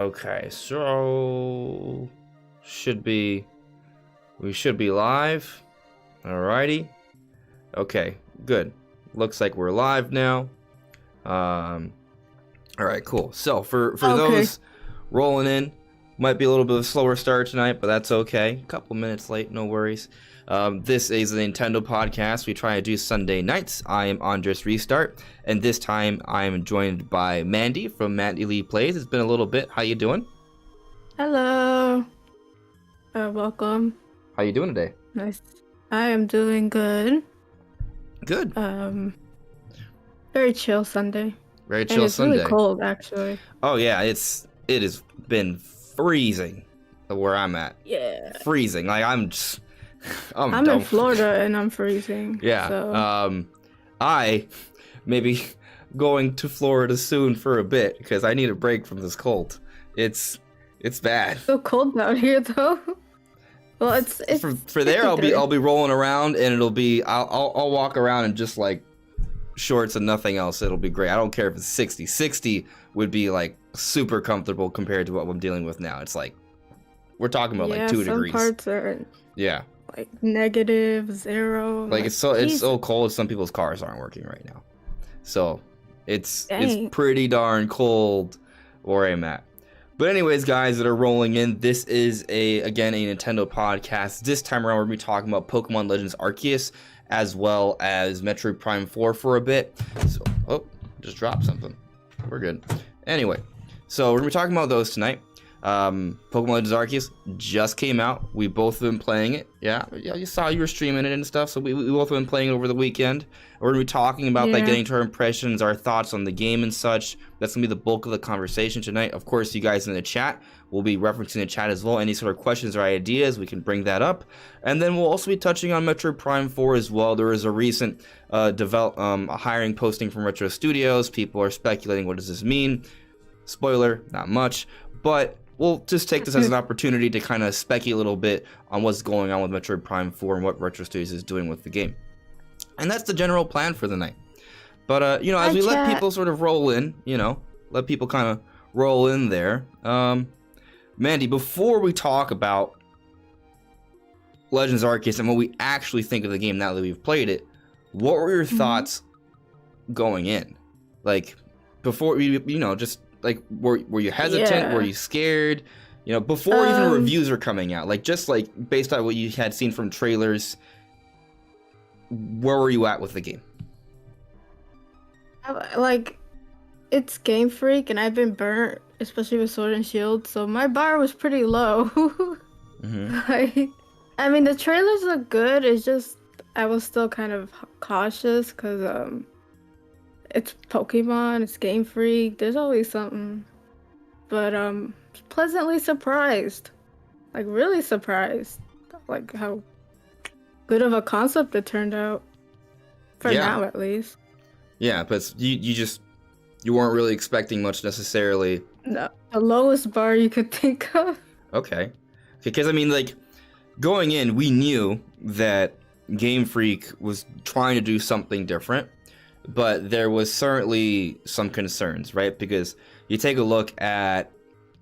Okay, so we should be live. Alrighty. Okay, good. Looks like we're live now. Alright, cool. So for those rolling in, might be a little bit of a slower start tonight, but that's okay. A couple minutes late, no worries. This is the Nintendo podcast. We try to do Sunday nights. I am Andres Restart, and this time I am joined by Mandy from MandyleePlays. It's been a little bit. How you doing? Hello. Welcome. How you doing today? Nice. I am doing good. Good. Very chill Sunday. Very chill and it's Sunday. Really cold, actually. Oh yeah, it has been freezing where I'm at. Yeah. Freezing. Like I'm I'm in Florida and I'm freezing. Yeah. So. I may be going to Florida soon for a bit because I need a break from this cold. It's bad. It's so cold out here though. Well, it's for there. I'll be rolling around and I'll walk around in just like shorts and nothing else. It'll be great. I don't care if it's 60. 60 would be like super comfortable compared to what I'm dealing with now. It's like we're talking about like 2 degrees. Some parts are like -0. Like it's so cold. Some people's cars aren't working right now. So it's pretty darn cold where I'm at. But anyways, guys that are rolling in, this is again a Nintendo podcast. This time around, we're going to be talking about Pokemon Legends Arceus, as well as Metroid Prime 4 for a bit. So, just dropped something. We're good. Anyway, so we're going to be talking about those tonight. Pokemon Legends Arceus just came out. We both have been playing it. Yeah, you saw you were streaming it and stuff, so we both have been playing it over the weekend. We're going to be talking about that, getting to our impressions, our thoughts on the game and such. That's going to be the bulk of the conversation tonight. Of course, you guys in the chat, we'll be referencing the chat as well. Any sort of questions or ideas, we can bring that up. And then we'll also be touching on Metroid Prime 4 as well. There is a recent hiring posting from Retro Studios. People are speculating, what does this mean? Spoiler, not much. But we'll just take this as an opportunity to kind of speculate a little bit on what's going on with Metroid Prime 4 and what Retro Studios is doing with the game. And that's the general plan for the night. But, as we let people sort of roll in, let people kind of roll in there. Mandy, before we talk about Legends Arceus and what we actually think of the game now that we've played it, what were your thoughts going in? Like, before, just like, were you hesitant? Yeah. Were you scared? Before even reviews are coming out, like, just like based on what you had seen from trailers, where were you at with the game? Like, it's Game Freak, and I've been burnt, especially with Sword and Shield, so my bar was pretty low. I mean, the trailers look good. It's just I was still kind of cautious because it's Pokemon, it's Game Freak. There's always something, but pleasantly surprised, like really surprised, like how good of a concept it turned out for now, at least. Yeah, but you weren't really expecting much necessarily. No, the lowest bar you could think of. Okay, because I mean, like, going in, we knew that Game Freak was trying to do something different, but there was certainly some concerns, right? Because you take a look at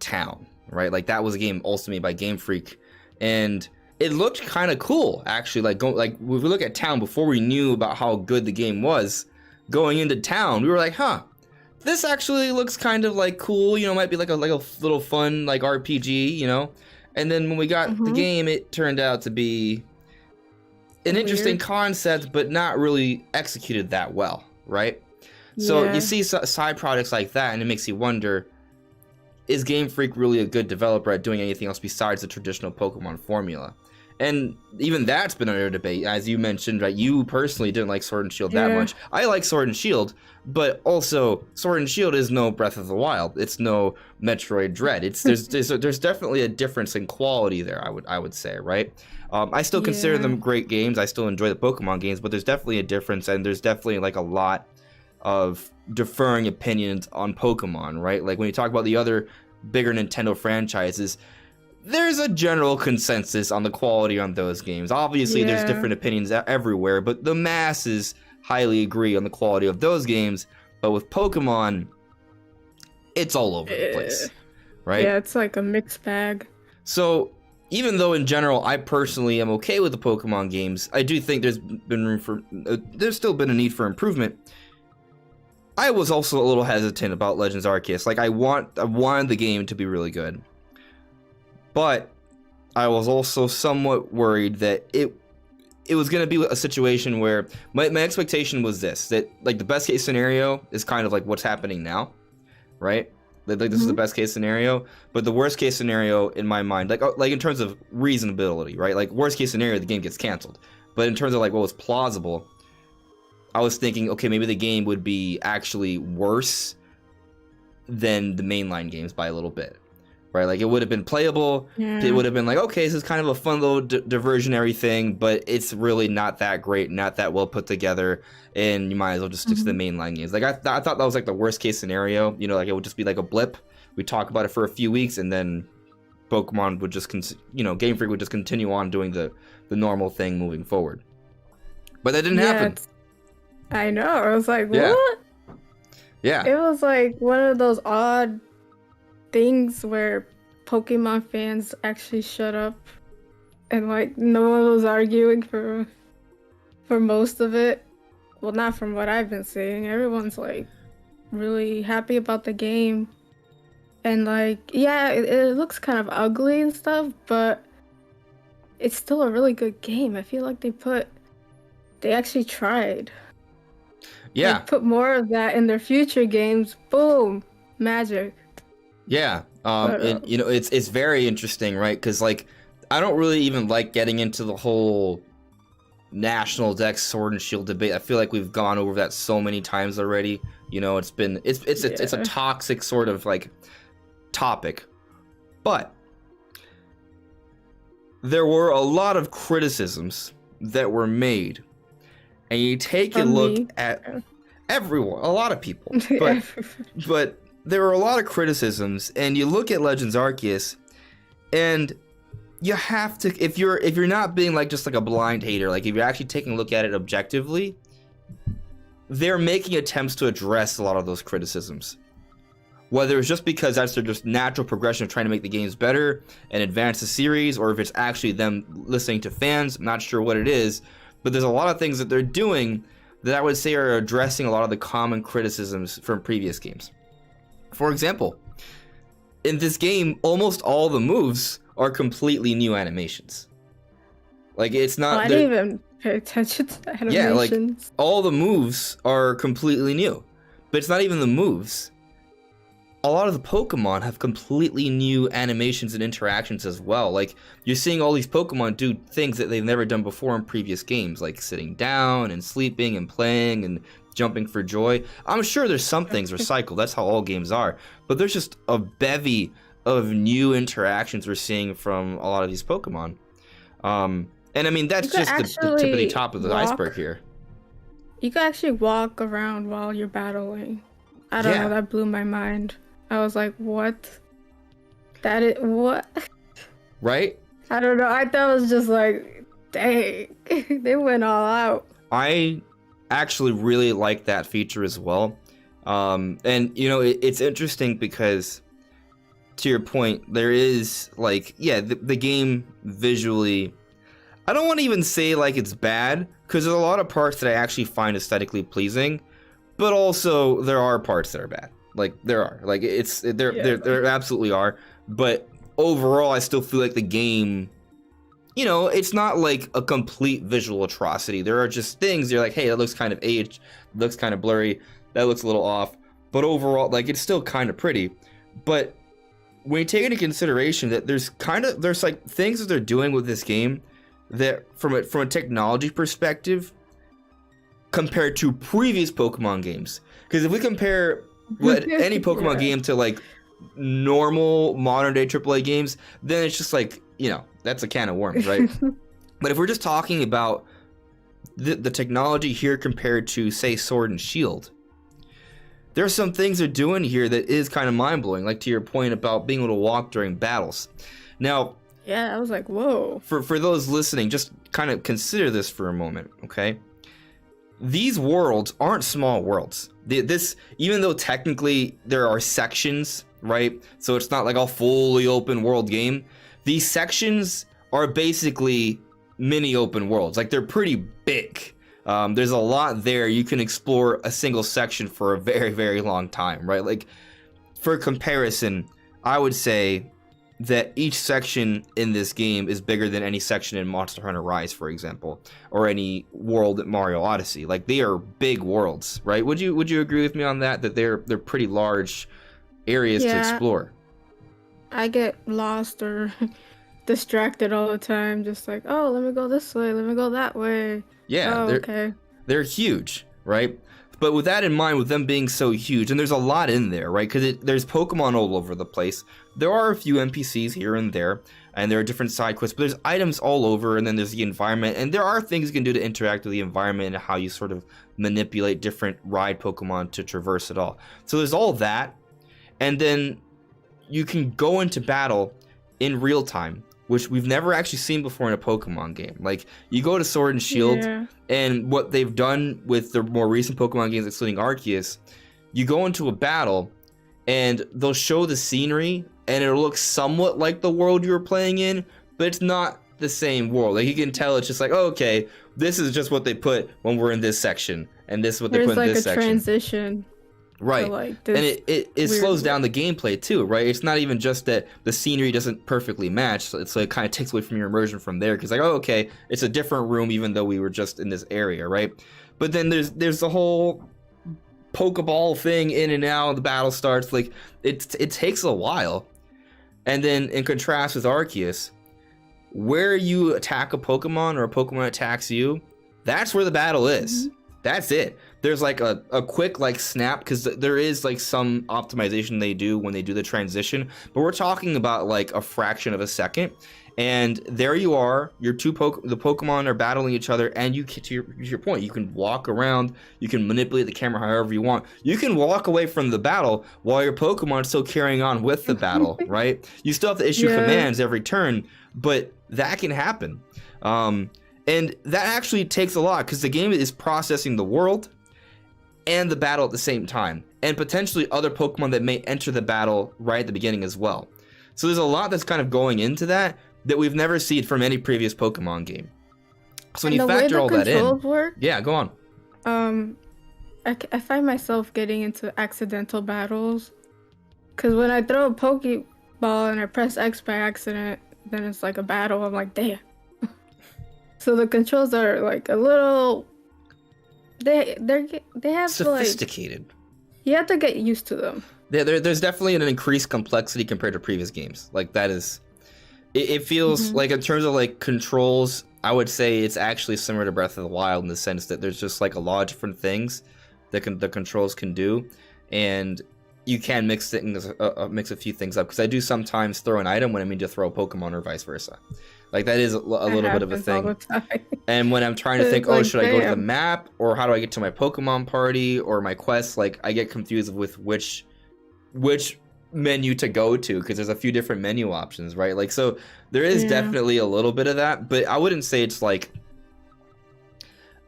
Town, right? Like, that was a game also made by Game Freak, and it looked kind of cool, actually. Like, if we look at Town before we knew about how good the game was, going into Town, we were like, this actually looks kind of like cool. Might be like a little fun like RPG. And then when we got the game, it turned out to be an interesting concept, but not really executed that well, right? So you see side projects like that, and it makes you wonder, is Game Freak really a good developer at doing anything else besides the traditional Pokemon formula? And even that's been under debate. As you mentioned, right, you personally didn't like Sword and Shield that much. I like Sword and Shield, but also Sword and Shield is no Breath of the Wild. It's no Metroid Dread. There's definitely a difference in quality there, I would say, right? I still consider them great games. I still enjoy the Pokemon games, but there's definitely a difference, and there's definitely like a lot of differing opinions on Pokemon, right? Like when you talk about the other bigger Nintendo franchises, there's a general consensus on the quality on those games. Obviously, there's different opinions everywhere, but the masses highly agree on the quality of those games. But with Pokemon, it's all over the place, right? Yeah, it's like a mixed bag. So even though in general I personally am okay with the Pokemon games, I do think there's still been a need for improvement. I was also a little hesitant about Legends Arceus. Like I wanted the game to be really good, but I was also somewhat worried that it was going to be a situation where my expectation was that like the best case scenario is kind of like what's happening now, right? Like this is the best case scenario, but the worst case scenario in my mind, like in terms of reasonability, right? Like worst case scenario, the game gets canceled. But in terms of like what was plausible, I was thinking, okay, maybe the game would be actually worse than the mainline games by a little bit, right? Like it would have been playable. Yeah. It would have been like, okay, this is kind of a fun little diversionary thing, but it's really not that great, not that well put together, and you might as well just stick to the mainline games. Like I thought that was like the worst case scenario. You know, like it would just be like a blip. We talk about it for a few weeks, and then Pokemon would just, Game Freak would just continue on doing the normal thing moving forward. But that didn't happen. I know. I was like, what? Yeah. It was like one of those odd things where Pokemon fans actually shut up and like no one was arguing for most of it. Well, not from what I've been seeing. Everyone's like really happy about the game. And like, yeah, it looks kind of ugly and stuff, but it's still a really good game. I feel like they actually tried. Yeah. Like, put more of that in their future games. Boom, magic. Yeah. And, it's very interesting, right? Because like, I don't really even like getting into the whole National Dex Sword and Shield debate. I feel like we've gone over that so many times already. It's a toxic sort of like topic, but there were a lot of criticisms that were made, and you take a look at everyone, a lot of people, but there were a lot of criticisms, and you look at Legends Arceus, and you have to, if you're not being like just like a blind hater, like if you're actually taking a look at it objectively, they're making attempts to address a lot of those criticisms. Whether it's just because that's their just natural progression of trying to make the games better and advance the series, or if it's actually them listening to fans, I'm not sure what it is, but there's a lot of things that they're doing that I would say are addressing a lot of the common criticisms from previous games. For example, in this game, almost all the moves are completely new animations. Like it's not. I didn't even pay attention to the animations. Yeah, like all the moves are completely new, but it's not even the moves. A lot of the Pokemon have completely new animations and interactions as well. Like you're seeing all these Pokemon do things that they've never done before in previous games, like sitting down and sleeping and playing and jumping for joy. I'm sure there's some things recycled. That's how all games are. But there's just a bevy of new interactions we're seeing from a lot of these Pokemon. And I mean, that's just the tippity top of the iceberg here. You can actually walk around while you're battling. I don't know, that blew my mind. I was like, what? That is what? Right? I don't know. I thought it was just like, dang, they went all out. I actually really like that feature as well. And it's interesting because, to your point, there is like, the game visually, I don't want to even say like it's bad, because there's a lot of parts that I actually find aesthetically pleasing, but also there are parts that are bad. Like there are, like there absolutely are. But overall, I still feel like the game, it's not like a complete visual atrocity. There are just things you're like, hey, that looks kind of aged, looks kind of blurry, that looks a little off. But overall, like it's still kind of pretty. But when you take into consideration that there's like things that they're doing with this game that from a technology perspective compared to previous Pokemon games. Because if we compare any Pokemon game to like normal modern day AAA games, then it's just like, that's a can of worms, right? But if we're just talking about the technology here compared to, say, Sword and Shield, there's some things they're doing here that is kind of mind-blowing, like to your point about being able to walk during battles. Now, I was like, whoa. For those listening, just kind of consider this for a moment, okay? These worlds aren't small worlds. Even though technically there are sections right? So it's not like a fully open world game. These sections are basically mini open worlds. Like, they're pretty big. There's a lot there. You can explore a single section for a very, very long time, right? Like, for comparison, I would say that each section in this game is bigger than any section in Monster Hunter Rise, for example, or any world in Mario Odyssey. Like, they are big worlds, right? Would you agree with me on that? That they're pretty large areas to explore? I get lost or distracted all the time, just like, oh, let me go this way, let me go that way. Yeah, they're huge, right? But with that in mind, with them being so huge, and there's a lot in there, right? Because there's Pokemon all over the place. There are a few NPCs here and there, and there are different side quests, but there's items all over, and then there's the environment, and there are things you can do to interact with the environment and how you sort of manipulate different ride Pokemon to traverse it all. So there's all that, and then you can go into battle in real time, which we've never actually seen before in a Pokemon game. Like, you go to Sword and Shield, and what they've done with the more recent Pokemon games, excluding Arceus, you go into a battle, and they'll show the scenery, and it'll look somewhat like the world you were playing in, but it's not the same world. Like, you can tell it's just like, oh, okay, this is just what they put when we're in this section, and this is what they put in this section. There's like a transition. Right, and it slows down the gameplay too, right? It's not even just that the scenery doesn't perfectly match, so it kind of takes away from your immersion from there, because like, oh, okay, it's a different room even though we were just in this area, right? But then there's the whole Pokeball thing in and out, the battle starts, like, it takes a while. And then in contrast with Arceus, where you attack a Pokemon or a Pokemon attacks you, that's where the battle is. That's it. There's like a quick like snap, because there is like some optimization they do when they do the transition, but we're talking about like a fraction of a second, and there you are, your the Pokemon are battling each other, and you get to your point. You can walk around, you can manipulate the camera however you want, you can walk away from the battle while your Pokemon is still carrying on with the battle, right? You still have to issue commands every turn, but that can happen. And that actually takes a lot, because the game is processing the world and the battle at the same time, and potentially other Pokemon that may enter the battle right at the beginning as well. So there's a lot that's kind of going into that we've never seen from any previous Pokemon game. So when you factor all that in, yeah, go on. I find myself getting into accidental battles, because when I throw a Pokeball and I press X by accident, then it's like a battle. I'm like, damn. So the controls are like a little, they have sophisticated. To, like, you have to get used to them. Yeah, there's definitely an increased complexity compared to previous games. Like, that is, it feels like in terms of like controls, I would say it's actually similar to Breath of the Wild in the sense that there's just like a lot of different things that the controls can do, and you can mix a few things up, because I do sometimes throw an item when I mean to throw a Pokemon or vice versa. Like, that is a little bit of a thing. And when I'm trying to think, oh, should I go to the map, or how do I get to my Pokemon party or my quest, like, I get confused with which menu to go to, because there's a few different menu options, right? Like, so there is definitely a little bit of that, but I wouldn't say it's like,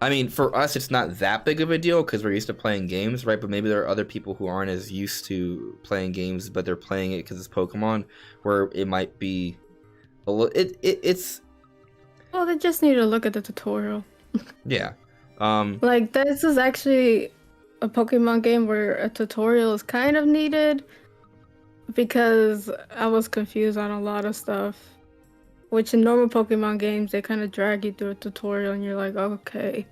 I mean, for us, it's not that big of a deal because we're used to playing games, right? But maybe there are other people who aren't as used to playing games, but they're playing it because it's Pokemon, where it might be a little. It's. Well, they just need to look at the tutorial. Yeah. Like, this is actually a Pokemon game where a tutorial is kind of needed, because I was confused on a lot of stuff. Which in normal Pokemon games, they kind of drag you through a tutorial and you're like, okay,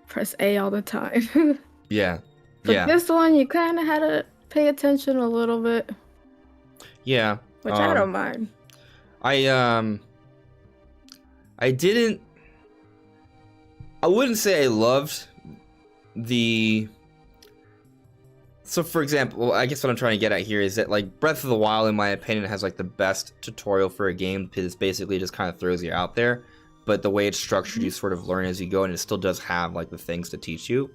press A all the time. Yeah. But this one, you kind of had to pay attention a little bit. Yeah. Which I don't mind. I wouldn't say I loved the... So, for example, I guess what I'm trying to get at here is that, like, Breath of the Wild, in my opinion, has, like, the best tutorial for a game, because it basically just kind of throws you out there. But the way it's structured, you sort of learn as you go, and it still does have, like, the things to teach you.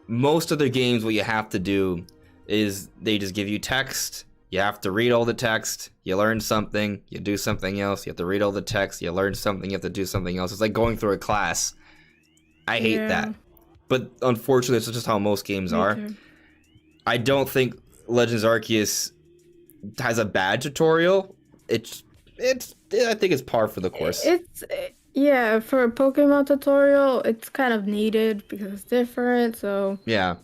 Most other games, what you have to do is they just give you text. You have to read all the text. You learn something. You do something else. You have to read all the text. You learn something. You have to do something else. It's like going through a class. I hate that. But unfortunately, it's just how most games are. Too. I don't think Legends Arceus has a bad tutorial, it's I think it's par for the course. Yeah, for a Pokemon tutorial, it's kind of needed because it's different. So yeah,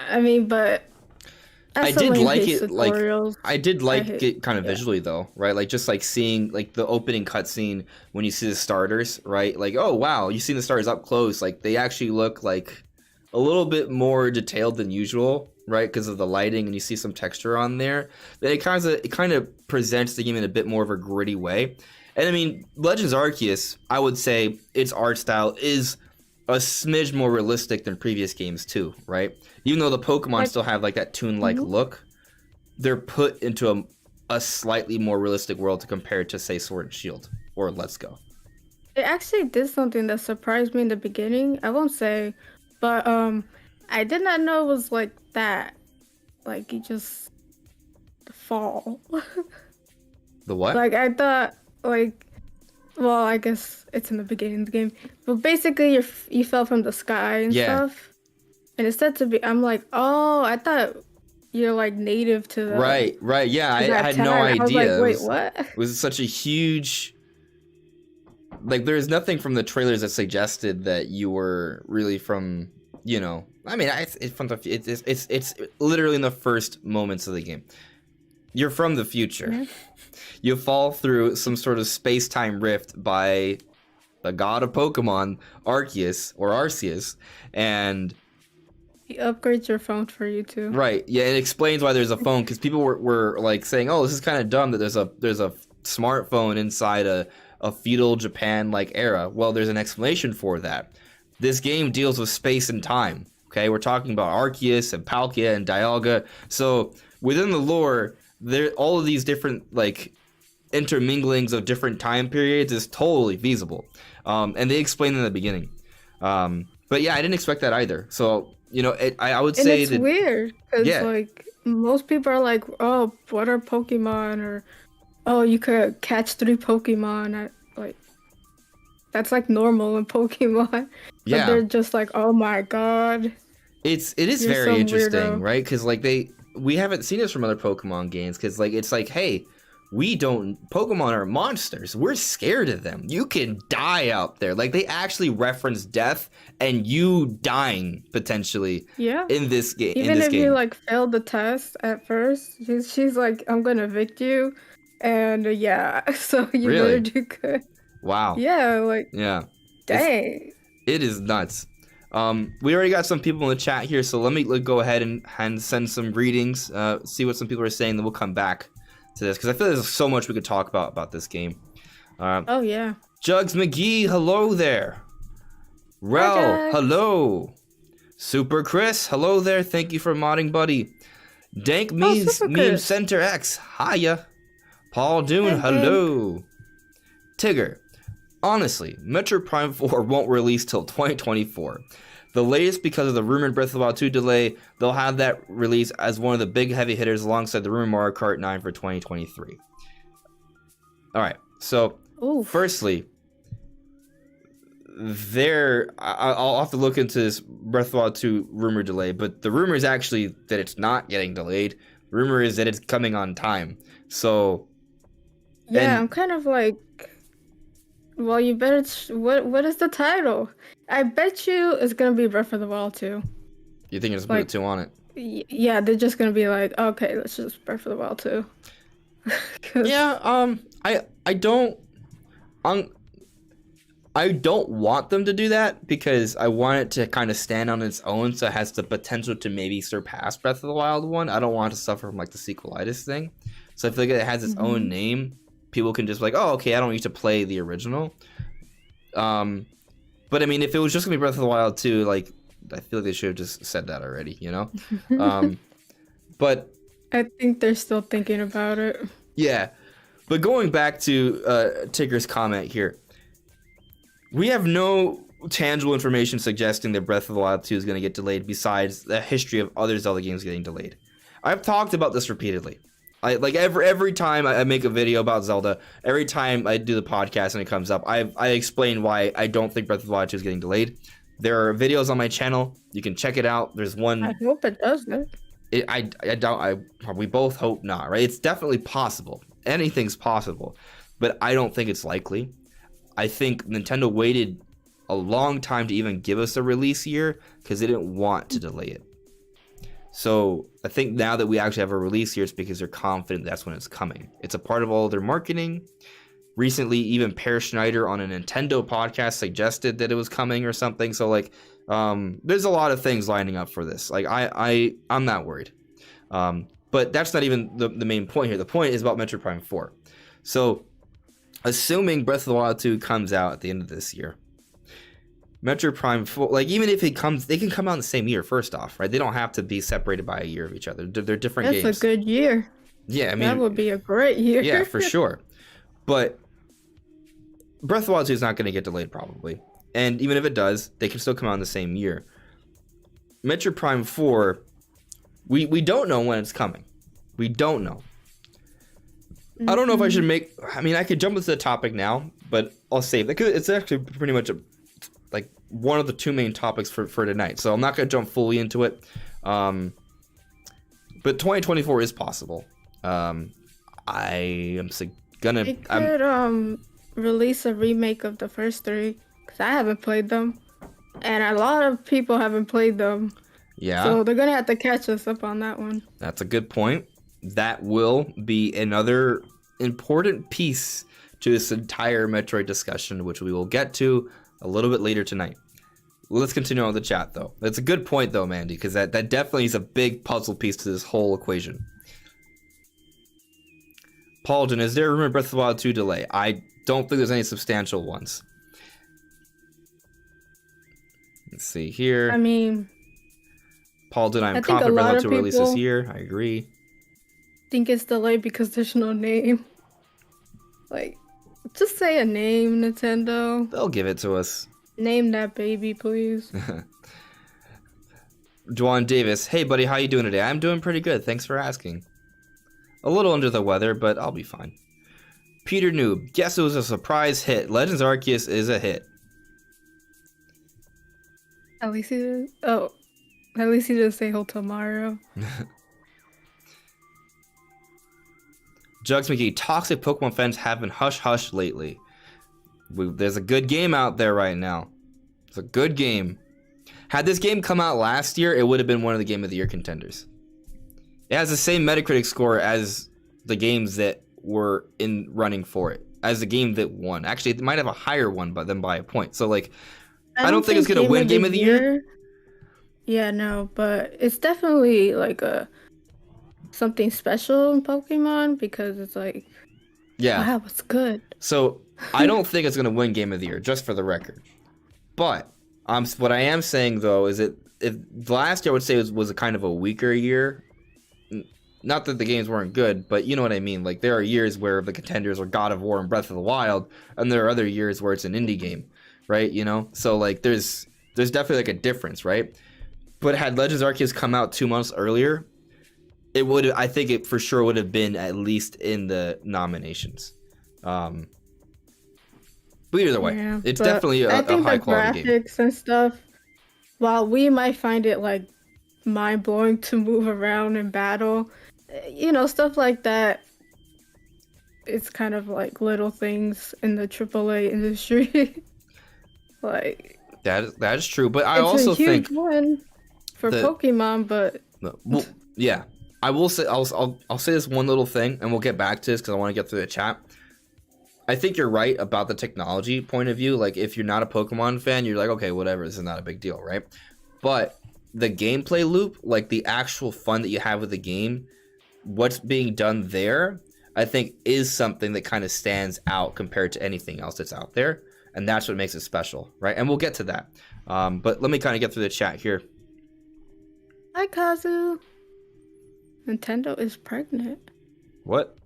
I mean, but I did like it. tutorials, I did like it kind of yeah. visually though, right? Like just like seeing like the opening cutscene when you see the starters, right? Like, oh wow, you see the starters up close. Like they actually look like a little bit more detailed than usual, right? Because of the lighting, and you see some texture on there. But it kind of presents the game in a bit more of a gritty way. And I mean, Legends Arceus, I would say its art style is a smidge more realistic than previous games too, right? Even though the Pokemon still have like that toon-like look, they're put into a slightly more realistic world to compare to, say, Sword and Shield or Let's Go. It actually did something that surprised me in the beginning. I won't say, but I did not know it was like that. Like you just fall. The what? Like I thought, like, well, I guess it's in the beginning of the game, but basically you fell from the sky and stuff. And it's said to be, I'm like, oh, I thought you're like native to the... Right, yeah, I had no idea. I was like, wait, what? It was such a huge... Like, there's nothing from the trailers that suggested that you were really from, you know... I mean, it's literally in the first moments of the game. You're from the future. Yeah. You fall through some sort of space-time rift by the god of Pokemon, Arceus, and... He upgrades your phone for you too. Right. Yeah, it explains why there's a phone, because people were like saying, "Oh, this is kind of dumb that there's a smartphone inside a feudal Japan like era." Well, there's an explanation for that. This game deals with space and time. Okay, we're talking about Arceus and Palkia and Dialga. So within the lore, there all of these different like interminglings of different time periods is totally feasible, and they explain in the beginning. But yeah, I didn't expect that either. So. You know, I would say it's weird because like most people are like, oh, what are Pokemon, or oh, you could catch 3 Pokemon. Like that's like normal in Pokemon. But they're just like, oh my god. It is very interesting, right? Because like we haven't seen this from other Pokemon games. Because like it's like, hey, Pokemon are monsters. We're scared of them. You can die out there. Like they actually reference death and you dying potentially. Yeah. In this game. Even if you like failed the test at first, she's like, I'm gonna evict you, and so you better do good. Wow. Yeah. Like. Yeah. Dang. It is nuts. We already got some people in the chat here, so let me go ahead and send some greetings. See what some people are saying. Then we'll come back to this because I feel there's so much we could talk about this game. Oh yeah. Jugs McGee, hello there. Rel, hello. Super Chris, hello there. Thank you for modding, buddy. Dank Meme Center X, hiya. Paul Dune, hello. Tigger, honestly, Metroid Prime 4 won't release till 2024. The latest because of the rumored Breath of the Wild 2 delay. They'll have that release as one of the big heavy hitters alongside the rumored Mario Kart 9 for 2023. All right, so firstly, I'll have to look into this Breath of the Wild 2 rumor delay, but the rumor is actually that it's not getting delayed. The rumor is that it's coming on time. So yeah, I'm kind of like, well, you better. What is the title? I bet you it's gonna be Breath of the Wild 2. You think it's gonna put 2 on it? Yeah, they're just gonna be like, okay, let's just Breath of the Wild 2. Yeah, I don't want them to do that because I want it to kind of stand on its own, so it has the potential to maybe surpass Breath of the Wild 1. I don't want it to suffer from like the sequelitis thing. So I feel like it has its own name. People can just be like, oh, okay, I don't need to play the original. But I mean, if it was just gonna be Breath of the Wild 2, like I feel like they should have just said that already, you know? But I think they're still thinking about it. Yeah, but going back to Tigger's comment here, we have no tangible information suggesting that Breath of the Wild 2 is going to get delayed besides the history of other Zelda games getting delayed. I've talked about this repeatedly. Every time I make a video about Zelda, every time I do the podcast and it comes up, I explain why I don't think Breath of the Wild 2 is getting delayed. There are videos on my channel. You can check it out. There's one. I hope it doesn't. we both hope not, right? It's definitely possible. Anything's possible, but I don't think it's likely. I think Nintendo waited a long time to even give us a release year because they didn't want to delay it. So I think now that we actually have a release year, it's because they're confident that's when it's coming. It's a part of all their marketing. Recently, even Per Schneider on a Nintendo podcast suggested that it was coming or something. So like, there's a lot of things lining up for this. Like I'm not worried. But that's not even the main point here. The point is about Metroid Prime 4. So assuming Breath of the Wild 2 comes out at the end of this year, Metroid Prime 4, like even if it comes, they can come out in the same year, first off, right? They don't have to be separated by a year of each other. They're different games. That's a good year. Yeah, I mean, that would be a great year. Yeah, for sure. But Breath of the Wild 2 is not going to get delayed probably. And even if it does, they can still come out in the same year. Metroid Prime 4, we don't know when it's coming. We don't know. I don't know if I should I could jump into the topic now, but I'll save it. It's actually pretty much like one of the two main topics for tonight. So I'm not going to jump fully into it. But 2024 is possible. I am gonna... They could release a remake of the first three, because I haven't played them. And a lot of people haven't played them. Yeah. So they're going to have to catch us up on that one. That's a good point. That will be another important piece to this entire Metroid discussion, which we will get to a little bit later tonight. Let's continue on with the chat, though. That's a good point, though, Mandy, because that definitely is a big puzzle piece to this whole equation. Paulden, is there a rumor Breath of the Wild 2 delay? I don't think there's any substantial ones. Let's see here. I mean... Paulden, I'm confident Breath of the Wild 2 will release this year. I agree. Think it's delayed because there's no name. Like, just say a name, Nintendo. They'll give it to us. Name that baby, please. Juan Davis, hey buddy, how you doing today? I'm doing pretty good, thanks for asking. A little under the weather, but I'll be fine. Peter Noob, guess it was a surprise hit. Legends Arceus is a hit. At least he didn't. Oh, at least he didn't say Hotel Mario. Jugs McGee, toxic Pokemon fans have been hush lately. There's a good game out there right now. It's a good game. Had this game come out last year, it would have been one of the Game of the Year contenders. It has the same Metacritic score as the games that were in running for it, as the game that won. Actually, it might have a higher one than by a point. So, like, I don't think it's going to win Game of the Year. Yeah, no, but it's definitely, like, something special in Pokemon, because it's like, yeah, wow, it's good. So, I don't think it's going to win Game of the Year, just for the record. But what I am saying, though, is that if last year I would say was a kind of a weaker year. Not that the games weren't good, but you know what I mean. Like, there are years where the contenders are God of War and Breath of the Wild, and there are other years where it's an indie game, right? You know, so like there's definitely like a difference, right? But had Legends Arceus come out 2 months earlier, I think it for sure would have been at least in the nominations. But either way, yeah, it's definitely a high quality game. I think the graphics and stuff, while we might find it like mind-blowing to move around in battle, you know, stuff like that, it's kind of like little things in the AAA industry. Like, that is true, but I also think it's a huge win for Pokemon. But well, yeah, I will say I'll say this one little thing, and we'll get back to this because I want to get through the chat. I think you're right about the technology point of view. Like, if you're not a Pokemon fan, you're like, okay, whatever, this is not a big deal, right? But the gameplay loop, like the actual fun that you have with the game, what's being done there, I think is something that kind of stands out compared to anything else that's out there. And that's what makes it special, right? And we'll get to that. But let me kind of get through the chat here. Hi, Kazu. Nintendo is pregnant. What?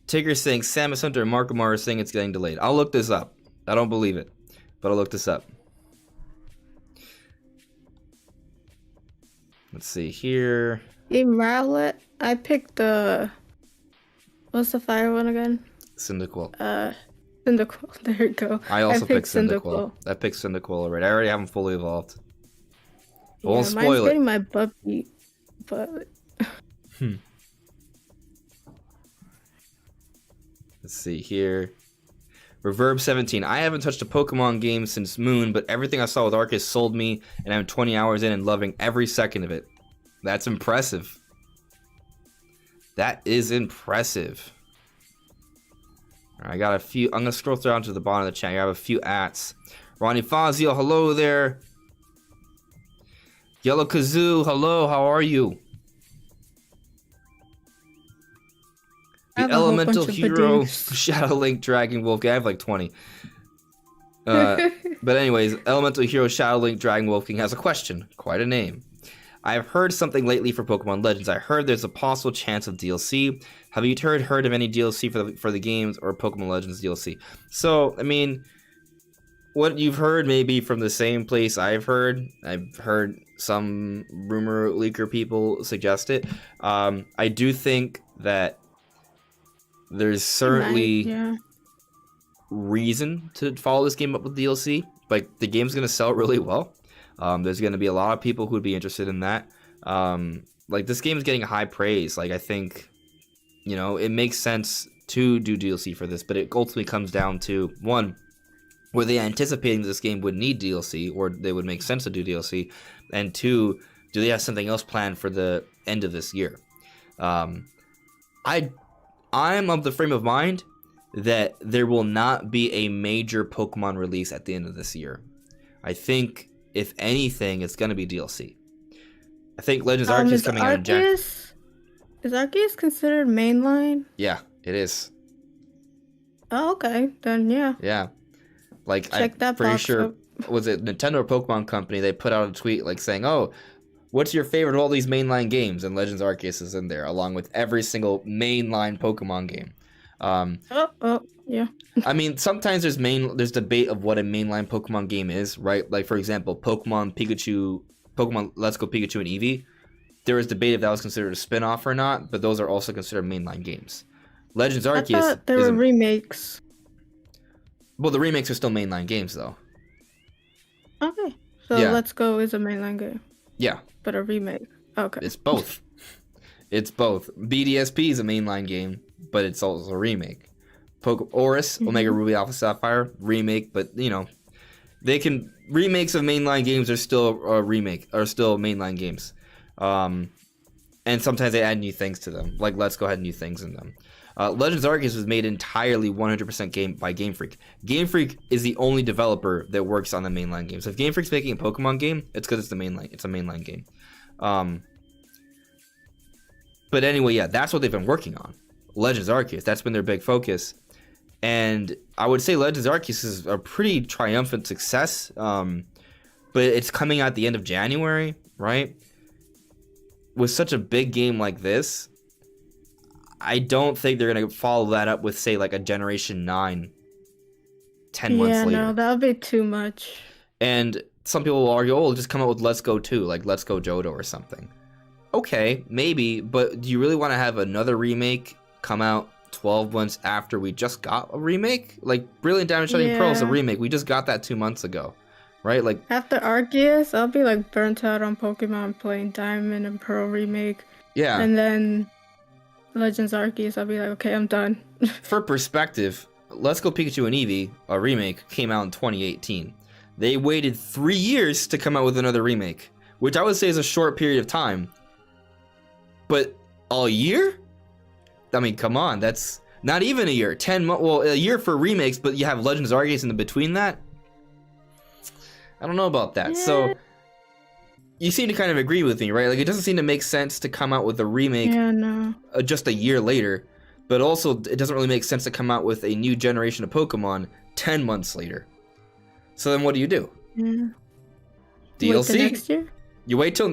Tigger's saying Samus Hunter and Markomar are saying it's getting delayed. I'll look this up. I don't believe it, but I'll look this up. Let's see here. In Rowlet, I picked the... What's the fire one again? Cyndaquil. Cyndaquil. There you go. I also picked Cyndaquil. I picked Cyndaquil already. I already have them fully evolved. won't mine's spoil getting it. my butt beat, but Let's see here. Reverb 17. I haven't touched a Pokemon game since Moon, but everything I saw with Arceus sold me, and I'm 20 hours in and loving every second of it. That's impressive. That is impressive. I got a few. I'm gonna scroll down to the bottom of the chat. I have a few ats. Ronnie Fazio, hello there. Yellow Kazoo, hello. How are you? The Elemental Hero, Shadow Link, Dragon Wolf. I have like 20. But anyways, Elemental Hero, Shadow Link, Dragon Wolf King has a question. Quite a name. I've heard something lately for Pokemon Legends. I heard there's a possible chance of DLC. Have you heard of any DLC for the games or Pokemon Legends DLC? So, I mean, what you've heard may be from the same place I've heard. I've heard some rumor leaker people suggest it. I do think that there's certainly reason to follow this game up with DLC. Like, the game's going to sell really well. There's going to be a lot of people who would be interested in that. Like, this game is getting high praise. Like, I think, you know, it makes sense to do DLC for this, but it ultimately comes down to, one, were they anticipating that this game would need DLC, or they would make sense to do DLC? And two, do they have something else planned for the end of this year? I'm of the frame of mind that there will not be a major Pokemon release at the end of this year. I think, if anything, it's going to be DLC. I think Legends Arceus is coming out in January. Is Arceus considered mainline? Yeah, it is. Oh, okay. Then, yeah. Yeah. Like, Check that pretty box sure, up. was it Nintendo or Pokemon Company, they put out a tweet like saying, oh, what's your favorite of all these mainline games? And Legends Arceus is in there, along with every single mainline Pokemon game. Yeah. I mean, sometimes there's debate of what a mainline Pokemon game is, right? Like, for example, Pokemon Let's Go Pikachu and Eevee. There was debate if that was considered a spin-off or not, but those are also considered mainline games. Legends Arceus. I thought there were remakes. Well, the remakes are still mainline games, though. Okay. So Yeah. Let's Go is a mainline game. Yeah. But a remake. Okay. It's both. It's both. BDSP is a mainline game, but it's also a remake. Oris, Omega Ruby Alpha Sapphire, remake, but, you know, remakes of mainline games are still mainline games. And sometimes they add new things to them, like Let's Go had new things in them. Legends Arceus was made entirely 100% by Game Freak. Game Freak is the only developer that works on the mainline game. So if Game Freak's making a Pokemon game, it's because it's a mainline game. But anyway, yeah, that's what they've been working on. Legends Arceus, that's been their big focus. And I would say Legends Arceus is a pretty triumphant success. But it's coming out at the end of January, right? With such a big game like this, I don't think they're going to follow that up with, say, like a Generation 9 10 months later. Yeah, no, that would be too much. And some people will argue, oh, just come out with Let's Go 2, like Let's Go Johto or something. Okay, maybe, but do you really want to have another remake come out 12 months after we just got a remake? Like, Brilliant Diamond Shining Pearl is a remake. We just got that 2 months ago, right? Like, after Arceus, I'll be like burnt out on Pokemon playing Diamond and Pearl remake. Yeah. And then Legends Arceus, I'll be like, okay, I'm done. For perspective, Let's Go Pikachu and Eevee, a remake, came out in 2018. They waited 3 years to come out with another remake, which I would say is a short period of time. But a year? I mean, come on, that's not even a year. 10 months, well, a year for remakes, but you have Legends Arceus in the between that? I don't know about that. Yeah. So, you seem to kind of agree with me, right? Like, it doesn't seem to make sense to come out with a remake just a year later, but also it doesn't really make sense to come out with a new generation of Pokemon 10 months later. So then what do you do? Yeah. DLC? Wait till next year? You wait till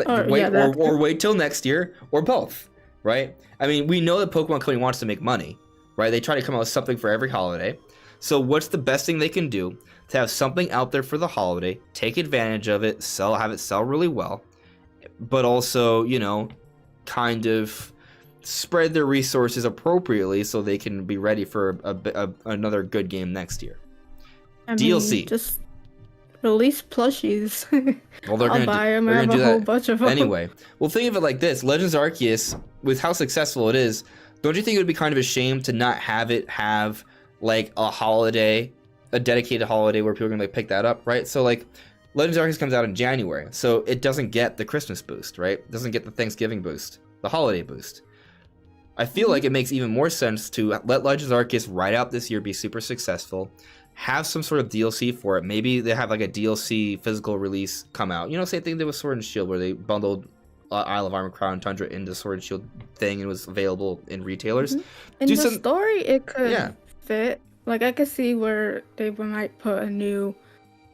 wait till next year, or both, right? I mean, we know that Pokemon Company wants to make money, right? They try to come out with something for every holiday. So what's the best thing they can do to have something out there for the holiday, take advantage of it, have it sell really well, but also, you know, kind of spread their resources appropriately so they can be ready for another good game next year. I mean, DLC. Release plushies. Well, they're I'll gonna buy them. they're I have gonna do a whole that bunch of them. anyway. Well, think of it like this: Legends Arceus, with how successful it is, don't you think it would be kind of a shame to not have it have like a holiday, a dedicated holiday where people are gonna like pick that up, right? So like, Legends Arceus comes out in January, so it doesn't get the Christmas boost, right? It doesn't get the Thanksgiving boost, the holiday boost. I feel like it makes even more sense to let Legends Arceus ride out this year, be super successful, have some sort of DLC for it. Maybe they have like a DLC physical release come out. You know, same thing they did with Sword and Shield, where they bundled Isle of Armor, Crown and Tundra into Sword and Shield thing, and it was available in retailers. In the story, it could fit. Like, I could see where they might put a new.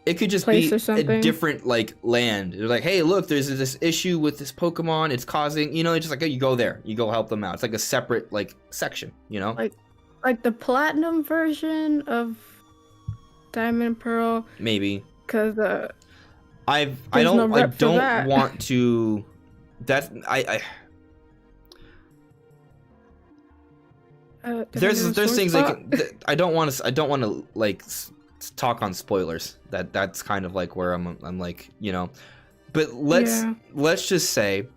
It could just be a different like land. They're like, hey, look, there's this issue with this Pokemon. It's causing, you know, it's just like, you go there, you go help them out. It's like a separate like section, you know, like the platinum version of Diamond and Pearl. Maybe because I don't want to. That's there's things I don't want to like talk on spoilers. That's kind of like where I'm like, you know, but let's just say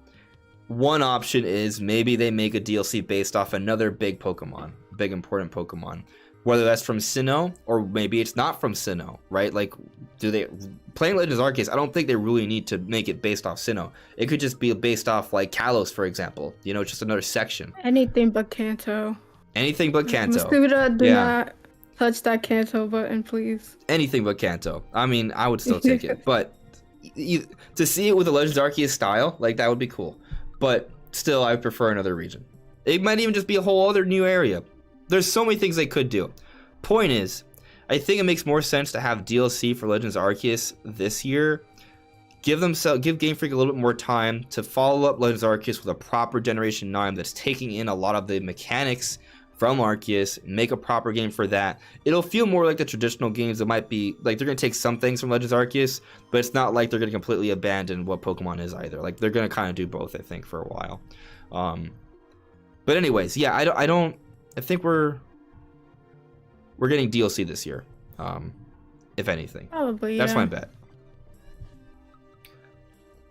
one option is maybe they make a DLC based off another big important Pokemon, whether that's from Sinnoh or maybe it's not from Sinnoh, right? Like, playing Legends Arceus, I don't think they really need to make it based off Sinnoh. It could just be based off like Kalos, for example, you know, just another section. Anything but Kanto. Masuda, do not touch that Kanto button, please. Anything but Kanto. I mean, I would still take it, but to see it with the Legends Arceus style, like, that would be cool. But still, I prefer another region. It might even just be a whole other new area. There's so many things they could do. Point is, I think it makes more sense to have DLC for Legends Arceus this year. Give Game Freak a little bit more time to follow up Legends Arceus with a proper Generation 9 that's taking in a lot of the mechanics from Arceus, and make a proper game for that. It'll feel more like the traditional games. It might be like they're going to take some things from Legends Arceus, but it's not like they're going to completely abandon what Pokemon is either. Like, they're going to kind of do both, I think, for a while. But anyways, yeah, I think we're getting DLC this year, if anything. Probably, That's my bet.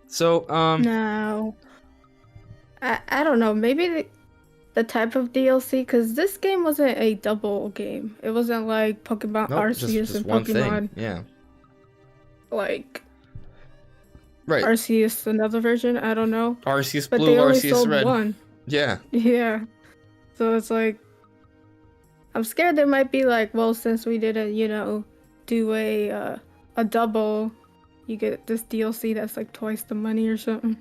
So, no, I don't know. Maybe the type of DLC, because this game wasn't a double game. It wasn't like Pokemon Arceus just and one Pokemon. Thing. Yeah. Like. Right. Arceus, another version. I don't know. Arceus but Blue, they only Arceus sold Red. One. Yeah. Yeah. So it's like, I'm scared there might be like, well, since we didn't, you know, do a double, you get this DLC that's like twice the money or something.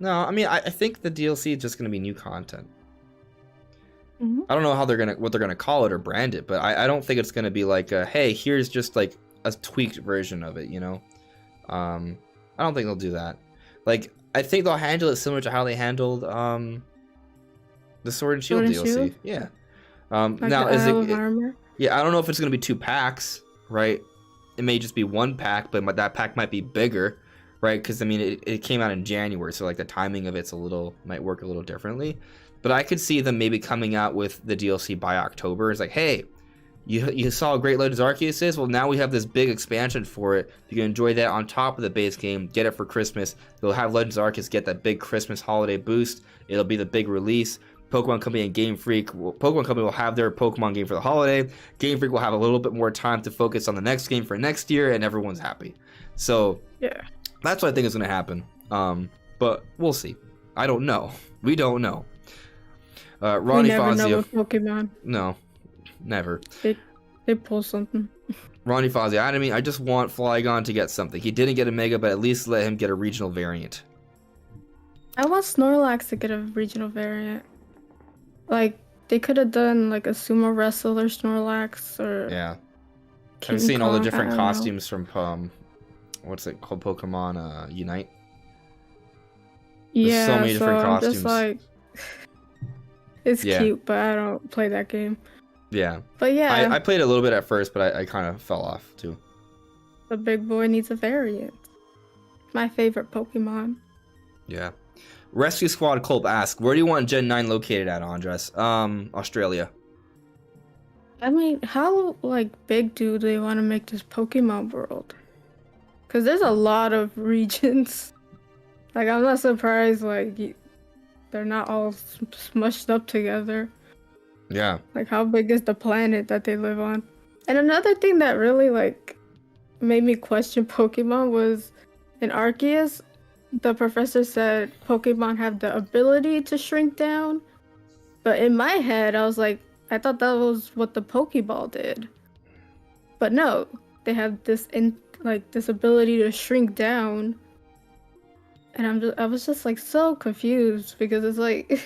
No, I mean, I think the DLC is just going to be new content. Mm-hmm. I don't know what they're gonna call it or brand it, but I don't think it's gonna be like, hey, here's just like a tweaked version of it, you know. I don't think they'll do that. Like, I think they'll handle it similar to how they handled the Sword and Shield DLC. Shield? Yeah. Like now is it? Yeah, I don't know if it's gonna be 2 packs, right? It may just be 1 pack, but that pack might be bigger. Right, because I mean, it came out in January, so like the timing of it's might work a little differently. But I could see them maybe coming out with the DLC by October. It's like, hey, you saw how great Legends Arceus is? Well, now we have this big expansion for it. You can enjoy that on top of the base game. Get it for Christmas. They'll have Legends Arceus get that big Christmas holiday boost. It'll be the big release. Pokemon Company and Game Freak, Pokemon Company will have their Pokemon game for the holiday. Game Freak will have a little bit more time to focus on the next game for next year, and everyone's happy. So yeah. That's what I think is going to happen. But we'll see. I don't know. We don't know. Ronnie we never Fazio. know with Pokemon. No, never. They pull something. Ronnie Fazio. I mean, I just want Flygon to get something. He didn't get a Mega, but at least let him get a regional variant. I want Snorlax to get a regional variant. Like, they could have done like a sumo wrestler Snorlax or. Yeah. King I've seen Kong, all the different costumes from what's it called? Pokemon Unite. There's so many different costumes. I'm just like, it's cute, but I don't play that game. Yeah. But yeah. I played a little bit at first, but I kind of fell off too. The big boy needs a variant. My favorite Pokemon. Yeah. Rescue Squad Culp asks, where do you want Gen 9 located at, Andres? Australia. I mean, how like big do they want to make this Pokemon world? Because there's a lot of regions. Like, I'm not surprised, like, they're not all smushed up together. Yeah. Like, how big is the planet that they live on? And another thing that really, like, made me question Pokemon was in Arceus, the professor said Pokemon have the ability to shrink down. But in my head, I was like, I thought that was what the Pokeball did. But no, they have this this ability to shrink down. And I was just like so confused because it's like,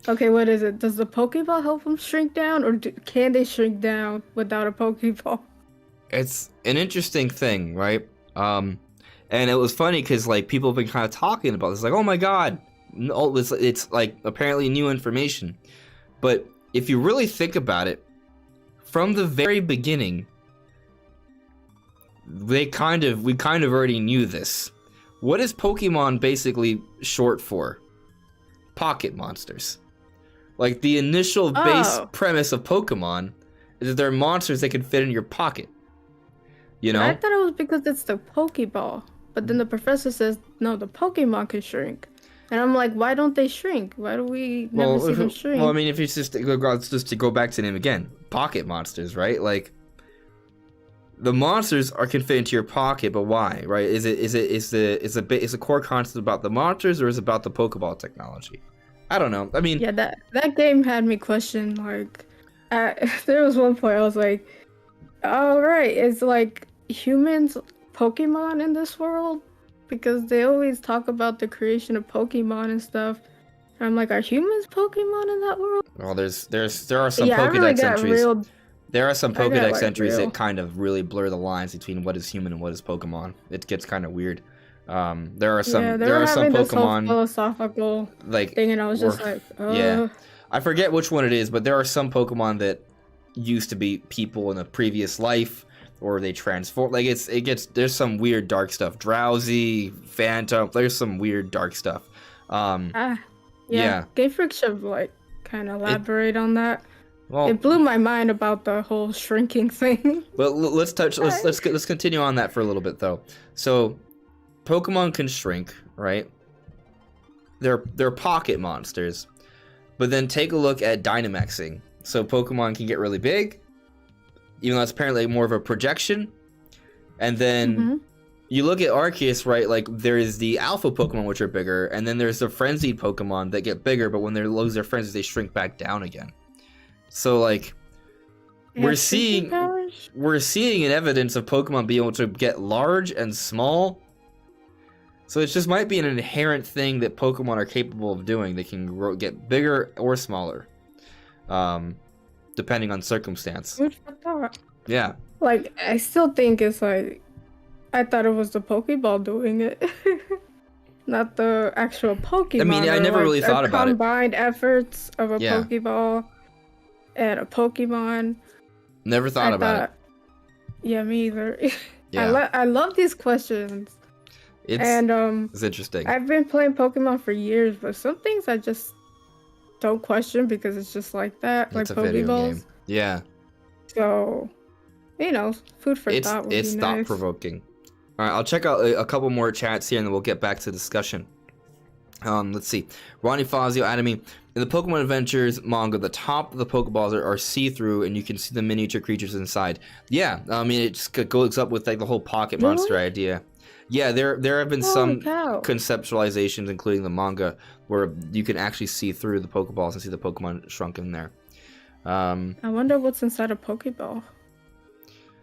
okay, what is it? Does the Pokeball help them shrink down, or can they shrink down without a Pokeball? It's an interesting thing, right? And it was funny because like people have been kind of talking about this, like, oh my god, no, it's like apparently new information. But if you really think about it, from the very beginning, we kind of already knew this. What is Pokemon basically short for? Pocket monsters. Like, the initial base premise of Pokemon is that they're monsters that can fit in your pocket. You know? I thought it was because it's the Pokeball. But then the professor says, no, the Pokemon can shrink. And I'm like, why don't they shrink? Why do we never see them shrink? Well, I mean, if it's just to go back to the name again, pocket monsters, right? Like, the monsters can fit into your pocket, but why, right? Is the core concept about the monsters, or is it about the Pokeball technology? I don't know. I mean, yeah, that game had me question. Like, there was one point I was like, all right, it's like humans Pokemon in this world, because they always talk about the creation of Pokemon and stuff. And I'm like, are humans Pokemon in that world? Well, there are some Pokedex entries. There are some Pokedex entries that kind of really blur the lines between what is human and what is Pokemon. It gets kind of weird. There are some Pokemon this whole philosophical like thing, and I was just like, yeah, I forget which one it is, but there are some Pokemon that used to be people in a previous life, or they transform. Like there's some weird dark stuff. Drowsy, Phantom. There's some weird dark stuff. Yeah. Game Freak should like kind of elaborate on that. Well, it blew my mind about the whole shrinking thing. But let's continue on that for a little bit though. So, Pokemon can shrink, right? They're pocket monsters. But then take a look at Dynamaxing. So Pokemon can get really big, even though it's apparently more of a projection. And then you look at Arceus, right? Like, there's the alpha Pokemon, which are bigger, and then there's the frenzied Pokemon that get bigger, but when they lose their frenzy, they shrink back down again. So, like, we're seeing an evidence of Pokemon being able to get large and small. So it just might be an inherent thing that Pokemon are capable of doing. They can get bigger or smaller, depending on circumstance. Yeah. Like, I still think it's like, I thought it was the Pokeball doing it, not the actual Pokemon. I mean, I never really thought about it. Combined efforts of a Pokeball and a Pokemon. Never thought about it. Yeah, me either. Yeah. I love these questions. It's interesting. I've been playing Pokemon for years, but some things I just don't question because it's just like that, it's like a video Pokeballs. game. Yeah. So, food for thought would be nice. It's thought-provoking. All right, I'll check out a couple more chats here, and then we'll get back to discussion. Let's see. Ronnie Fazio added me. In the Pokemon Adventures manga, the top of the Pokeballs are see-through, and you can see the miniature creatures inside. Yeah, I mean, it just goes up with like the whole pocket monster idea. Yeah, there have been some conceptualizations, including the manga, where you can actually see through the Pokeballs and see the Pokemon shrunk in there. I wonder what's inside a Pokeball.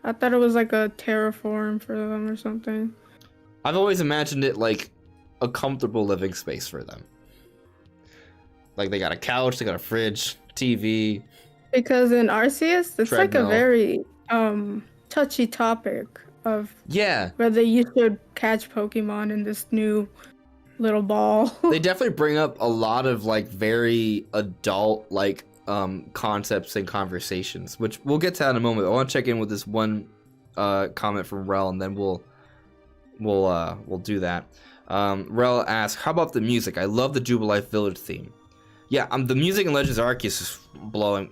I thought it was like a terraform for them or something. I've always imagined it like a comfortable living space for them. Like, they got a couch, they got a fridge, TV. Because in Arceus, it's treadmill. Like a very touchy topic of whether you should catch Pokemon in this new little ball. They definitely bring up a lot of like very adult like concepts and conversations, which we'll get to that in a moment. I want to check in with this one comment from Rel, and then we'll do that. Rel asks, how about the music? I love the Jubilife Village theme. Yeah, the music in Legends Arceus is blowing.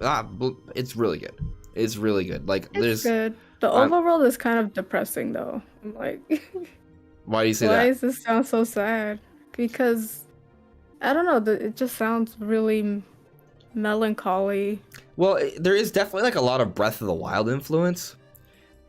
It's really good. It's really good. Like, it's good. The overworld is kind of depressing, though. I'm like, why do you say why that? does this sound so sad? Because I don't know. It just sounds really melancholy. Well, there is definitely like a lot of Breath of the Wild influence,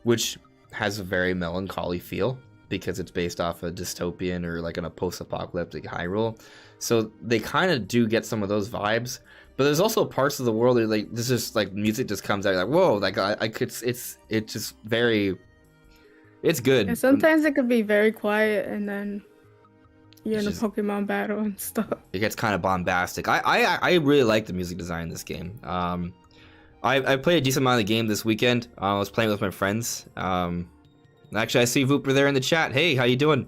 which has a very melancholy feel because it's based off a dystopian or like in a post-apocalyptic Hyrule. So they kind of do get some of those vibes. But there's also parts of the world that like this is like music just comes out like whoa, like I could it's just very, it's good. And sometimes it could be very quiet and then you're in a Pokemon battle and stuff. It gets kind of bombastic. I really like the music design in this game. I played a decent amount of the game this weekend. I was playing with my friends. Actually, I see Vooper there in the chat. Hey, how you doing?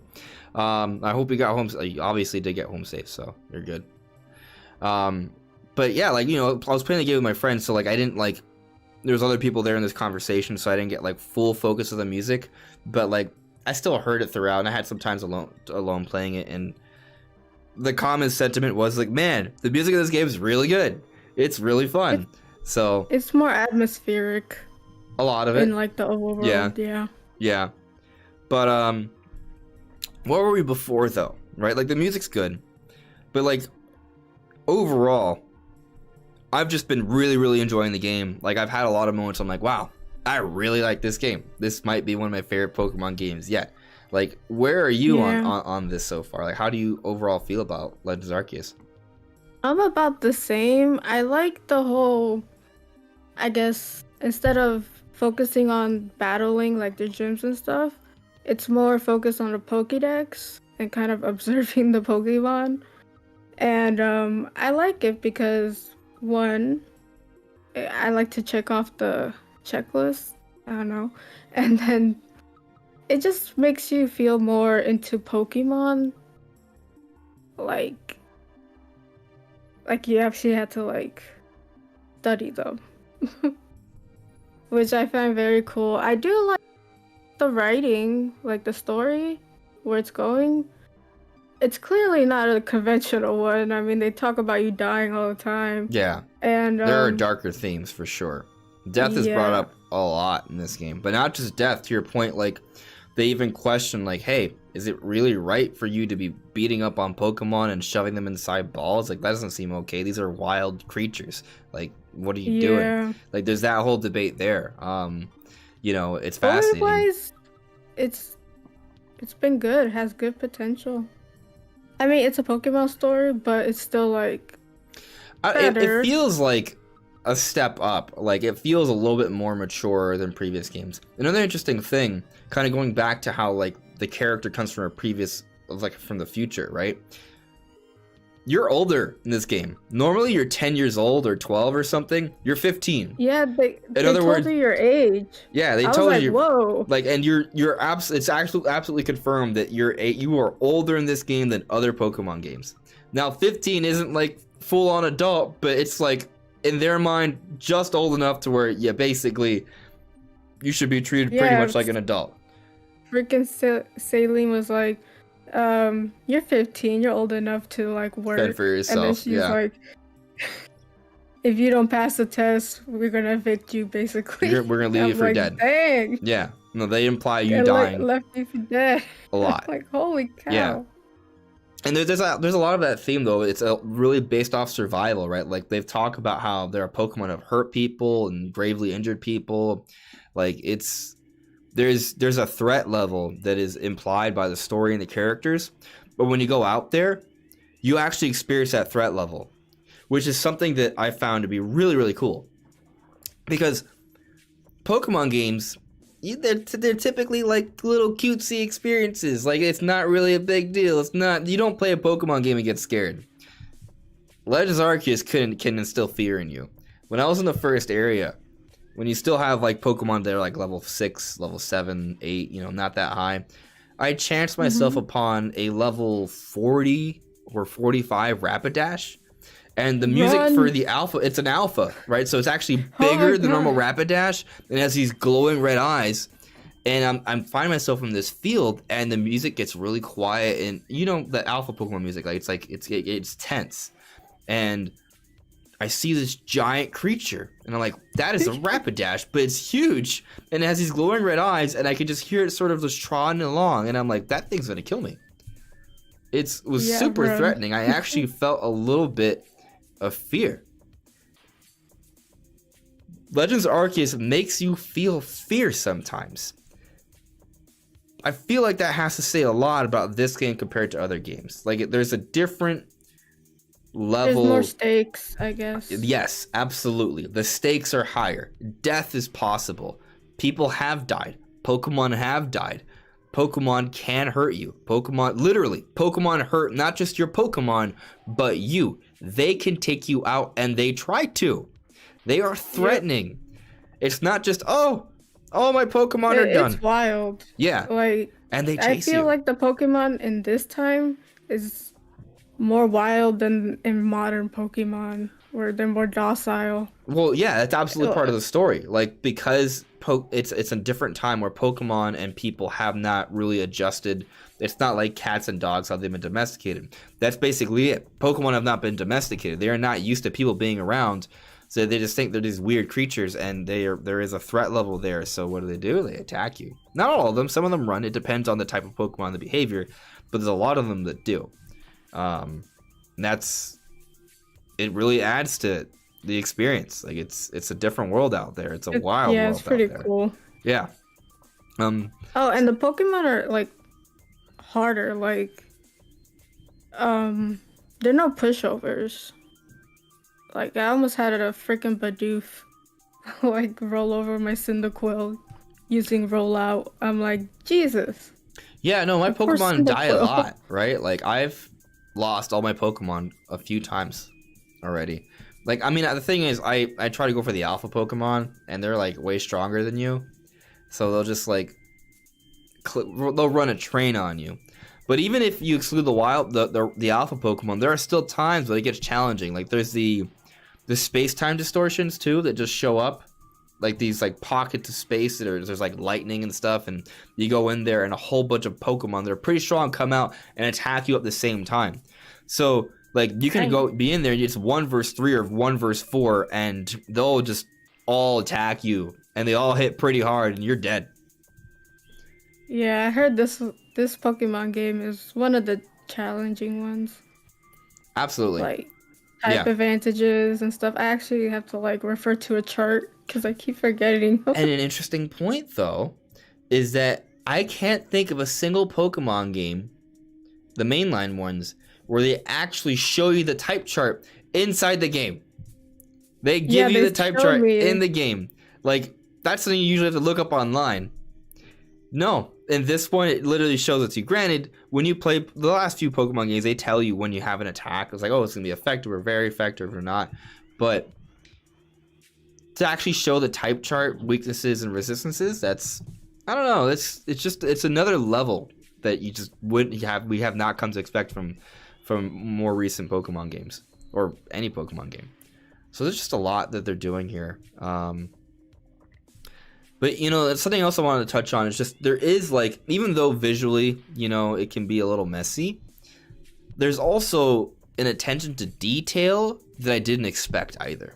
I hope you got home. You obviously did get home safe, so you're good. But yeah, like, you know, I was playing the game with my friends, so like I didn't like. There was other people there in this conversation, so I didn't get like full focus of the music. But like, I still heard it throughout, and I had some times alone playing it, and the common sentiment was like, man, the music of this game is really good. It's really fun. So it's more atmospheric. A lot of it. In like the overworld, yeah. But what were we before though? Right? Like the music's good. But like overall, I've just been really enjoying the game. Like I've had a lot of moments I'm like, wow, I really like this game. This might be one of my favorite Pokemon games yet. Like, where are you on this so far? Like, how do you overall feel about Legends Arceus? I'm about the same. I like the whole, I guess, instead of focusing on battling like the gyms and stuff, it's more focused on the Pokédex and kind of observing the Pokemon. And I like it because, one, I like to check off the checklist. I don't know. And then it just makes you feel more into Pokemon. Like you actually had to like study them. Which I find very cool. I do like the writing, like the story, where it's going. It's clearly not a conventional one. I mean, they talk about you dying all the time. Yeah. And there are darker themes for sure. Death is brought up a lot in this game, but not just death. To your point, like they even question, like, hey, is it really right for you to be beating up on Pokemon and shoving them inside balls? Like, that doesn't seem okay. These are wild creatures. Like, what are you doing? Like, there's that whole debate there. You know, it's fascinating. Otherwise, it's been good. It has good potential. I mean, it's a Pokemon story, but it's still like better. It feels like a step up. Like, it feels a little bit more mature than previous games. Another interesting thing, kind of going back to how like the character comes from a previous, like from the future, right? You're older in this game. Normally you're 10 years old or 12 or something. You're 15. Yeah, they told you your age. Yeah, they told you. Whoa. Like, and it's absolutely confirmed that you are older in this game than other Pokemon games. Now 15 isn't like full on adult, but it's like in their mind just old enough to where basically you should be treated pretty much like an adult. Freaking Saline was like, you're 15, you're old enough to like work. Fend for yourself. And then she's like, if you don't pass the test, we're gonna evict you, basically. We're gonna leave you for dead. Dang. Yeah. No, they imply you dying. Left you for dead. A lot. Like, holy cow. Yeah. And there's a lot of that theme though. It's really based off survival, right? Like they've talked about how there are Pokemon that have hurt people and gravely injured people. Like there's a threat level that is implied by the story and the characters, but when you go out there, you actually experience that threat level, which is something that I found to be really cool. Because Pokemon games, they're typically like little cutesy experiences. Like it's not really a big deal. It's not. You don't play a Pokemon game and get scared. Legends Arceus can instill fear in you. When I was in the first area, when you still have like Pokemon that are like level 6, level 7, 8, you know, not that high, I chanced myself upon a level 40 or 45 Rapidash. And the music for the alpha, it's an alpha, right? So it's actually bigger than normal Rapidash, and it has these glowing red eyes. And I'm finding myself in this field, and the music gets really quiet, and you know the alpha Pokemon music, like it's tense. And I see this giant creature, and I'm like, that is a Rapidash, but it's huge, and it has these glowing red eyes, and I could just hear it sort of just trotting along, and I'm like, that thing's gonna kill me. It was super threatening. I actually felt a little bit of fear. Legends Arceus makes you feel fear sometimes. I feel like that has to say a lot about this game compared to other games. Like, there's a different level. There's more stakes, I guess. Yes, absolutely. The stakes are higher. Death is possible. People have died. Pokemon have died. Pokemon can hurt you. Pokemon hurt not just your Pokemon, but you. They can take you out, and they try to. They are threatening. Yep. It's not just, oh, my Pokemon are done. It's wild. Yeah. Like, and they chase you. I feel like the Pokemon in this time is more wild than in modern Pokemon, where they're more docile. Well, yeah, that's absolutely part of the story. Like, because it's a different time where Pokemon and people have not really adjusted. It's not like cats and dogs, how they've been domesticated. That's basically it. Pokemon have not been domesticated. They are not used to people being around. So they just think they're these weird creatures, and there is a threat level there. So what do? They attack you. Not all of them. Some of them run. It depends on the type of Pokemon and the behavior, but there's a lot of them that do. And it really adds to the experience. Like, it's a different world out there. It's a wild world. Yeah, it's pretty out there. cool. Yeah. Oh, and the Pokemon are like harder. Like, they're no pushovers. Like, I almost had a freaking Bidoof, like, roll over my Cyndaquil using rollout. I'm like, Jesus. Yeah, no, my Pokemon die a lot, right? Like, I've lost all my Pokemon a few times already. Like, I mean, the thing is, I try to go for the alpha Pokemon, and they're, like, way stronger than you. So they'll just, like, they'll run a train on you. But even if you exclude the alpha Pokemon, there are still times where it gets challenging. Like, there's the space-time distortions too that just show up, like these like pockets of space that there's like lightning and stuff, and you go in there and a whole bunch of Pokemon that are pretty strong come out and attack you at the same time. So like you can go be in there and it's 1 versus 3 or 1 versus 4, and they'll just all attack you, and they all hit pretty hard, and you're dead. Yeah, I heard this Pokemon game is one of the challenging ones. Absolutely. Like, type advantages and stuff. I actually have to like refer to a chart because I keep forgetting. And an interesting point though is that I can't think of a single Pokemon game, the mainline ones, where they actually show you the type chart inside the game. They give you the type chart in the game. Like, that's something you usually have to look up online. No, in this one, it literally shows it to you. Granted, when you play the last few Pokemon games, they tell you when you have an attack. It's like, oh, it's going to be effective or very effective or not. But to actually show the type chart, weaknesses and resistances, that's, I don't know, it's another level that you just wouldn't have, we have not come to expect from more recent Pokemon games or any Pokemon game. So there's just a lot that they're doing here. But, you know, something else I wanted to touch on is just there is, like, even though visually, you know, it can be a little messy, there's also an attention to detail that I didn't expect either.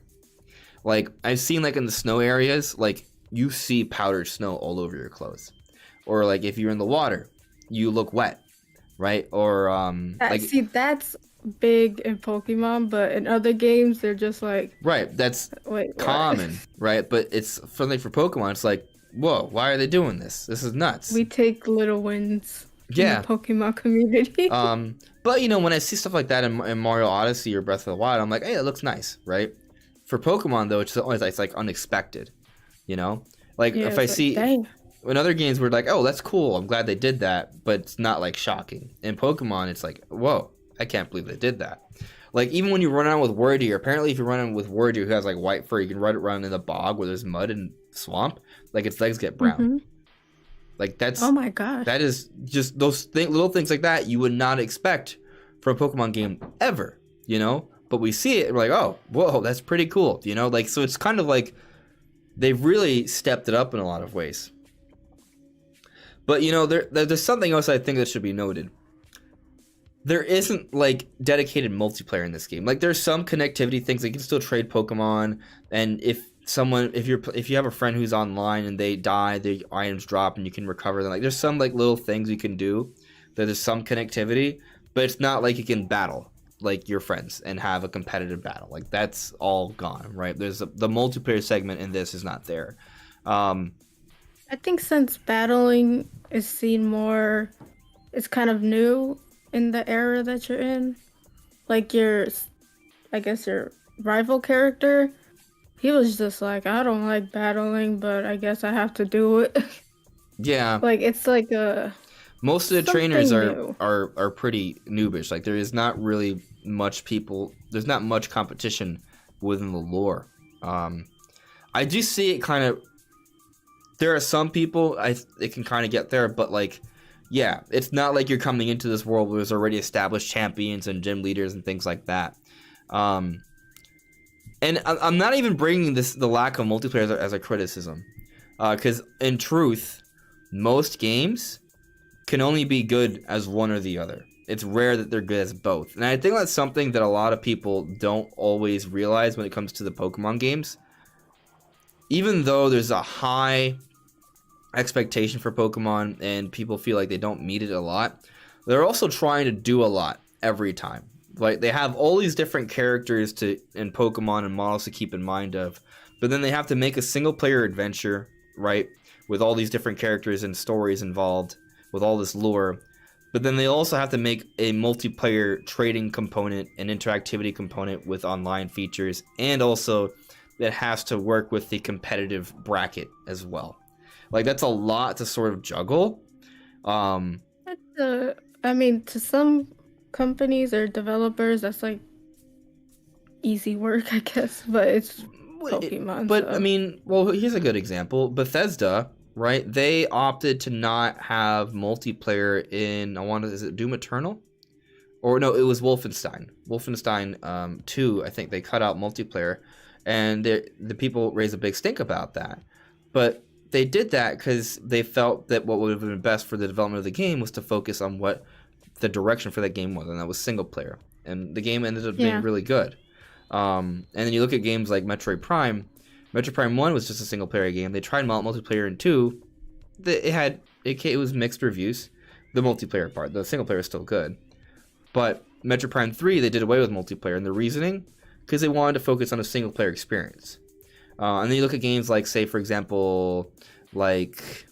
Like, I've seen, like, in the snow areas, like, you see powdered snow all over your clothes. Or, like, if you're in the water, you look wet, right? Or, like... See, that's big in Pokemon, but in other games they're just like that's common, right? But it's for Pokemon, it's like, whoa, why are they doing this? This is nuts. We take little wins in the Pokemon community. But you know, when I see stuff like that in Mario Odyssey or Breath of the Wild, I'm like, hey, it looks nice, right? For Pokemon though, it's always it's like unexpected, you know? Like if I see in other games we're like, oh, that's cool, I'm glad they did that, but it's not like shocking. In Pokemon it's like, whoa, I can't believe they did that. Like, even when you run around with Wardeer, apparently if you're running with Wardeer who has, like, white fur, you can run in the bog where there's mud and swamp, like, its legs get brown. Mm-hmm. Like, that's... Oh, my gosh. That is just those little things like that you would not expect for a Pokemon game ever, you know? But we see it, and we're like, oh, whoa, that's pretty cool, you know? Like, so it's kind of like they've really stepped it up in a lot of ways. But, you know, there's something else I think that should be noted. there isn't like dedicated multiplayer in this game. Like there's some connectivity things. Like you can still trade Pokemon, and if you have a friend who's online and they die, their items drop and you can recover them. Like there's some like little things you can do. There's some connectivity, but it's not like you can battle like your friends and have a competitive battle. Like that's all gone, right? The multiplayer segment in this is not there. I think since battling is seen more, it's kind of new in the era that you're in. Like I guess your rival character, he was just like, I don't like battling, but I guess I have to do it. Yeah. Like it's like a most of the trainers are pretty noobish. Like there is not really much there's not much competition within the lore. I do see it kind of. There are some people it can kind of get there, but like, yeah, it's not like you're coming into this world where there's already established champions and gym leaders and things like that. And I'm not even bringing the lack of multiplayer as a criticism, because in truth, most games can only be good as one or the other. It's rare that they're good as both. And I think that's something that a lot of people don't always realize when it comes to the Pokemon games. Even though there's a high expectation for Pokemon and people feel like they don't meet it a lot, they're also trying to do a lot every time. Like they have all these different characters in Pokemon and models to keep in mind of, but then they have to make a single player adventure, right, with all these different characters and stories involved, with all this lore. But then they also have to make a multiplayer trading component, an interactivity component with online features, and also that has to work with the competitive bracket as well. Like that's a lot to sort of juggle. I mean, to some companies or developers, that's like easy work, I guess. But it's Pokemon. But so. I mean, well, here's a good example. Bethesda, right? They opted to not have multiplayer in. Is it Doom Eternal? Or no, it was Wolfenstein. Wolfenstein 2. I think they cut out multiplayer. And the people raised a big stink about that. But they did that because they felt that what would have been best for the development of the game was to focus on what the direction for that game was, and that was single player. And the game ended up being really good. And then you look at games like Metroid Prime. Metroid Prime 1 was just a single player game. They tried multiplayer in 2. It was mixed reviews. The multiplayer part. The single player is still good. But Metroid Prime 3, they did away with multiplayer. And the reasoning? Because they wanted to focus on a single player experience. And then you look at games like, say, for example, like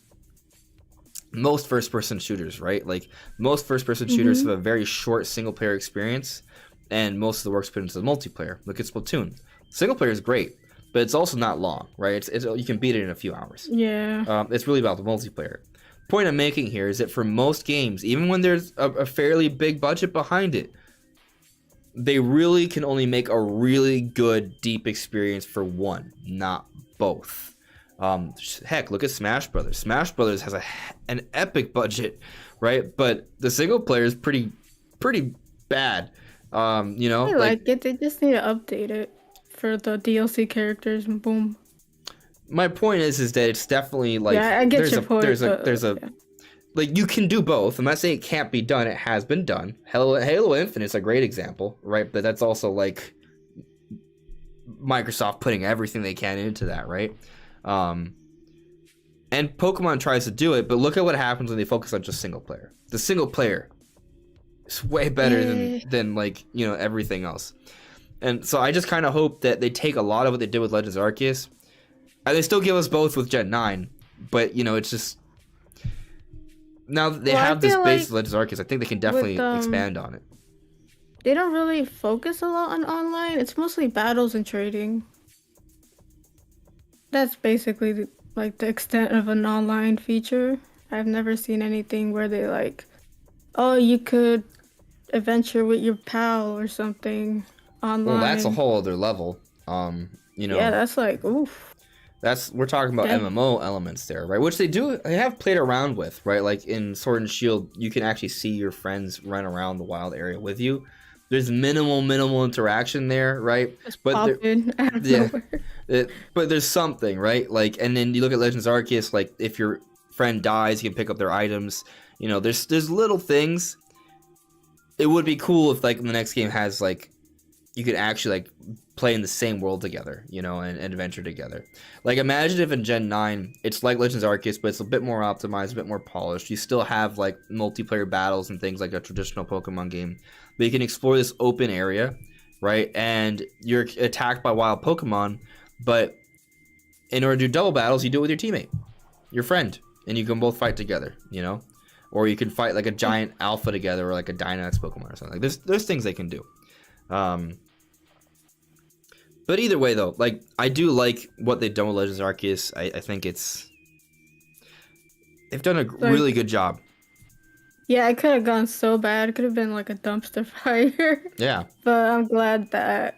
most first person shooters, right? Like most first person shooters have a very short single player experience, and most of the work's put into the multiplayer. Look at Splatoon. Single player is great, but it's also not long, right? You can beat it in a few hours. Yeah. It's really about the multiplayer. Point I'm making here is that for most games, even when there's a fairly big budget behind it, they really can only make a really good, deep experience for one, not both. Heck, look at Smash Brothers. Smash Brothers has an epic budget, right? But the single player is pretty bad. I like it. They just need to update it for the DLC characters and boom. My point is that it's definitely like I get your point. Like you can do both. I'm not saying it can't be done. It has been done. Halo Infinite is a great example, right? But that's also like Microsoft putting everything they can into that, right? And Pokemon tries to do it, but look at what happens when they focus on just single player. The single player is way better than like, everything else. And so I just kind of hope that they take a lot of what they did with Legends Arceus, and they still give us both with Gen 9, but it's just now that they have this base of Legends Arceus, I think they can definitely expand on it. They don't really focus a lot on online. It's mostly battles and trading. That's basically the extent of an online feature. I've never seen anything where they you could adventure with your pal or something online. Well, that's a whole other level. Yeah, that's oof. We're talking about MMO elements there, right? Which they have played around with, right? Like in Sword and Shield, you can actually see your friends run around the wild area with you. There's minimal interaction there, right? But there's something, right? Like, and then you look at Legends Arceus, like if your friend dies, you can pick up their items. There's little things, it would be cool if like the next game has like you could actually like play in the same world together, you know, and adventure together. Like imagine if in Gen 9 it's like Legends Arceus, but it's a bit more optimized, a bit more polished. You still have like multiplayer battles and things like a traditional Pokemon game, but you can explore this open area, right? And you're attacked by wild Pokemon, but in order to do double battles, you do it with your teammate, your friend, and you can both fight together, you know? Or you can fight like a giant alpha together or like a Dynamax Pokemon or something. Like there's things they can do. But either way though, like I do like what they've done with Legends Arceus. I think they've done a really good job. Yeah, it could have gone so bad. It could have been like a dumpster fire. Yeah. But I'm glad that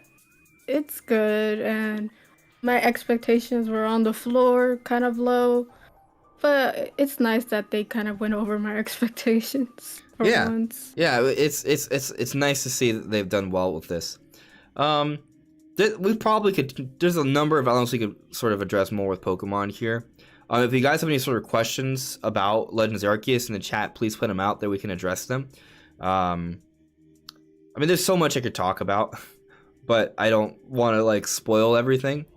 it's good, and my expectations were on the floor, kind of low. But it's nice that they kind of went over my expectations for once. Yeah, it's nice to see that they've done well with this. We probably could. There's a number of elements we could sort of address more with Pokemon here. If you guys have any sort of questions about Legends Arceus in the chat, please put them out there. We can address them. I mean, there's so much I could talk about, but I don't want to like spoil everything.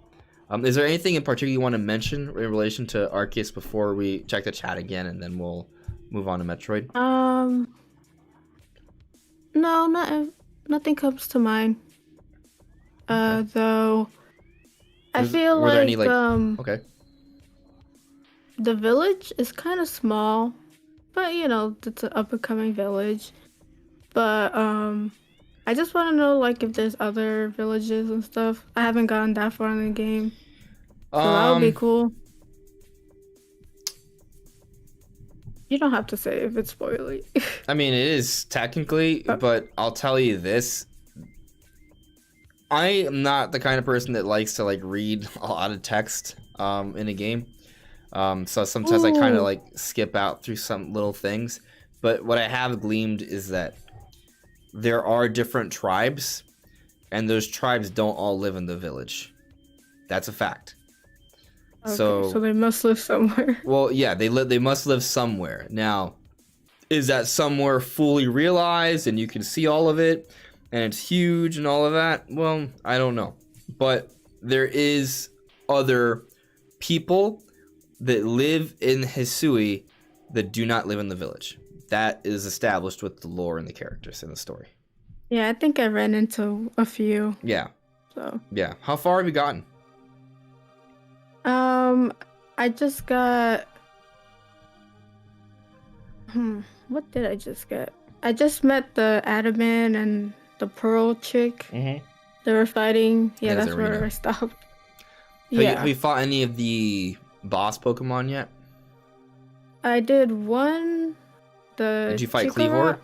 Is there anything in particular you want to mention in relation to Arceus before we check the chat again, and then we'll move on to Metroid? No, nothing comes to mind. Okay. Though, I feel like okay. The village is kind of small, but you know, it's an up-and-coming village. But I just want to know like if there's other villages and stuff. I haven't gotten that far in the game, so that would be cool. You don't have to say if it's spoily. I mean, it is technically, but I'll tell you this. I am not the kind of person that likes to like read a lot of text in a game. So sometimes I kind of like skip out through some little things. But what I have gleaned is that there are different tribes, and those tribes don't all live in the village. That's a fact. Okay, so they must live somewhere. Well, yeah, they must live somewhere. Now, is that somewhere fully realized and you can see all of it and it's huge and all of that? Well, I don't know. But there is other people that live in Hisui that do not live in the village. That is established with the lore and the characters in the story. Yeah, I think I ran into a few. Yeah. So. Yeah. How far have you gotten? I just got... What did I just get? I just met the Adamant and the Pearl chick. Mm-hmm. They were fighting. Yeah, that's where I stopped. Have you fought any of the boss Pokemon yet? I did one. Did you fight Cleavor?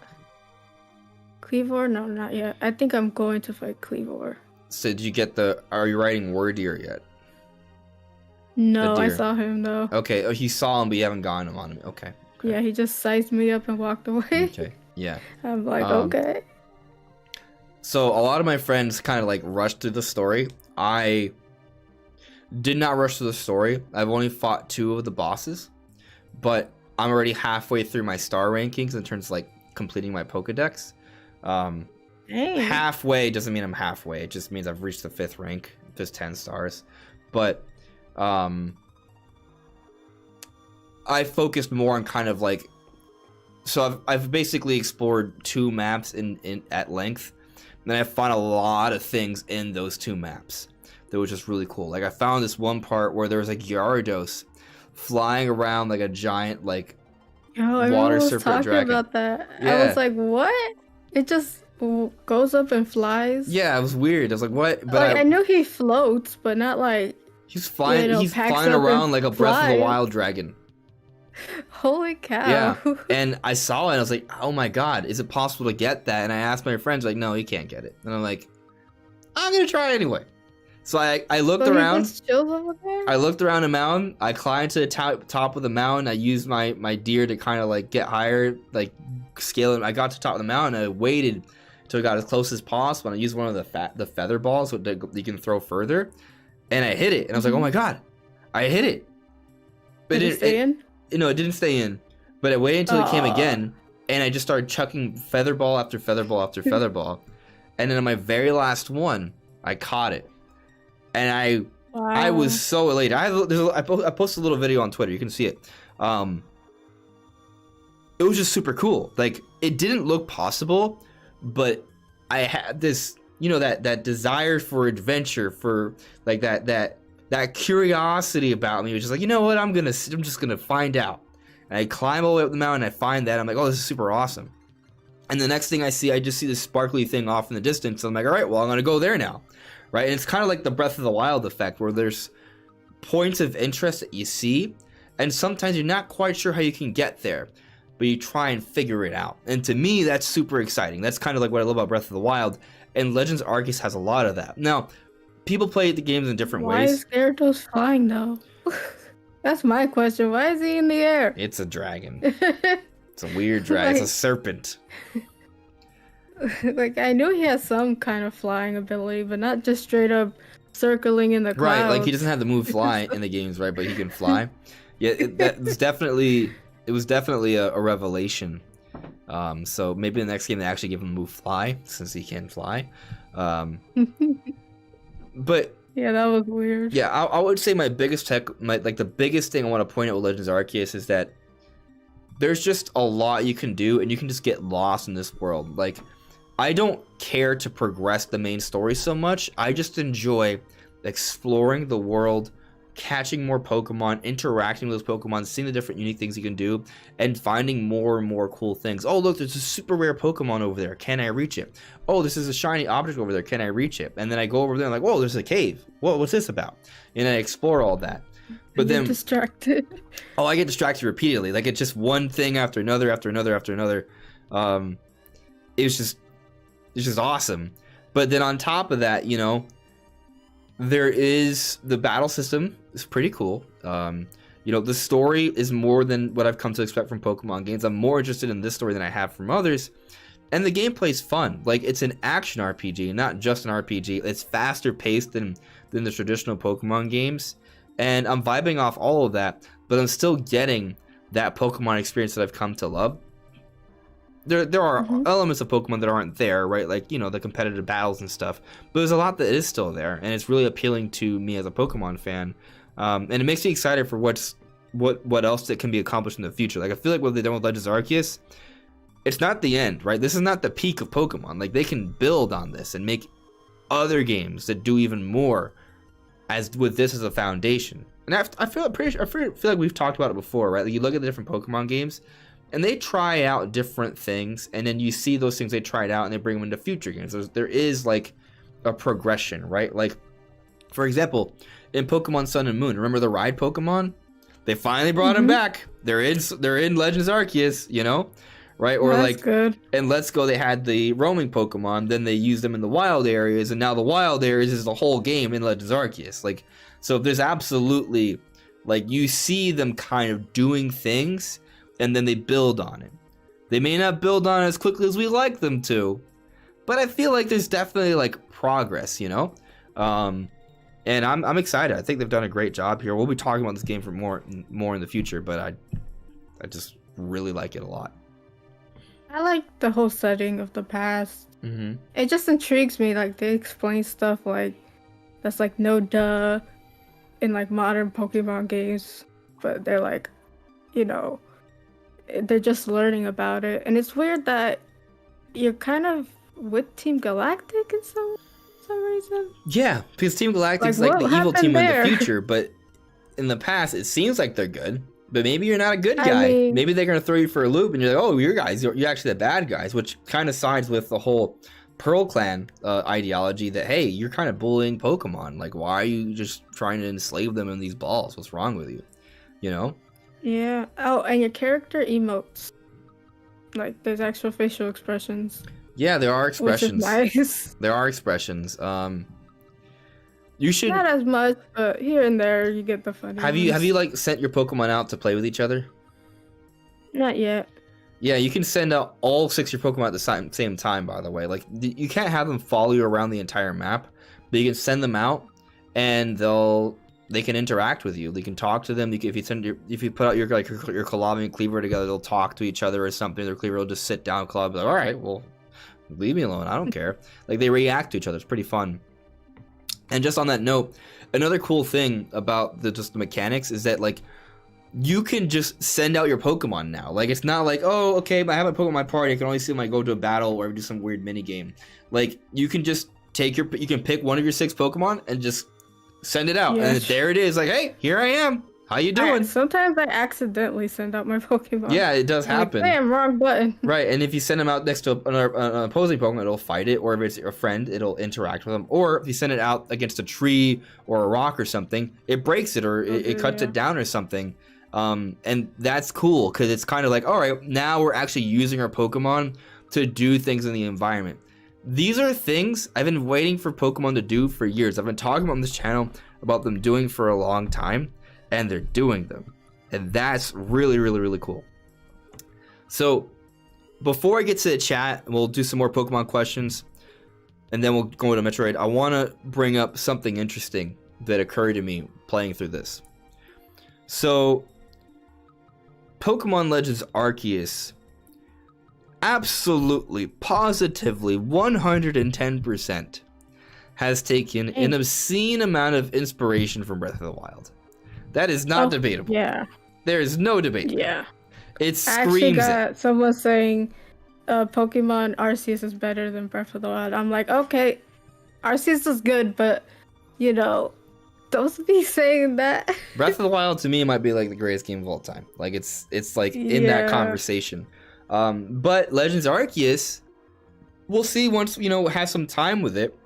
Cleavor? No, not yet. I think I'm going to fight Cleavor. So did you get are you riding Wardeer yet? No, I saw him though. Okay, oh, you saw him, but you haven't gotten him on him. Okay. Yeah, he just sized me up and walked away. Okay, yeah. I'm like, okay. So a lot of my friends kind of like rushed through the story. I did not rush through the story. I've only fought 2 of the bosses, but I'm already halfway through my star rankings in terms of like completing my Pokedex. Halfway doesn't mean I'm halfway. It just means I've reached the 5th rank, just 10 stars. But I focused more on kind of like, so I've basically explored 2 maps in at length, and then I found a lot of things in those 2 maps that was just really cool. Like I found this one part where there was like Gyarados flying around like a giant like water serpent dragon. About that. Yeah. I was like, what? It just goes up and flies. Yeah, it was weird. I was like, what? But like, I knew he floats, but not like he's flying. He's flying around like a Breath of the Wild dragon. Holy cow. Yeah, and I saw it and I was like, oh my god, is it possible to get that? And I asked my friends, like, no, you can't get it. And I'm like, I'm gonna try anyway. So I looked around. He just chills over there? I looked around a mountain. I climbed to the top of the mountain. I used my deer to kind of like get higher, like scale it. I got to the top of the mountain. I waited till I got as close as possible. And I used one of the feather balls that you can throw further, and I hit it. And I was like, oh my god, I hit it. But Did it stay in? No, it didn't stay in. But I waited until it came again, and I just started chucking feather ball after feather ball after feather ball, and then on my very last one, I caught it, and I was so elated. I posted a little video on Twitter. You can see it. It was just super cool. Like, it didn't look possible, but I had this, you know, that desire for adventure, for like that curiosity about me. It was just like, you know what, I'm just gonna find out. And I climb all the way up the mountain, I find that, I'm like, oh, this is super awesome. And the next thing I just see this sparkly thing off in the distance. I'm like, all right, well, I'm gonna go there now, right? And it's kind of like the Breath of the Wild effect, where there's points of interest that you see, and sometimes you're not quite sure how you can get there, but you try and figure it out. And to me, that's super exciting. That's kind of like what I love about Breath of the Wild, and Legends Arceus has a lot of that. Now, people play the games in different ways. Why is Gyarados flying though? That's my question. Why is he in the air? It's a dragon. It's a weird dragon. It's a serpent. Like, I knew he has some kind of flying ability, but not just straight up circling in the clouds. Right, like he doesn't have the move fly in the games, right? But he can fly. Yeah, it was definitely a revelation. So maybe the next game they actually give him move fly, since he can fly. But yeah, that was weird. Yeah, I would say the biggest thing I want to point out with Legends Arceus is that there's just a lot you can do, and you can just get lost in this world. Like, I don't care to progress the main story so much. I just enjoy exploring the world, catching more Pokemon, interacting with those Pokemon, seeing the different unique things you can do, and finding more and more cool things. Oh, look, there's a super rare Pokemon over there. Can I reach it? Oh, this is a shiny object over there. Can I reach it? And then I go over there and I'm like, whoa, there's a cave. What's this about? And I explore all that. But then distracted. Oh, I get distracted repeatedly. Like, it's just one thing after another, after another, after another. It's just awesome. But then on top of that, you know, there is the battle system is pretty cool. You know, the story is more than what I've come to expect from Pokemon games. I'm more interested in this story than I have from others. And the gameplay is fun. Like, it's an action RPG, not just an RPG. It's faster paced than the traditional Pokemon games. And I'm vibing off all of that, but I'm still getting that Pokemon experience that I've come to love. There are elements of Pokemon that aren't there, right? Like, you know, the competitive battles and stuff. But there's a lot that is still there, and it's really appealing to me as a Pokemon fan. And it makes me excited for what else that can be accomplished in the future. Like, I feel like what they've done with Legends Arceus, it's not the end, right? This is not the peak of Pokemon. Like, they can build on this and make other games that do even more, as with this as a foundation. And I feel like we've talked about it before, right? Like, you look at the different Pokemon games, and they try out different things, and then you see those things they tried out, and they bring them into future games. There is like a progression, right? Like, for example, in Pokemon Sun and Moon, remember the ride Pokemon? They finally brought them back. They're in Legends Arceus, you know, right? Or that's like, good. In Let's Go, they had the roaming Pokemon. Then they used them in the wild areas, and now the wild areas is the whole game in Legends Arceus. Like, so there's absolutely, like, you see them kind of doing things, and then they build on it. They may not build on it as quickly as we like them to, but I feel like there's definitely like progress, you know. And I'm excited. I think they've done a great job here. We'll be talking about this game for more in the future, but I just really like it a lot. I like the whole setting of the past. It just intrigues me. Like, they explain stuff like that's like no duh in like modern Pokemon games, but they're like, you know, they're just learning about it. And it's weird that you're kind of with Team Galactic in some reason. Yeah, because Team Galactic's like the evil team in the future, but in the past it seems like they're good. But maybe you're not a good guy. I mean, maybe they're gonna throw you for a loop, and you're like, oh, you're actually the bad guys, which kind of sides with the whole Pearl Clan ideology that, hey, you're kind of bullying Pokemon. Like, why are you just trying to enslave them in these balls? What's wrong with you? You know? Yeah. Oh, and your character emotes. Like, there's actual facial expressions. Yeah, there are expressions. Which is nice. There are expressions. You should not as much, but here and there you get the funny. Have you like sent your Pokemon out to play with each other? Not yet. Yeah, you can send out all 6 of your Pokemon at the same time, by the way. Like, you can't have them follow you around the entire map, but you can send them out, and they'll they can interact with you. They can talk to them. If you put out your Klabby and Cleaver together, they'll talk to each other or something. Their Cleaver will just sit down, Klabby, like, all right, well, leave me alone. I don't care. Like, they react to each other. It's pretty fun. And just on that note, another cool thing about the mechanics is that, like, you can just send out your Pokemon now. Like, it's not like, oh, okay, I have a Pokemon in my party. I can only see them, like, go to a battle or do some weird mini game. Like, you can just you can pick one of your 6 Pokemon and just send it out. And there it is. Like, hey, here I am. How you doing? Sometimes I accidentally send out my Pokemon. Yeah, it does happen. Like, damn, wrong button. Right, and if you send them out next to an opposing Pokemon, it'll fight it. Or if it's a friend, it'll interact with them. Or if you send it out against a tree or a rock or something, it breaks it or it cuts it down or something. And that's cool because it's kind of like, all right, now we're actually using our Pokemon to do things in the environment. These are things I've been waiting for Pokemon to do for years. I've been talking about on this channel about them doing for a long time, and they're doing them. And that's really, really, really cool. So before I get to the chat, we'll do some more Pokemon questions, and then we'll go to Metroid. I want to bring up something interesting that occurred to me playing through this. So Pokemon Legends Arceus absolutely, positively, 110% has taken an obscene amount of inspiration from Breath of the Wild. That is not debatable. Yeah. There is no debate. Yeah. It screams I actually got someone saying Pokemon Arceus is better than Breath of the Wild. I'm like, okay, Arceus is good, but, you know, don't be saying that. Breath of the Wild to me might be like the greatest game of all time. Like it's like in that conversation. But Legends Arceus, we'll see once, you know, have some time with it.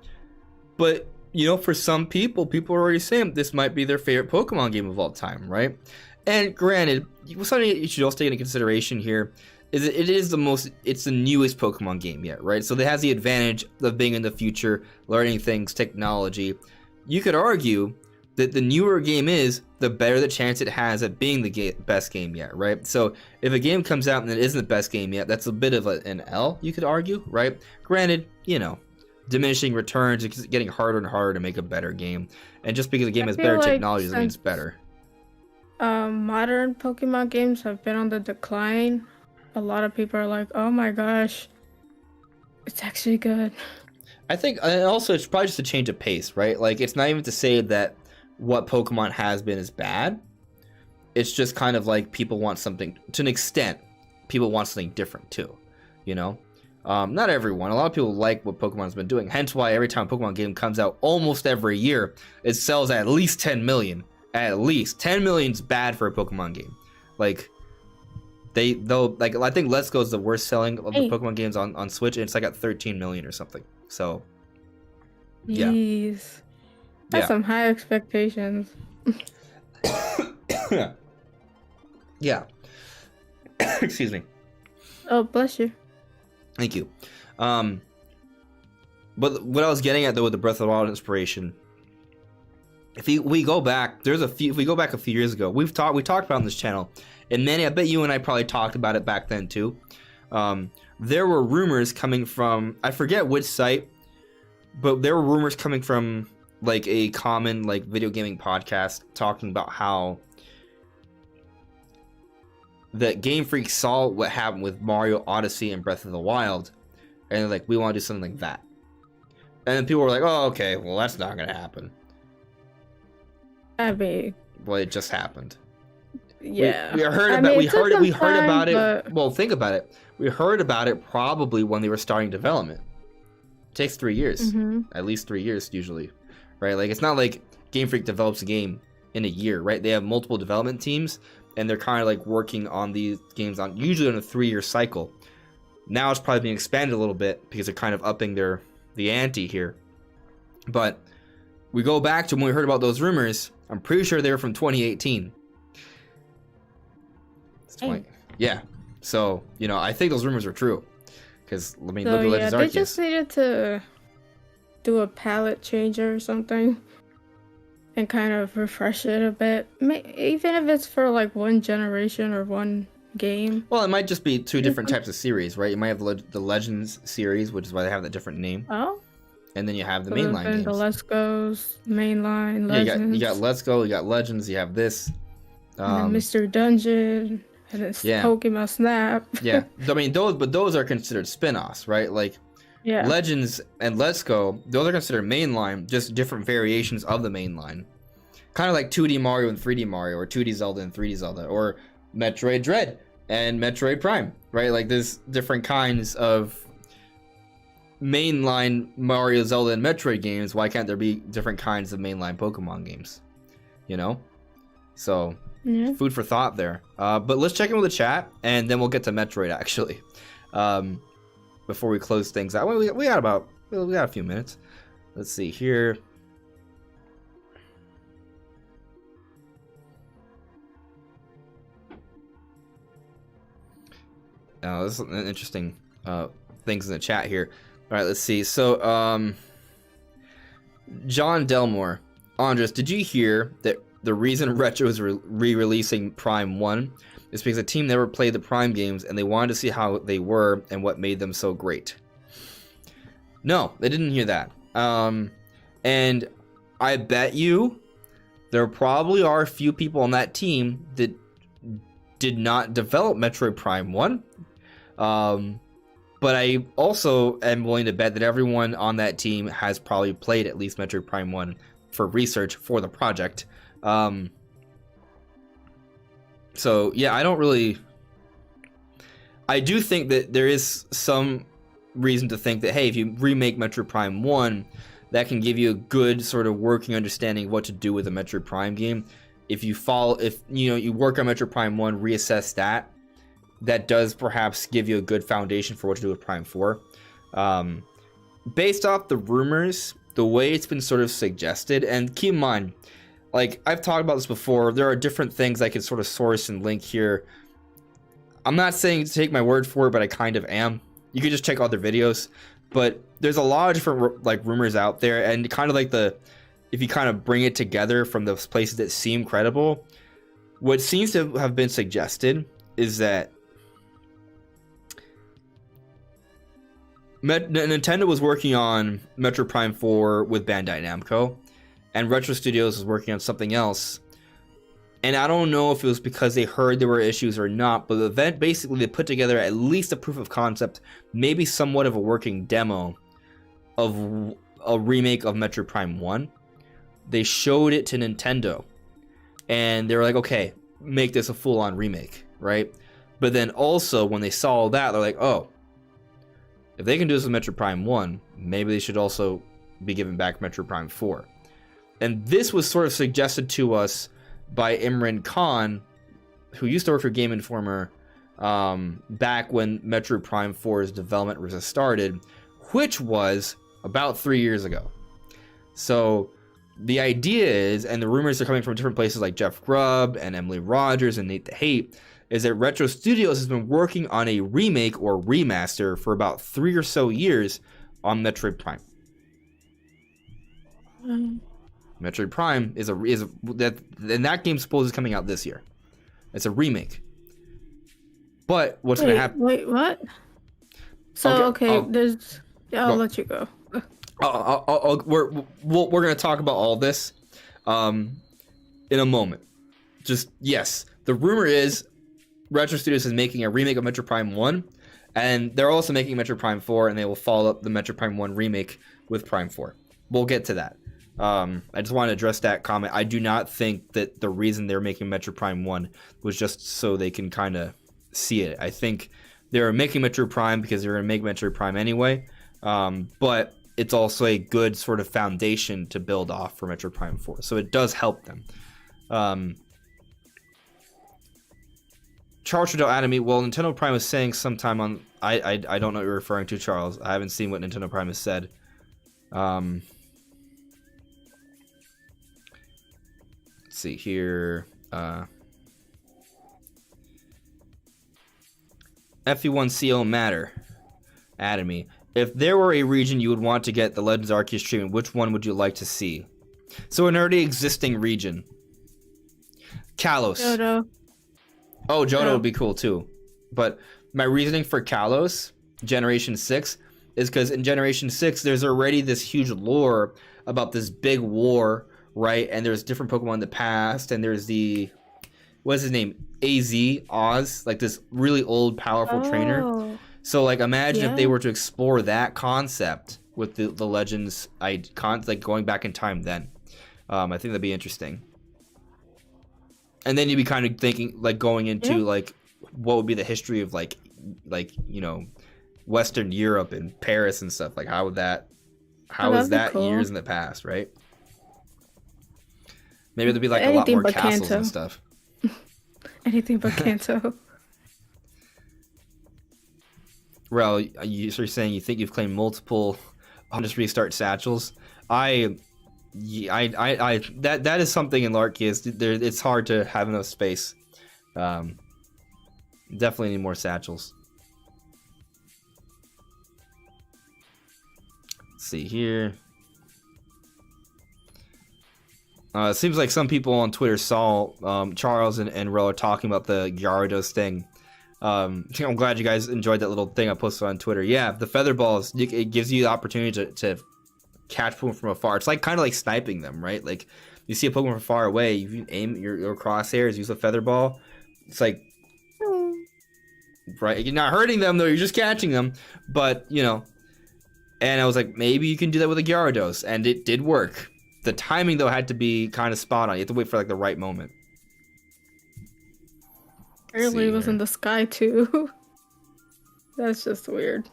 But, you know, for some people are already saying this might be their favorite Pokemon game of all time, right? And granted, something you should also take into consideration here is that it's the newest Pokemon game yet, right? So it has the advantage of being in the future, learning things, technology. You could argue that the newer a game is, the better the chance it has at being the best game yet, right? So if a game comes out and it isn't the best game yet, that's a bit of an L, you could argue, right? Granted, you know, diminishing returns, it's getting harder and harder to make a better game. And just because the game has better technology doesn't mean it's better. Modern Pokemon games have been on the decline. A lot of people are like, oh my gosh, it's actually good. I think, and also it's probably just a change of pace, right? Like, it's not even to say that what Pokemon has been is bad. It's just kind of like people want something, to an extent, people want something different too, you know? Not everyone. A lot of people like what Pokemon's been doing. Hence why every time a Pokemon game comes out almost every year, it sells at least 10 million. At least 10 million's bad for a Pokemon game. Like, I think Let's Go is the worst selling of the Pokemon games on Switch, and it's like at 13 million or something. So, yeah. Jeez. That's some high expectations. Yeah. Excuse me. Oh, bless you. Thank you. But what I was getting at though with the Breath of the Wild inspiration, if we go back a few years ago, we talked about on this channel, and Manny, I bet you and I probably talked about it back then too. There were rumors coming from, I forget which site, but there were rumors coming from like a common like video gaming podcast talking about how that Game Freak saw what happened with Mario Odyssey and Breath of the Wild, and they're like, we want to do something like that. And then people were like, oh, okay, well, that's not gonna happen. I mean, well, it just happened. Yeah, we heard about it. Well, think about it. We heard about it probably when they were starting development. It takes 3 years, at least 3 years usually, right? Like, it's not like Game Freak develops a game in a year, right? They have multiple development teams, and they're kind of like working on these games usually on a 3-year cycle. Now it's probably being expanded a little bit because they're kind of upping the ante here. But we go back to when we heard about those rumors. I'm pretty sure they were from 2018. Yeah. So, you know, I think those rumors are true. Because, I mean, look at Legends Arceus. They just needed to do a palette changer or something and kind of refresh it a bit. Even if it's for, like, one generation or one game. Well, it might just be 2 different types of series, right? You might have the Legends series, which is why they have that different name. Oh? and then you have the So there's mainline been games. the Let's Go's, mainline, Yeah, Legends. you got Let's Go, you got Legends, you have this. And then Mr. Dungeon, and it's Pokemon Snap. Yeah, I mean those are considered spin-offs, right? Like Legends and Let's Go, those are considered mainline, just different variations of the mainline. Kind of like 2D Mario and 3D Mario, or 2D Zelda and 3D Zelda, or Metroid Dread and Metroid Prime, right? Like there's different kinds of mainline Mario, Zelda, and Metroid games. Why can't there be different kinds of mainline Pokemon games? You know? So, food for thought there. But let's check in with the chat, and then we'll get to Metroid, actually. Before we close things out. We got a few minutes. Let's see here. This is an interesting things in the chat here. All right, let's see. So, John Delmore, Andres, did you hear that the reason Retro is re-releasing Prime 1 is because the team never played the Prime games and they wanted to see how they were and what made them so great? No, they didn't hear that. And I bet you there probably are a few people on that team that did not develop Metroid Prime 1. But I also am willing to bet that everyone on that team has probably played at least Metroid Prime 1 for research for the project. So, yeah, I do think that there is some reason to think that, hey, if you remake Metroid Prime 1, that can give you a good sort of working understanding of what to do with a Metroid Prime game. If you work on Metroid Prime 1, reassess that does perhaps give you a good foundation for what to do with Prime 4. Based off the rumors, the way it's been sort of suggested, and keep in mind, like I've talked about this before, there are different things I could sort of source and link here. I'm not saying to take my word for it, but I kind of am. You could just check other videos, but there's a lot of different like rumors out there, and kind of like if you kind of bring it together from those places that seem credible, what seems to have been suggested is that Nintendo was working on Metroid Prime 4 with Bandai Namco, and Retro Studios was working on something else. And I don't know if it was because they heard there were issues or not, but the event basically they put together at least a proof of concept, maybe somewhat of a working demo of a remake of Metroid Prime 1. They showed it to Nintendo, and they were like, okay, make this a full-on remake, right? But then also, when they saw that, they're like, oh, if they can do this with Metroid Prime 1, maybe they should also be giving back Metroid Prime 4. And this was sort of suggested to us by Imran Khan, who used to work for Game Informer back when Metroid Prime 4's development was started, which was about 3 years ago. So the idea is, and the rumors are coming from different places like Jeff Grubb and Emily Rogers and Nate the Hate, is that Retro Studios has been working on a remake or remaster for about 3 or so years on Metroid Prime. Metroid Prime and that game supposedly is coming out this year. It's a remake. But what's going to happen? Wait, what? So I'll let you go. We're going to talk about all this in a moment. Just yes, the rumor is Retro Studios is making a remake of Metroid Prime 1, and they're also making Metroid Prime 4, and they will follow up the Metroid Prime 1 remake with Prime 4. We'll get to that. I just want to address that comment. I do not think that the reason they're making Metroid Prime 1 was just so they can kind of see it. I think they're making Metroid Prime because they're going to make Metroid Prime anyway, but it's also a good sort of foundation to build off for Metroid Prime 4, so it does help them. Charles Trudeau added me, well, Nintendo Prime was saying sometime on... I don't know what you're referring to, Charles. I haven't seen what Nintendo Prime has said. Let's see here. FE1CO Matter added me. If there were a region you would want to get the Legends Arceus treatment, which one would you like to see? So an already existing region. Kalos. Johto. Oh, Johto would be cool too. But my reasoning for Kalos, Generation 6, is because in Generation 6, there's already this huge lore about this big war, right? And there's different Pokemon in the past, and there's what's his name? Oz, like this really old, powerful trainer. So, like, imagine if they were to explore that concept with the Legends icons, like going back in time then. I think that'd be interesting. And then you'd be kind of thinking, like, going into, like, what would be the history of, like, you know, Western Europe and Paris and stuff. Like, how is that cool. Years in the past, right? Maybe there'd be, like, anything a lot more castles Kanto. And stuff. Anything but Kanto. Well, you're saying you think you've claimed multiple I'll just restart satchels. That is something in Larkius. It's hard to have enough space. Definitely need more satchels. Let's see here. It seems like some people on Twitter saw Charles and Rel are talking about the Gyarados thing. I'm glad you guys enjoyed that little thing I posted on Twitter. Yeah, the feather balls, it gives you the opportunity to catch Pokemon from afar. It's like kind of like sniping them, right? Like you see a Pokemon from far away, you aim your crosshairs, use a feather ball. It's like, right? You're not hurting them though, you're just catching them. But you know, and I was like, maybe you can do that with a Gyarados, and it did work. The timing though had to be kind of spot on. You have to wait for like the right moment. Apparently it was in the sky too. That's just weird.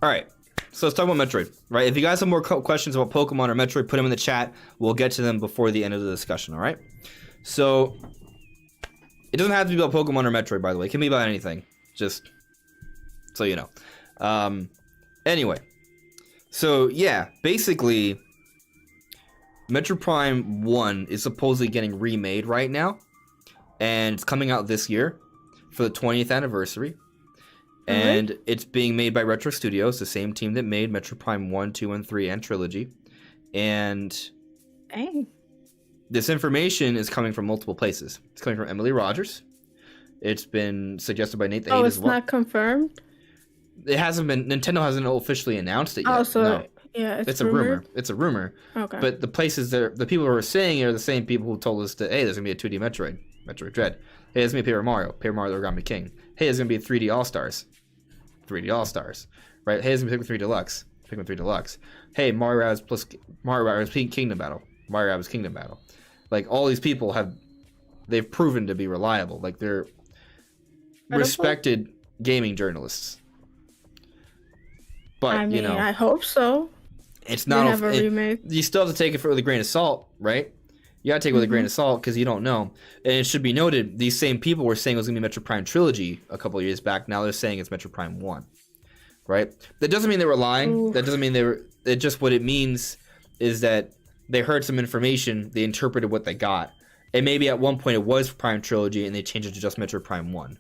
Alright, so let's talk about Metroid, right? If you guys have more questions about Pokemon or Metroid, put them in the chat. We'll get to them before the end of the discussion, alright? So, it doesn't have to be about Pokemon or Metroid, by the way. It can be about anything, just so you know. Anyway, so yeah, basically, Metroid Prime 1 is supposedly getting remade right now. And it's coming out this year for the 20th anniversary. And it's being made by Retro Studios, the same team that made Metroid Prime 1, 2, and 3, and Trilogy. And this information is coming from multiple places. It's coming from Emily Rogers. It's been suggested by Nate the Hate as well. Oh, it's not confirmed? It hasn't been. Nintendo hasn't officially announced it yet. Oh, so no. Yeah, it's a rumor. It's a rumor. Okay. But the places that the people who are saying it are the same people who told us that, hey, there's going to be a 2D Metroid Dread. Hey, there's going to be Paper Mario the Origami King. Hey, there's going to be a 3D All-Stars. Right? Hey, there's going to be Pikmin 3 Deluxe. Hey, Mario Rabbids Kingdom Battle. Like, all these people they've proven to be reliable. Like, they're respected gaming journalists. But, I mean, you know, I hope so. It's not a remake. You still have to take it with a grain of salt, right? You gotta take it with a grain of salt because you don't know. And it should be noted, these same people were saying it was gonna be Metroid Prime Trilogy a couple of years back. Now they're saying it's Metroid Prime 1, right? That doesn't mean they were lying. Oof. That doesn't mean they were. It just what it means is that they heard some information, they interpreted what they got, and maybe at one point it was Prime Trilogy and they changed it to just Metroid Prime 1.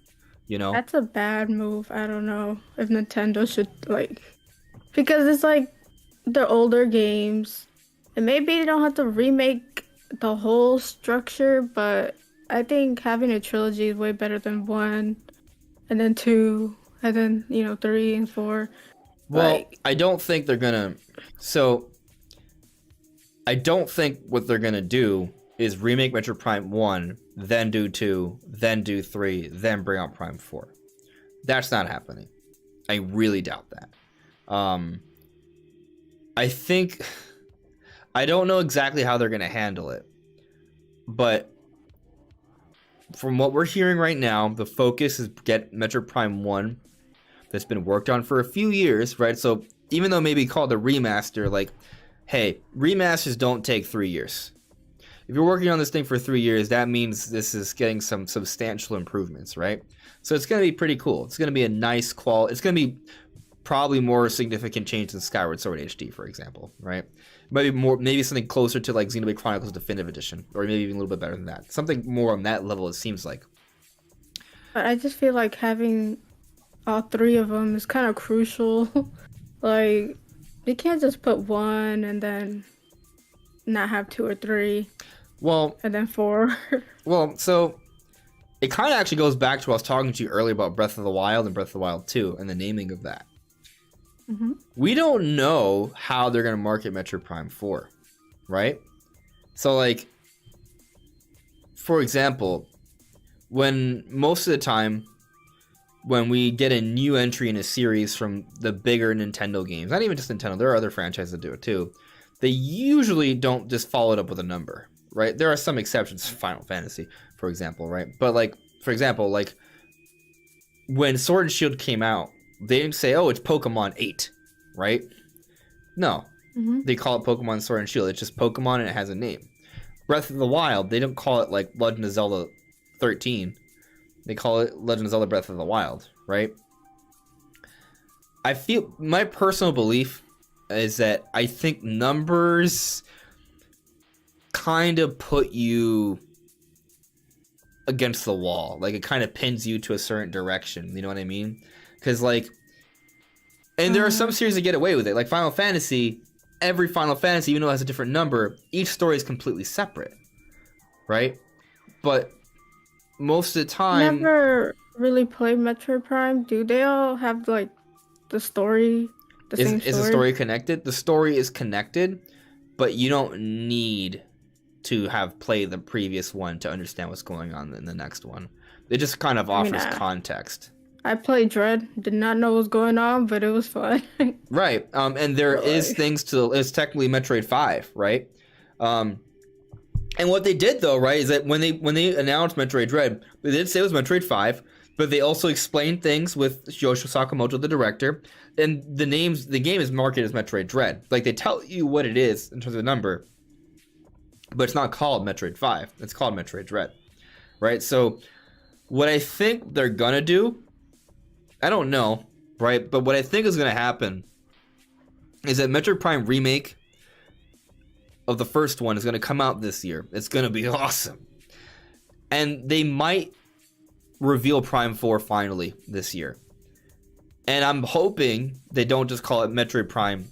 You know? That's a bad move. I don't know if Nintendo should because it's like the older games, and maybe they don't have to remake the whole structure, but I think having a trilogy is way better than 1 and then 2 and then 3 and 4. Well, I don't think they're gonna I don't think what they're gonna do is remake Metroid Prime 1, then do 2, then do 3, then bring out Prime 4. That's not happening. I really doubt that. I don't know exactly how they're going to handle it, but from what we're hearing right now, the focus is get Metroid Prime 1 that's been worked on for a few years, right? So even though maybe called a remaster, like, hey, remasters don't take 3 years. If you're working on this thing for 3 years, that means this is getting some substantial improvements, right? So it's going to be pretty cool. It's going to be a nice quality. It's going to be probably more significant change than Skyward Sword HD, for example, right? Maybe something closer to like Xenoblade Chronicles Definitive Edition, or maybe even a little bit better than that. Something more on that level, it seems like. But I just feel like having all 3 of them is kind of crucial. Like, you can't just put 1 and then not have 2 or 3. Well, and then 4. Well, so it kind of actually goes back to what I was talking to you earlier about Breath of the Wild and Breath of the Wild 2 and the naming of that. Mm-hmm. We don't know how they're going to market Metroid Prime 4, right? So, like, for example, when most of the time when we get a new entry in a series from the bigger Nintendo games, not even just Nintendo, there are other franchises that do it too, they usually don't just follow it up with a number, right? There are some exceptions, Final Fantasy, for example, right? But, like, for example, like, when Sword and Shield came out, they didn't say, oh, it's Pokemon 8, right? No. Mm-hmm. They call it Pokemon Sword and Shield. It's just Pokemon and it has a name. Breath of the Wild, they don't call it, like, Legend of Zelda 13. They call it Legend of Zelda Breath of the Wild, right? I feel, my personal belief is that I think numbers kind of put you against the wall. Like, it kind of pins you to a certain direction. You know what I mean? Because, like, and there are some series that get away with it. Like Final Fantasy, every Final Fantasy, even though it has a different number, each story is completely separate, right? But most of the time, Never really played Metroid Prime. Do they all have like the story? Is the story connected? The story is connected, but you don't need to have played the previous one to understand what's going on in the next one. It just kind of offers context. I played Dread. Did not know what was going on, but it was fun. Right. And there is things to. It's technically Metroid 5, right? And what they did though, right, is that when they announced Metroid Dread, they did say it was Metroid 5, but they also explained things with Yoshio Sakamoto, the director, and the game is marketed as Metroid Dread. Like, they tell you what it is in terms of the number, but it's not called Metroid 5. It's called Metroid Dread, right? So what I think they're gonna do, I don't know, right? But what I think is gonna happen is that Metroid Prime remake of the first one is going to come out this year. It's going to be awesome. And they might reveal Prime 4 finally this year. And I'm hoping they don't just call it Metroid Prime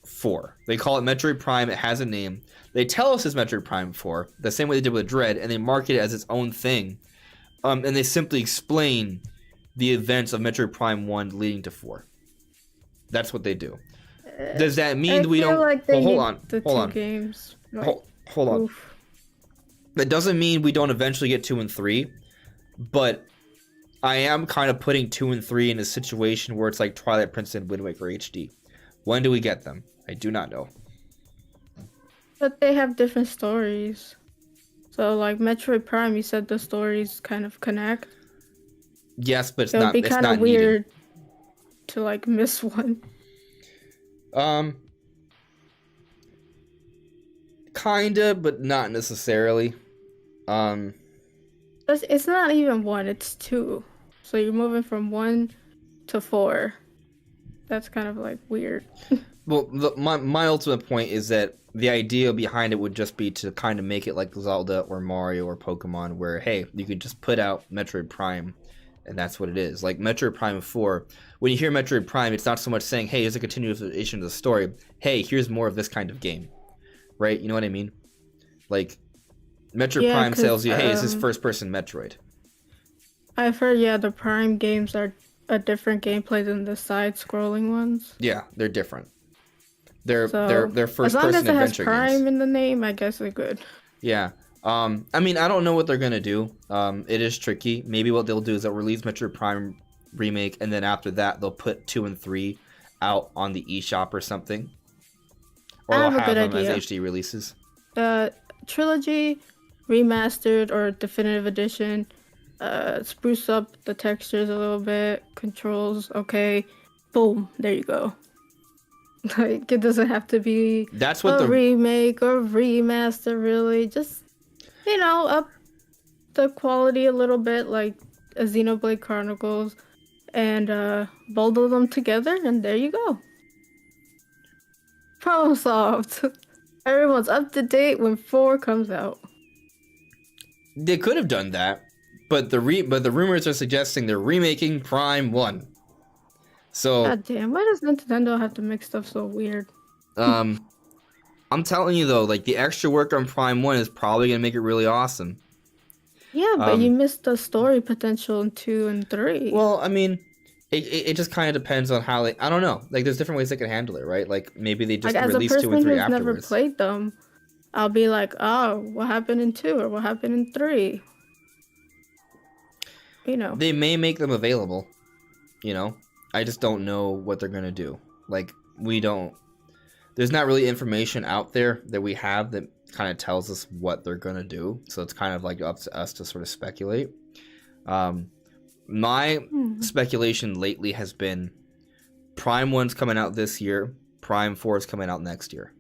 4. They call it Metroid Prime. It has a name. They tell us it's Metroid Prime 4, the same way they did with Dread, and they market it as its own thing. And they simply explain the events of Metroid Prime 1 leading to 4. That's what they do. Does that mean we don't? Like well, hold on. Hold on. Games. Like, hold on. That doesn't mean we don't eventually get 2 and 3, but I am kind of putting 2 and 3 in a situation where it's like Twilight Princess and Wind Waker HD. When do we get them? I do not know. But they have different stories. So, like Metroid Prime, you said the stories kind of connect. Yes, but it's so not. It'd be kind of weird to like miss one. Kinda, but not necessarily. It's not even 1, it's 2. So you're moving from 1 to 4. That's kind of like weird. Well, my ultimate point is that the idea behind it would just be to kind of make it like Zelda or Mario or Pokemon, where, hey, you could just put out Metroid Prime, and that's what it is. Like Metroid Prime 4, when you hear Metroid Prime, it's not so much saying, hey, here's a continuation of the story. Hey, here's more of this kind of game. Right? You know what I mean? Like, Metroid Prime tells you, hey, this is first-person Metroid. I've heard, the Prime games are a different gameplay than the side-scrolling ones. Yeah, they're different. They're first-person adventure games. As long as it has Prime in the name, I guess they're good. Yeah. I mean, I don't know what they're gonna do. It is tricky. Maybe what they'll do is they'll release Metroid Prime remake, and then after that, they'll put 2 and 3 out on the eShop or something. Or they'll have them as HD releases. Trilogy, remastered or definitive edition. Spruce up the textures a little bit. Controls, okay. Boom, there you go. Like, it doesn't have to be remake or remaster, really. Just, up the quality a little bit, like a Xenoblade Chronicles, and bundle them together, and there you go. Problem solved. Everyone's up to date when 4 comes out. They could have done that, but the rumors are suggesting they're remaking Prime 1. So God damn, why does Nintendo have to make stuff so weird? I'm telling you though, like, the extra work on Prime 1 is probably gonna make it really awesome. Yeah, but you missed the story potential in 2 and 3. Well, I mean, it just kind of depends on how they. I don't know. Like, there's different ways they can handle it, right? Like, maybe they just release 2 and 3 afterwards. As a person who's never played them, I'll be like, oh, what happened in 2 or what happened in 3? You know. They may make them available, you know? I just don't know what they're going to do. Like, we don't... There's not really information out there that we have that kind of tells us what they're going to do. So it's kind of like up to us to sort of speculate. My speculation lately has been Prime 1's coming out this year. Prime 4 is coming out next year.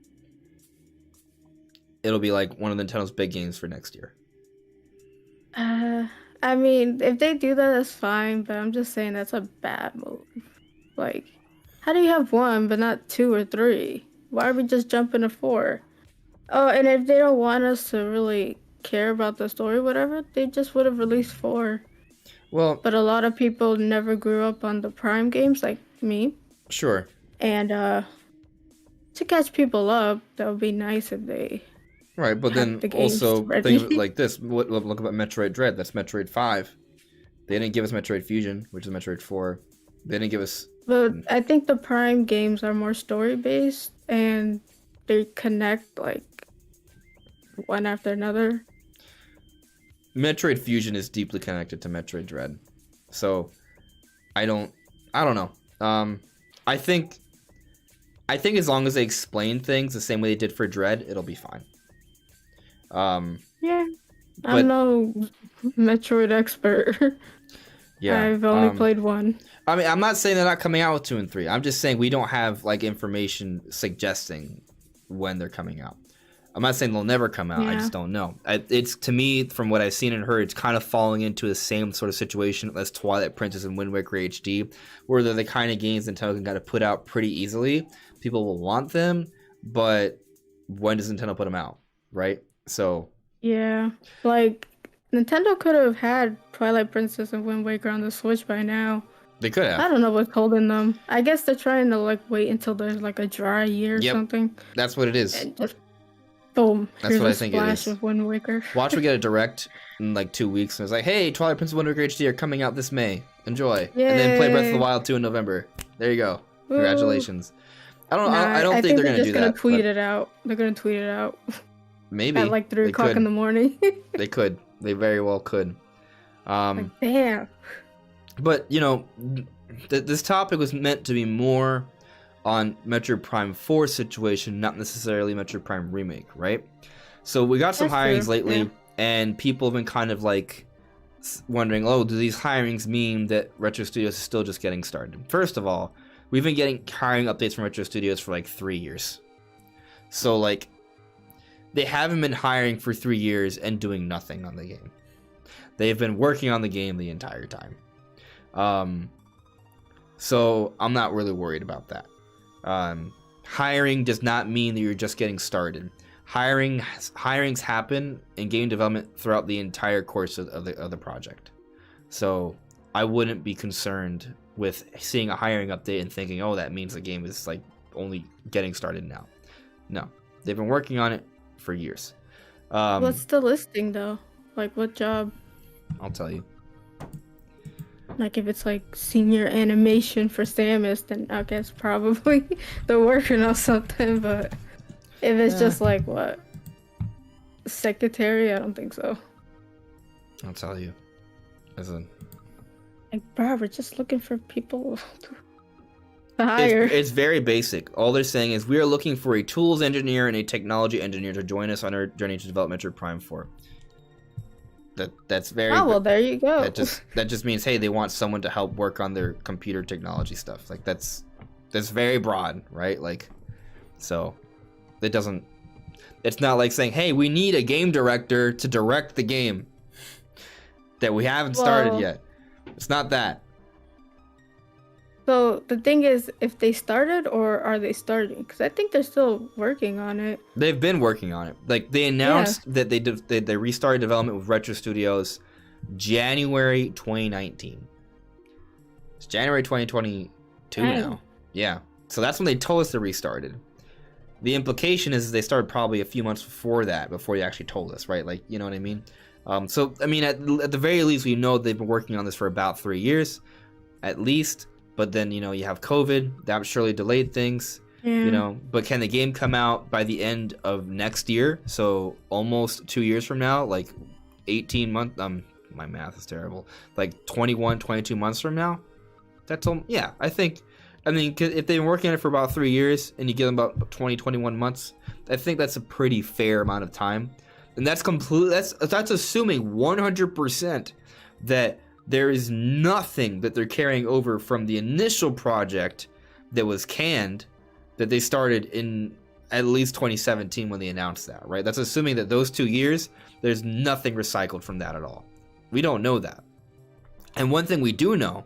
It'll be like one of Nintendo's big games for next year. I mean, if they do that, that's fine. But I'm just saying that's a bad move. Like, how do you have 1 but not 2 or 3? Why are we just jumping to 4? Oh, and if they don't want us to really care about the story, whatever, they just would have released 4. Well, but a lot of people never grew up on the Prime games, like me. Sure. And to catch people up, that would be nice if they. Right, but then also think of it like this. Look about Metroid Dread. That's Metroid 5. They didn't give us Metroid Fusion, which is Metroid 4. They didn't give us... But I think the Prime games are more story-based, and they connect, like, one after another. Metroid Fusion is deeply connected to Metroid Dread. So, I don't know. I think as long as they explain things the same way they did for Dread, it'll be fine. Yeah, I'm no Metroid expert. Yeah, I've only played 1. I mean, I'm not saying they're not coming out with 2 and 3. I'm just saying we don't have like information suggesting when they're coming out. I'm not saying they'll never come out. Yeah. I just don't know. It's, to me, from what I've seen and heard, it's kind of falling into the same sort of situation as Twilight Princess and Wind Waker HD, where they're the kind of games Nintendo can kind of put out pretty easily. People will want them, but when does Nintendo put them out, right? So yeah, like Nintendo could have had Twilight Princess and Wind Waker on the Switch by now. They could have. I don't know what's holding them. I guess they're trying to like wait until there's like a dry year or something. That's what it is. And just boom. That's what I think it is. Of Wind Waker. Watch we get a direct in like 2 weeks, and it's like, hey, Twilight Princess and Wind Waker HD are coming out this May. Enjoy. Yay. And then play Breath of the Wild 2 in November. There you go. Woo. Congratulations. I don't think they're gonna do that. They're gonna tweet it out. They're gonna tweet it out. Maybe at like 3 o'clock in the morning. They could. They very well could. Like, damn. But you know, this topic was meant to be more on Metroid Prime 4 situation, not necessarily Metroid Prime Remake, right? So we got some hirings lately, and people have been kind of like wondering, oh, do these hirings mean that Retro Studios is still just getting started? First of all, we've been getting hiring updates from Retro Studios for like 3 years. So like, they haven't been hiring for 3 years and doing nothing on the game. They've been working on the game the entire time. So I'm not really worried about that. Hiring does not mean that you're just getting started. Hirings happen in game development throughout the entire course of the project. So I wouldn't be concerned with seeing a hiring update and thinking, oh, that means the game is like only getting started now. No, they've been working on it for years. What's the listing though? Like what job? I'll tell you. Like if it's like senior animation for Samus, then I guess probably they're working on something. But if it's just like what, secretary, I don't think so. I'll tell you. Like, bro, we're just looking for people to hire. It's very basic. All they're saying is we are looking for a tools engineer and a technology engineer to join us on our journey to develop Metroid Prime 4. That's very. Oh well, there you go. That just means, hey, they want someone to help work on their computer technology stuff. Like that's very broad, right? Like, so it doesn't. It's not like saying, hey, we need a game director to direct the game that we haven't started yet. It's not that. So the thing is, if they started or are they starting? Because I think they're still working on it. They've been working on it. Like they announced that they restarted development with Retro Studios January 2019. It's January 2022 now. Yeah. So that's when they told us they restarted. The implication is they started probably a few months before that, before they actually told us, right? Like, you know what I mean? So I mean, at the very least, we know they've been working on this for about 3 years, at least. But then you have COVID that surely delayed things. Yeah. But can the game come out by the end of next year? So almost 2 years from now, like 18 months. My math is terrible. Like 21, 22 months from now. Yeah, I mean, 'cause if they've been working on it for about 3 years and you give them about 20, 21 months, I think that's a pretty fair amount of time. And that's assuming 100% that there is nothing that they're carrying over from the initial project that was canned that they started in at least 2017 when they announced that, right? That's assuming that those 2 years, there's nothing recycled from that at all. We don't know that. And one thing we do know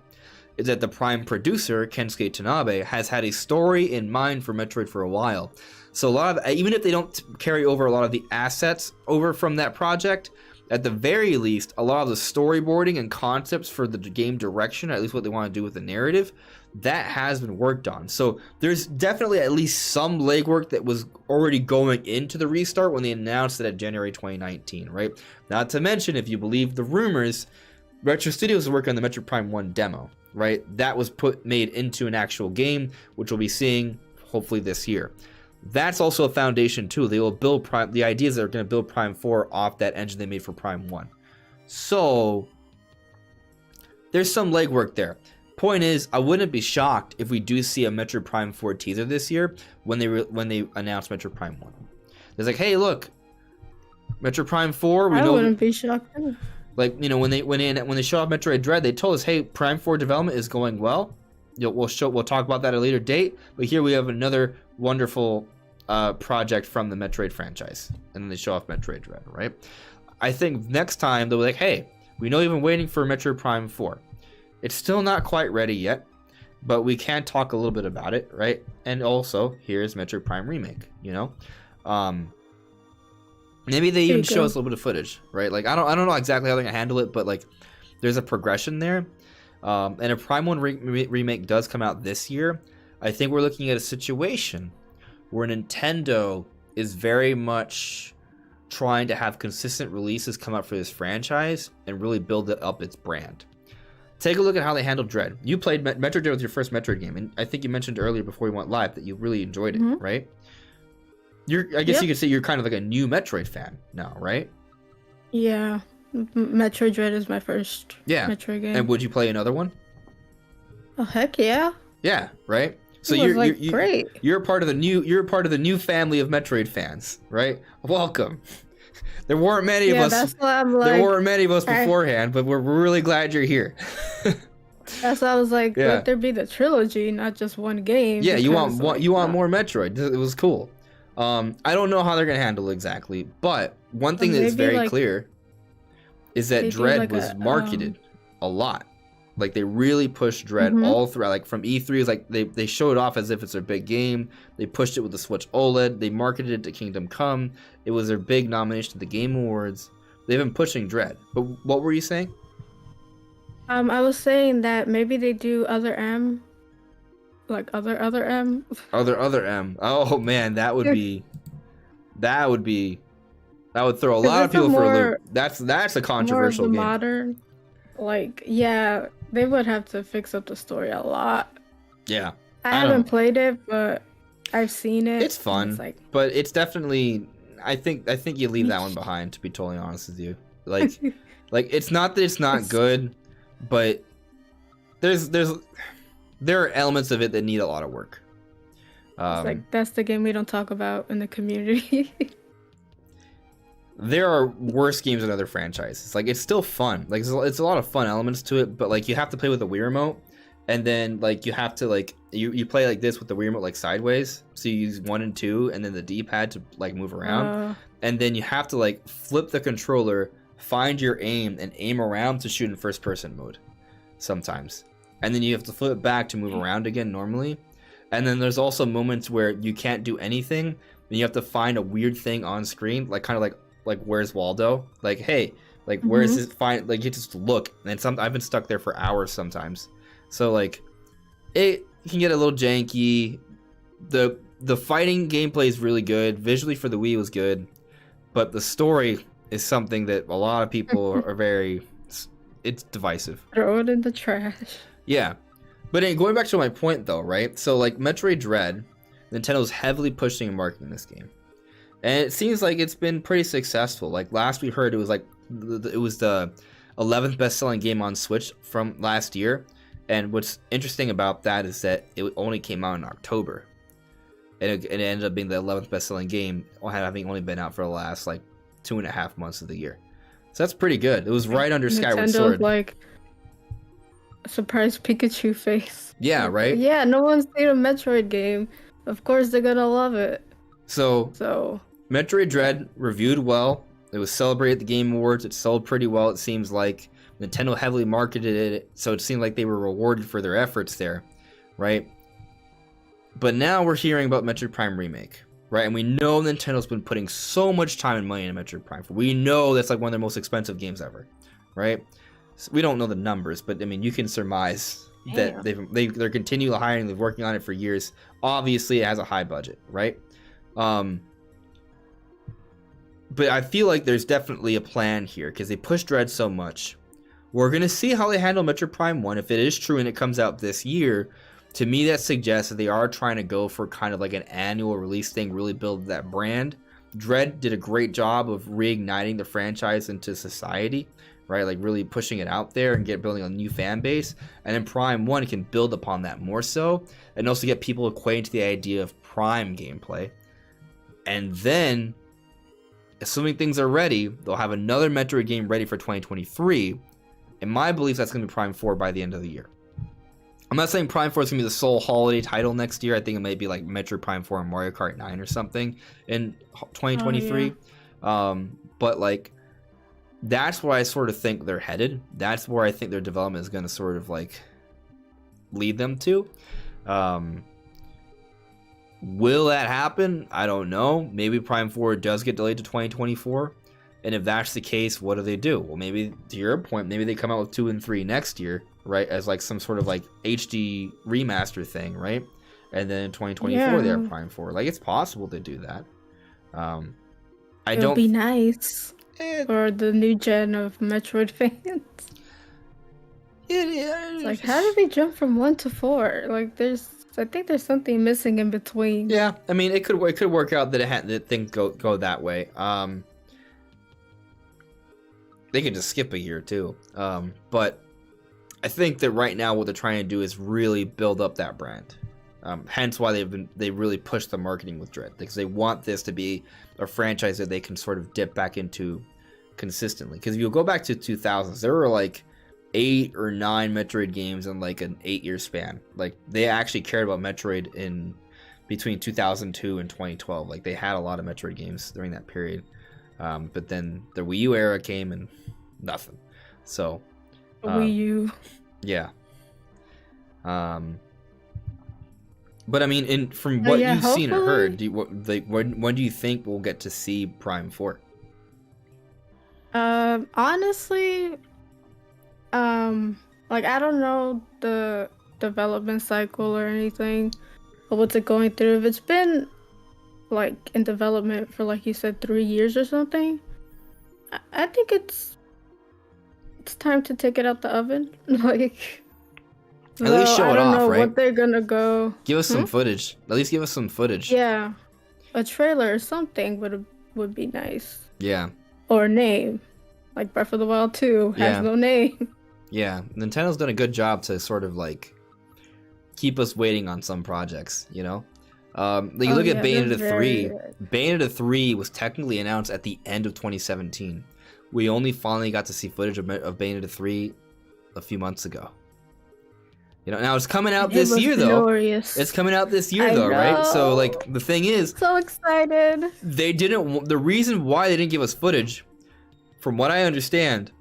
is that the Prime producer, Kensuke Tanabe, has had a story in mind for Metroid for a while. So even if they don't carry over a lot of the assets over from that project, at the very least, a lot of the storyboarding and concepts for the game direction, at least what they want to do with the narrative, that has been worked on. So there's definitely at least some legwork that was already going into the restart when they announced it at January 2019, right? Not to mention, if you believe the rumors, Retro Studios is working on the Metroid Prime 1 demo, right? That was made into an actual game, which we'll be seeing hopefully this year. That's also a foundation too. They will build Prime. The idea is they're going to build Prime 4 off that engine they made for Prime 1. So there's some legwork there. Point is, I wouldn't be shocked if we do see a Metroid Prime 4 teaser this year when they announce Metroid Prime 1. It's like, hey, look, Metroid Prime 4. I wouldn't be shocked. Like, when they show off Metroid Dread, they told us, hey, Prime 4 development is going well. We'll talk about that at a later date. But here we have another wonderful project from the Metroid franchise, and then they show off Metroid Dread, right? I think next time they'll be like, hey, we know you've been waiting for Metroid Prime 4. It's still not quite ready yet, but we can talk a little bit about it, right? And also, here's Metroid Prime Remake, maybe they even show us a little bit of footage, right? Like, I don't know exactly how they're gonna handle it, but like, there's a progression there. And if Prime 1 Remake does come out this year, I think we're looking at a situation where Nintendo is very much trying to have consistent releases come out for this franchise and really build up its brand. Take a look at how they handled Dread. You played Metroid Dread with your first Metroid game, and I think you mentioned earlier before we went live that you really enjoyed it, right? I guess you could say you're kind of like a new Metroid fan now, right? Yeah. Metroid Dread is my first Metroid game. And would you play another one? Oh heck yeah. Yeah, right? So great. You're part of the new family of Metroid fans, right? Welcome. There weren't many of us. That's what I'm like. There weren't many of us beforehand, but we're really glad you're here. That's why I was like, let there be the trilogy, not just one game. Yeah, you want more Metroid. It was cool. I don't know how they're gonna handle it exactly, but one thing that's very clear is that Dread was marketed a lot. Like, they really pushed Dread all throughout. Like, from E3, it's like they showed it off as if it's their big game. They pushed it with the Switch OLED. They marketed it to Kingdom Come. It was their big nomination to the Game Awards. They've been pushing Dread. But what were you saying? I was saying that maybe they do other M. Like other M. Other M. Oh man, that would throw a lot of people for a loop. That's a controversial game. Modern. Like, yeah, they would have to fix up the story a lot. Yeah. I haven't played it, but I've seen it. It's fun, but it's definitely. I think you leave that one behind. To be totally honest with you, like it's not that it's not good, but there are elements of it that need a lot of work. That's the game we don't talk about in the community. There are worse games in other franchises. Like, it's still fun. Like, it's a lot of fun elements to it, but like, you have to play with the Wii remote, and then like you have to like you play like this with the Wii remote like sideways. So you use 1 and 2, and then the D-pad to like move around, and then you have to like flip the controller, find your aim, and aim around to shoot in first-person mode. Sometimes, and then you have to flip it back to move around again normally. And then there's also moments where you can't do anything, and you have to find a weird thing on screen, like kind of like where's Waldo? Like, hey, like where is this? Find, like, you just look, and I've been stuck there for hours sometimes. So like, it can get a little janky. The fighting gameplay is really good. Visually for the Wii was good, but the story is something that a lot of people are very. It's divisive. Throw it in the trash. Yeah, but going back to my point though, right? So like Metroid Dread, Nintendo's heavily pushing and marketing this game, and it seems like it's been pretty successful. Like last we heard, it was the 11th best-selling game on Switch from last year. And what's interesting about that is that it only came out in October. And it ended up being the 11th best-selling game, having only been out for the last, 2.5 months of the year. So that's pretty good. It was right under Skyward Sword. Like, a surprise Pikachu face. Yeah, right? Yeah, no one's seen a Metroid game. Of course they're gonna love it. So Metroid Dread reviewed well. It was celebrated at the Game Awards. It sold pretty well, it seems like. Nintendo heavily marketed it, so it seemed like they were rewarded for their efforts there, right? But now we're hearing about Metroid Prime Remake, right? And we know Nintendo's been putting so much time and money into Metroid Prime. We know that's like one of their most expensive games ever, right? So we don't know the numbers, but I mean, you can surmise that they're continually hiring, they're working on it for years. Obviously, it has a high budget, right? But I feel like there's definitely a plan here because they push Dread so much. We're going to see how they handle Metroid Prime 1. If it is true and it comes out this year, to me that suggests that they are trying to go for kind of like an annual release thing, really build that brand. Dread did a great job of reigniting the franchise into society, right? Like really pushing it out there and building a new fan base. And then Prime 1 can build upon that more so and also get people acquainted to the idea of Prime gameplay. And then, assuming things are ready, they'll have another Metroid game ready for 2023. In my belief, that's going to be Prime 4 by the end of the year. I'm not saying Prime 4 is going to be the sole holiday title next year. I think it might be like Metroid Prime 4 and Mario Kart 9 or something in 2023. Oh, yeah. But like, that's where I sort of think they're headed. That's where I think their development is going to sort of like lead them to. Will that happen? I don't know. Maybe Prime 4 does get delayed to 2024. And if that's the case, what do they do? Well, maybe to your point, maybe they come out with 2 and 3 next year, right? As like some sort of like HD remaster thing, right? And then in 2024 they have Prime 4. Like it's possible to do that. It'll be nice for the new gen of Metroid fans. Like, how did we jump from 1 to 4? Like, I think there's something missing in between. Yeah, I mean, it could work out that things go that way. They could just skip a year too. But I think that right now what they're trying to do is really build up that brand. Hence why they really push the marketing with Dread, because they want this to be a franchise that they can sort of dip back into consistently. Because if you go back to 2000s, there were like 8 or 9 Metroid games in like an 8-year span. Like they actually cared about Metroid in between 2002 and 2012. Like they had a lot of Metroid games during that period. But then the Wii U era came and nothing. So Wii U. Yeah. But I mean, from what you've seen or heard, when do you think we'll get to see Prime 4? Honestly, like I don't know the development cycle or anything, or what's it going through. If it's been like in development for, like you said, 3 years or something, I think it's time to take it out the oven. Like, at least show it off, right? I don't know what they're gonna go. Give us some footage. At least give us some footage. Yeah, a trailer or something would be nice. Yeah. Or a name, like Breath of the Wild 2 has no name. Yeah, Nintendo's done a good job to sort of like keep us waiting on some projects, you know. You look at Bayonetta 3. Bayonetta 3 was technically announced at the end of 2017. We only finally got to see footage of Bayonetta 3 a few months ago. You know, now it's coming out this year though. It's coming out this year though, right? So like the thing is, so excited. They didn't. The reason why they didn't give us footage, from what I understand,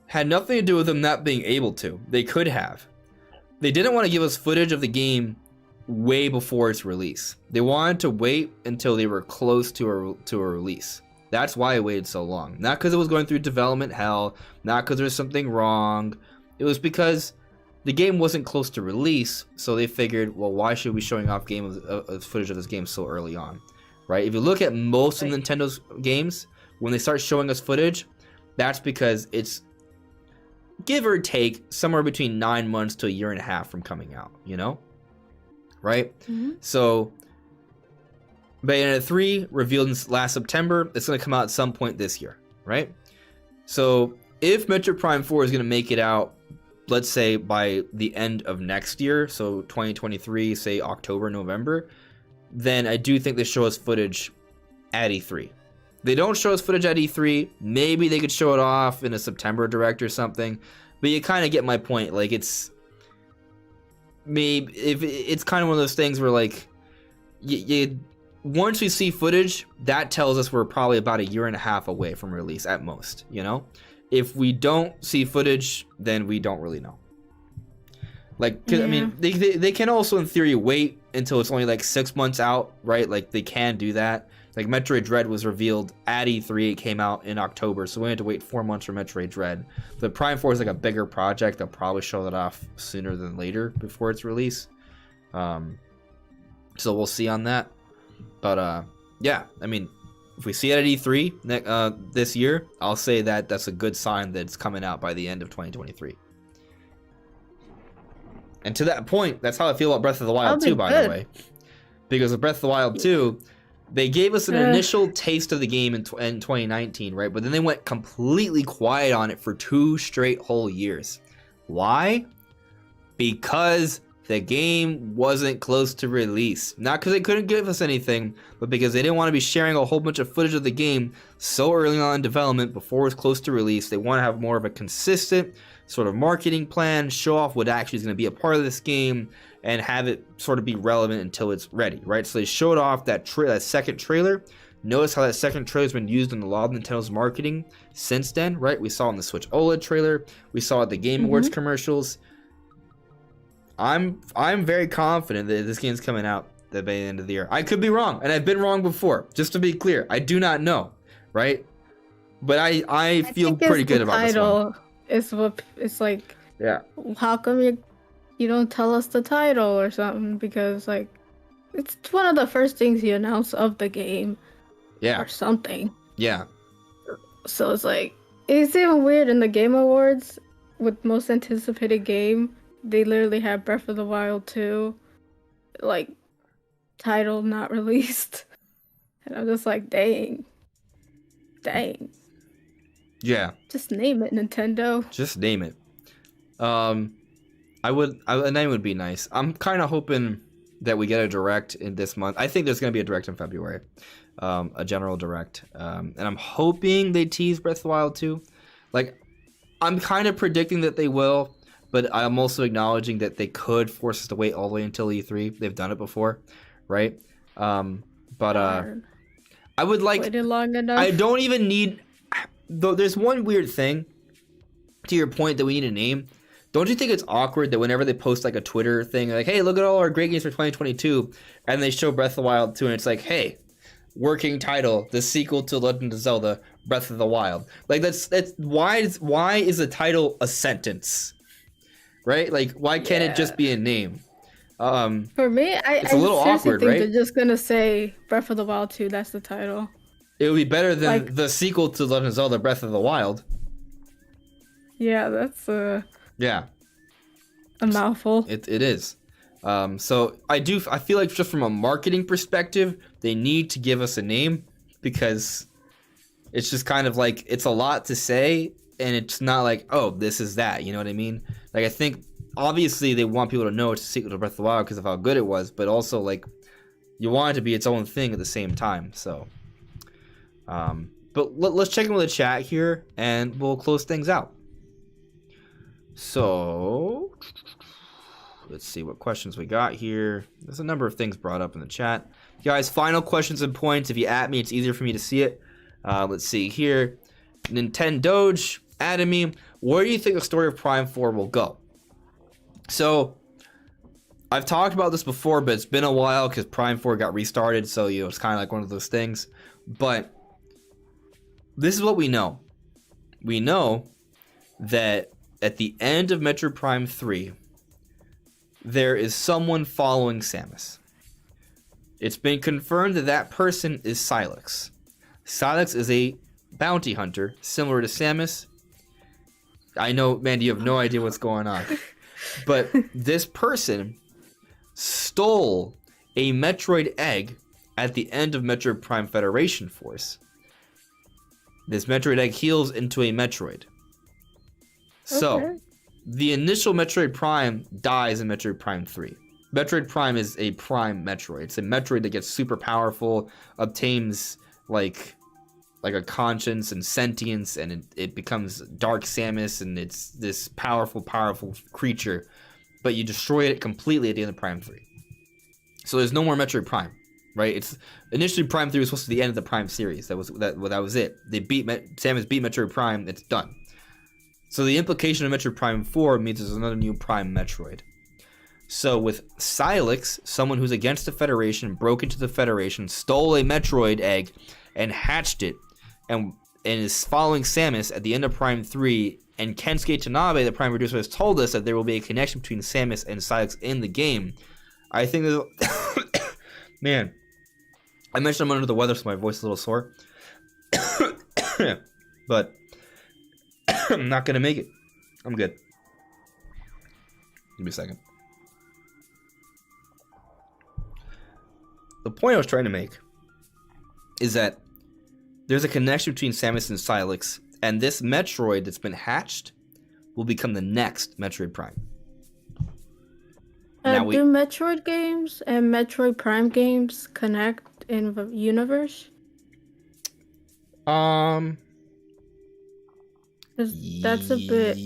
had nothing to do with them not being able to. They could have. They didn't want to give us footage of the game way before its release. They wanted to wait until they were close to a release. That's why it waited so long. Not because it was going through development hell, not because there was something wrong. It was because the game wasn't close to release, so they figured, well, why should we be showing off footage of this game so early on, right? If you look at most of Nintendo's games, when they start showing us footage, that's because it's, give or take, somewhere between 9 months to a year and a half from coming out, you know? Right? Mm-hmm. So, Bayonetta 3 revealed last September. It's going to come out at some point this year, right? So, if Metroid Prime 4 is going to make it out, let's say by the end of next year, so 2023, say October, November, then I do think they show us footage at E3. They don't show us footage at E3. Maybe they could show it off in a September Direct or something. But you kind of get my point. Like, it's maybe if it's kind of one of those things where, like, once we see footage, that tells us we're probably about a year and a half away from release at most. You know, if we don't see footage, then we don't really know. Like, 'cause, I mean, they can also in theory wait until it's only like 6 months out, right? Like, they can do that. Like, Metroid Dread was revealed at E3. It came out in October, so we had to wait 4 months for Metroid Dread. The Prime 4 is like a bigger project. They'll probably show it off sooner than later before its release. So we'll see on that. But yeah, I mean, if we see it at E3 this year, I'll say that that's a good sign that it's coming out by the end of 2023. And to that point, that's how I feel about Breath of the Wild 2, by the way. Because with Breath of the Wild 2... they gave us an initial taste of the game in 2019, right? But then they went completely quiet on it for 2 straight whole years. Why? Because the game wasn't close to release. Not because they couldn't give us anything, but because they didn't want to be sharing a whole bunch of footage of the game so early on in development before it was close to release. They want to have more of a consistent sort of marketing plan, show off what actually is going to be a part of this game, and have it sort of be relevant until it's ready, right? So they showed off that second trailer. Notice how that second trailer has been used in a lot of Nintendo's marketing since then, right? We saw it in the Switch OLED trailer. We saw it at the Game Awards commercials. I'm very confident that this game's coming out by the end of the year. I could be wrong, and I've been wrong before. Just to be clear, I do not know, right? But I feel pretty good about this one. It's like, yeah. How come you don't tell us the title or something? Because like, it's one of the first things you announce of the game. Yeah. Or something. Yeah. So it's like, it's even weird in the Game Awards with most anticipated game. They literally have Breath of the Wild 2, like, title not released. And I'm just like, dang. Yeah. Just name it, Nintendo. Just name it. A name would be nice. I'm kind of hoping that we get a direct in this month. I think there's going to be a direct in February. A general direct. And I'm hoping they tease Breath of the Wild 2. Like, I'm kind of predicting that they will, but I'm also acknowledging that they could force us to wait all the way until E3. They've done it before, right? But I would like... waited long enough. I don't even need... Though there's one weird thing, to your point, that we need a name. Don't you think it's awkward that whenever they post like a Twitter thing, like, hey, look at all our great games for 2022, and they show Breath of the Wild 2, and it's like, hey, working title, the sequel to Legend of Zelda, Breath of the Wild. Like, that's why is the title a sentence? Right? Like, why can't it just be a name? For me, it's a little awkward, right? They're just gonna say Breath of the Wild 2, that's the title. It would be better than like, the sequel to Legend of Zelda, Breath of the Wild. Yeah, that's a mouthful. It is. So I feel like just from a marketing perspective, they need to give us a name, because it's just kind of like, it's a lot to say, and it's not like, oh, this is that, you know what I mean? Like, I think obviously they want people to know it's a sequel to Breath of the Wild because of how good it was, but also like, you want it to be its own thing at the same time. So but let's check in with the chat here, and we'll close things out. So let's see what questions we got here. There's a number of things brought up in the chat. Guys, final questions and points. If you at me, it's easier for me to see it. Let's see here. Nintendoge added me. Where do you think the story of Prime 4 will go? So I've talked about this before, but it's been a while because Prime 4 got restarted. So, you know, it's kind of like one of those things. But this is what we know. We know that at the end of Metroid Prime 3, there is someone following Samus. It's been confirmed that that person is Silex. Silex is a bounty hunter, similar to Samus. I know, Mandy, you have no idea what's going on. But this person stole a Metroid egg at the end of Metroid Prime Federation Force. This Metroid egg heals into a Metroid. So, the initial Metroid Prime dies in Metroid Prime 3. Metroid Prime is a Prime Metroid. It's a Metroid that gets super powerful, obtains like a conscience and sentience, and it becomes Dark Samus, and it's this powerful creature. But you destroy it completely at the end of Prime 3. So there's no more Metroid Prime, right? It's initially Prime 3 was supposed to be the end of the Prime series. That was it. They Samus beat Metroid Prime. It's done. So the implication of Metroid Prime 4 means there's another new Prime Metroid. So with Sylix, someone who's against the Federation, broke into the Federation, stole a Metroid egg, and hatched it, and is following Samus at the end of Prime 3, and Kensuke Tanabe, the Prime producer, has told us that there will be a connection between Samus and Sylix in the game. I think there's... Man, I mentioned I'm under the weather, so my voice is a little sore. But I'm not going to make it. I'm good. Give me a second. The point I was trying to make is that there's a connection between Samus and Sylix, and this Metroid that's been hatched will become the next Metroid Prime. Do Metroid games and Metroid Prime games connect in the universe? That's a bit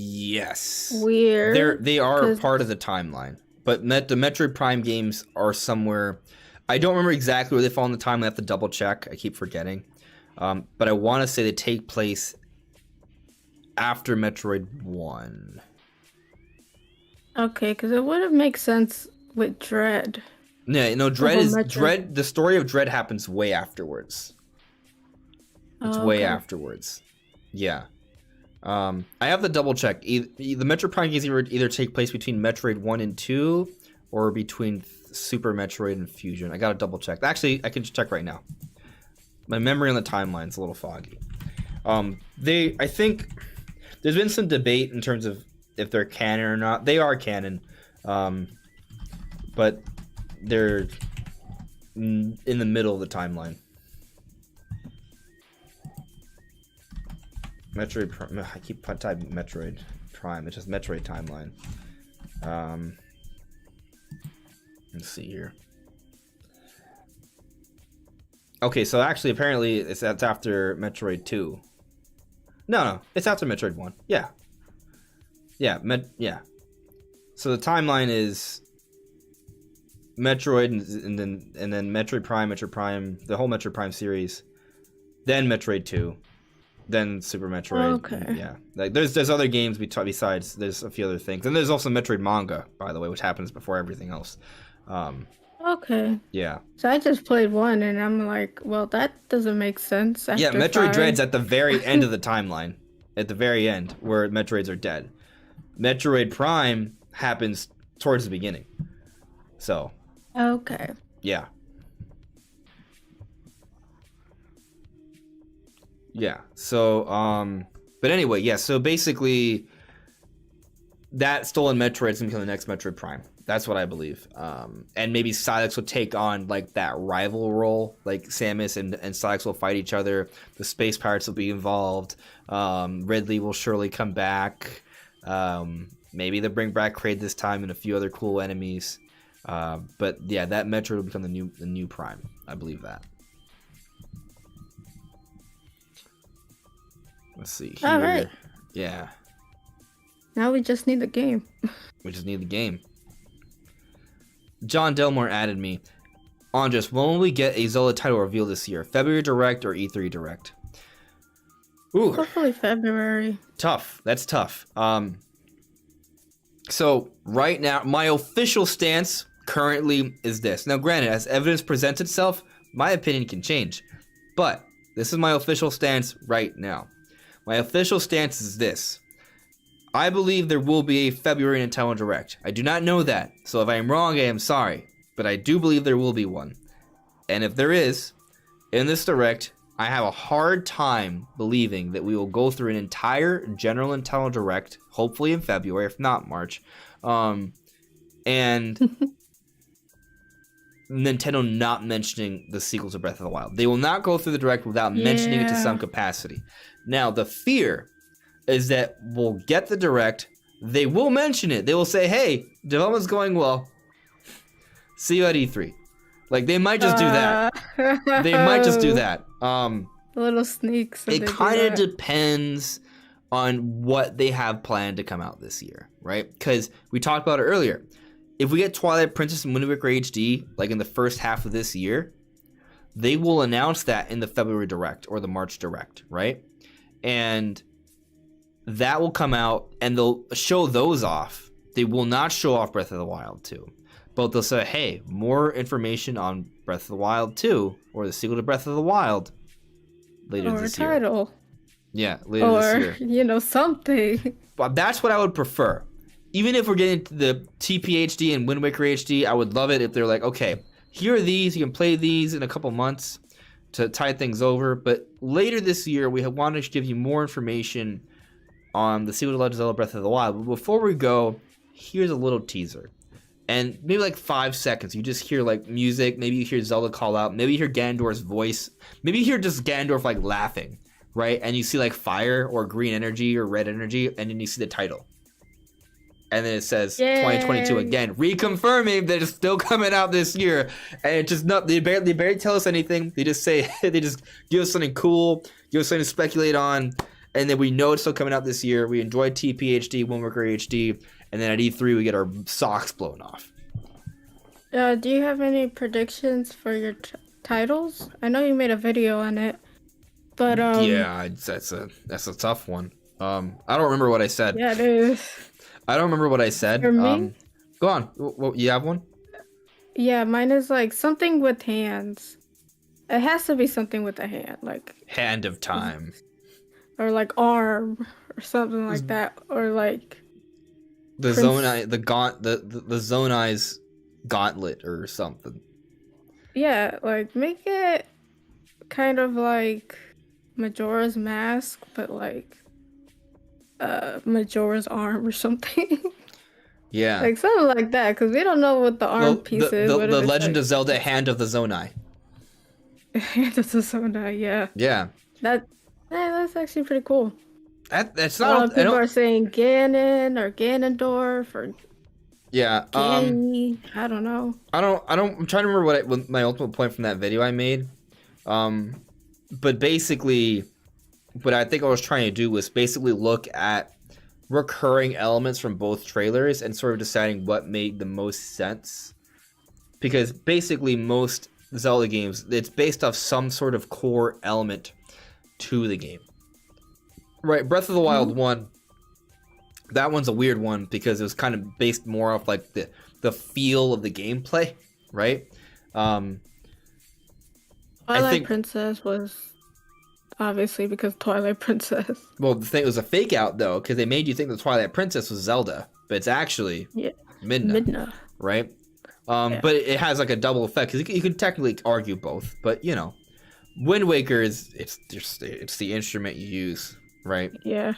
weird. They are part of the timeline, but the Metroid Prime games are somewhere. I don't remember exactly where they fall in the timeline. I have to double check. I keep forgetting, but I want to say they take place after Metroid 1. Okay, because it wouldn't make sense with Dread. Yeah, no, Dread. The story of Dread happens way afterwards. It's way afterwards. Yeah. I have to double check. The Metroid Prime games either take place between Metroid 1 and 2 or between Super Metroid and Fusion. I gotta double check. Actually, I can just check right now. My memory on the timeline's a little foggy. I think there's been some debate in terms of if they're canon or not. They are canon, but they're in the middle of the timeline. Metroid Prime. I keep typing Metroid Prime. It's just Metroid timeline. Let's see here. Okay, so actually, apparently, that's after Metroid 2. No, it's after Metroid 1. Yeah. Yeah. So the timeline is Metroid, and then Metroid Prime, the whole Metroid Prime series, then Metroid 2. Then Super Metroid. Okay. Yeah. Like there's other games besides. There's a few other things, and there's also Metroid manga, by the way, which happens before everything else. Okay. Yeah. So I just played 1, and I'm like, well, that doesn't make sense. Yeah, Metroid Dread's at the very end of the timeline, at the very end, where Metroids are dead. Metroid Prime happens towards the beginning. So. Okay. Yeah. Yeah. So, but anyway, yeah. So basically, that stolen Metroid is gonna become the next Metroid Prime. That's what I believe. And maybe Sylix will take on like that rival role, like Samus and Sylix will fight each other. The space pirates will be involved. Ridley will surely come back. Maybe they'll bring back Kraid this time and a few other cool enemies. But yeah, that Metroid will become the new Prime. I believe that. Let's see here. All right. Yeah. Now we just need the game. We just need the game. John Delmore added me. Andres, when will we get a Zelda title reveal this year? February Direct or E3 Direct? Ooh. Hopefully February. Tough. That's tough. So right now, my official stance currently is this. Now, granted, as evidence presents itself, my opinion can change. But this is my official stance right now. My official stance is this. I believe there will be a February Nintendo Direct. I do not know that, so if I am wrong, I am sorry. But I do believe there will be one. And if there is, in this Direct, I have a hard time believing that we will go through an entire General Nintendo Direct, hopefully in February, if not March, and Nintendo not mentioning the sequel to Breath of the Wild. They will not go through the Direct without mentioning it to some capacity. Now, the fear is that we'll get the Direct, they will mention it. They will say, hey, development's going well. See you at E3. Like, they might just do that. They might just do that. Little sneaks. It kind of depends on what they have planned to come out this year, right? Because we talked about it earlier. If we get Twilight Princess and Wind Waker HD, like in the first half of this year, they will announce that in the February Direct or the March Direct, right? And that will come out and they'll show those off. They will not show off Breath of the Wild 2. But they'll say, hey, more information on Breath of the Wild 2 or the sequel to Breath of the Wild later this year. Or a title. Yeah, later this year. Or, something. But that's what I would prefer. Even if we're getting to the TPHD and Wind Waker HD, I would love it if they're like, okay, here are these. You can play these in a couple months to tide things over. But later this year, we have wanted to give you more information on the sequel to Legend of Zelda Breath of the Wild. But before we go, here's a little teaser. And maybe like 5 seconds, you just hear like music. Maybe you hear Zelda call out. Maybe you hear Ganondorf's voice. Maybe you hear just Ganondorf like laughing, right? And you see like fire or green energy or red energy, and then you see the title. And then it says 2022 again, reconfirming that it's still coming out this year. And it's just not, they barely tell us anything. They just say, they just give us something cool, give us something to speculate on. And then we know it's still coming out this year. We enjoyed TPHD, Wind Waker HD. And then at E3, we get our socks blown off. Do you have any predictions for your titles? I know you made a video on it. But yeah, that's a tough one. I don't remember what I said. Yeah, it is. I don't remember what I said. For me? Go on. You have one? Yeah, mine is like something with hands. It has to be something with a hand, like Hand of Time, or like arm, or something like that, or like the Zonai, the Zonai's gauntlet or something. Yeah, like make it kind of like Majora's Mask, but like Majora's arm or something. Yeah, like something like that, because we don't know what the arm piece is. The Legend of Zelda Hand of the Zonai. Hand of the Zonai, yeah. Yeah. That's actually pretty cool. That's not. A lot of people are saying Ganon or Ganondorf or. Yeah. Ganny, I don't know. I'm trying to remember what my ultimate point from that video I made. But basically, what I think I was trying to do was basically look at recurring elements from both trailers and sort of deciding what made the most sense. Because basically most Zelda games, it's based off some sort of core element to the game. Right, Breath of the Wild 1, that one's a weird one because it was kind of based more off like the feel of the gameplay, right? Twilight Princess was obviously because Twilight Princess. Well, the thing, it was a fake out though, because they made you think the Twilight Princess was Zelda, but it's actually Midna. Right? But it has like a double effect because you could technically argue both, but you know, Wind Waker it's the instrument you use, right? Yeah.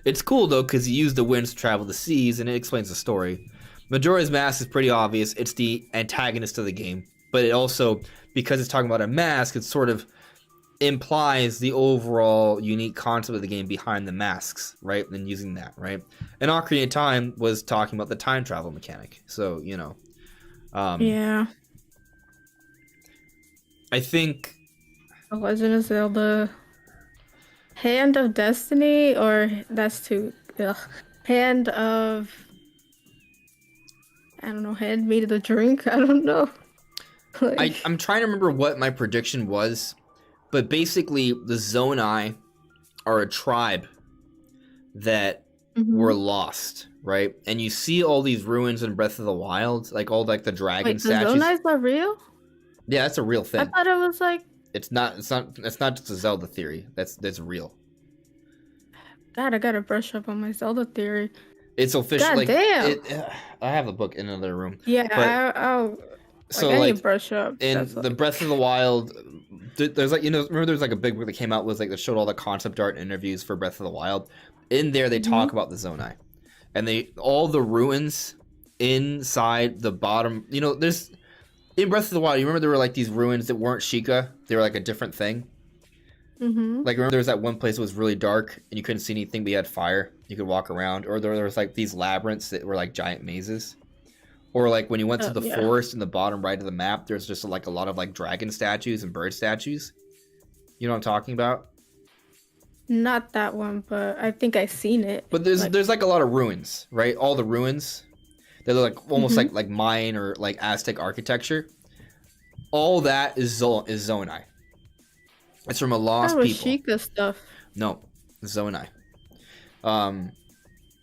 It's cool though because you use the winds to travel the seas, and it explains the story. Majora's Mask is pretty obvious; it's the antagonist of the game, but it also, because it's talking about a mask, it sort of implies the overall unique concept of the game behind the masks, right? And using that, right? And Ocarina of Time was talking about the time travel mechanic, so you know. Yeah. I think. The Legend of Zelda. Hand of Destiny, or that's too. Hand of. I don't know. Hand me the drink. I don't know. Like... I'm trying to remember what my prediction was, but basically the Zonai are a tribe that were lost, right? And you see all these ruins in Breath of the Wild, like all like the dragon statues. The Zonai's not real? Yeah, that's a real thing. I thought it was like. It's not just a Zelda theory. That's real. God, I gotta brush up on my Zelda theory. It's official. God like, damn. I have the book in another room. Yeah, I'll. So I like need to brush up. in the Breath of the Wild there's like, remember there's like a big book that came out was like that showed all the concept art and interviews for Breath of the Wild. In there, they talk about the Zonai, and all the ruins inside the bottom. There's in Breath of the Wild. You remember there were like these ruins that weren't Sheikah. They were like a different thing. Like remember there was that one place that was really dark and you couldn't see anything, but you had fire. You could walk around, or there was like these labyrinths that were like giant mazes. Or like when you went to the forest in the bottom right of the map, there's just like a lot of like dragon statues and bird statues. You know what I'm talking about? Not that one, but I think I've seen it. But there's like a lot of ruins, right? All the ruins, they're like almost like Mayan or like Aztec architecture. All that is Zonai. It's from a lost people. Sheikah stuff. No, Zonai.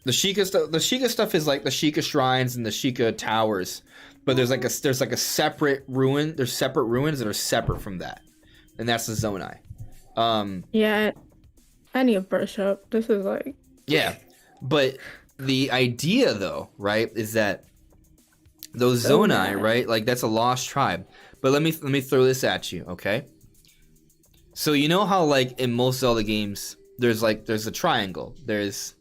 The Sheikah stuff is like the Sheikah shrines and the Sheikah towers, but there's like a separate ruin. There's separate ruins that are separate from that, and that's the Zonai. Yeah, I need a brush up. This is like but the idea though, right, is that those Zonai, right, like that's a lost tribe. But let me throw this at you, okay? So you know how like in most Zelda games, there's a triangle. There's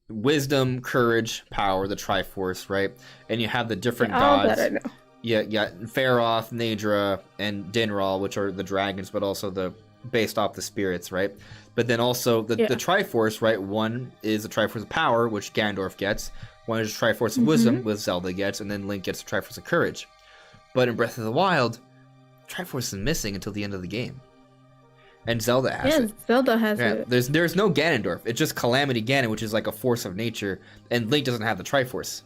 wisdom, courage, power, the Triforce, right? And you have the different gods. That I know. Yeah, Faroth, Naedra, and Dinral, which are the dragons, but also based off the spirits, right? But then also the Triforce, right? One is the Triforce of Power, which Ganondorf gets. One is the Triforce of Wisdom, which Zelda gets, and then Link gets the Triforce of Courage. But in Breath of the Wild, Triforce is missing until the end of the game. And Zelda has it. Zelda has it. There's no Ganondorf. It's just Calamity Ganon, which is like a force of nature, and Link doesn't have the Triforce.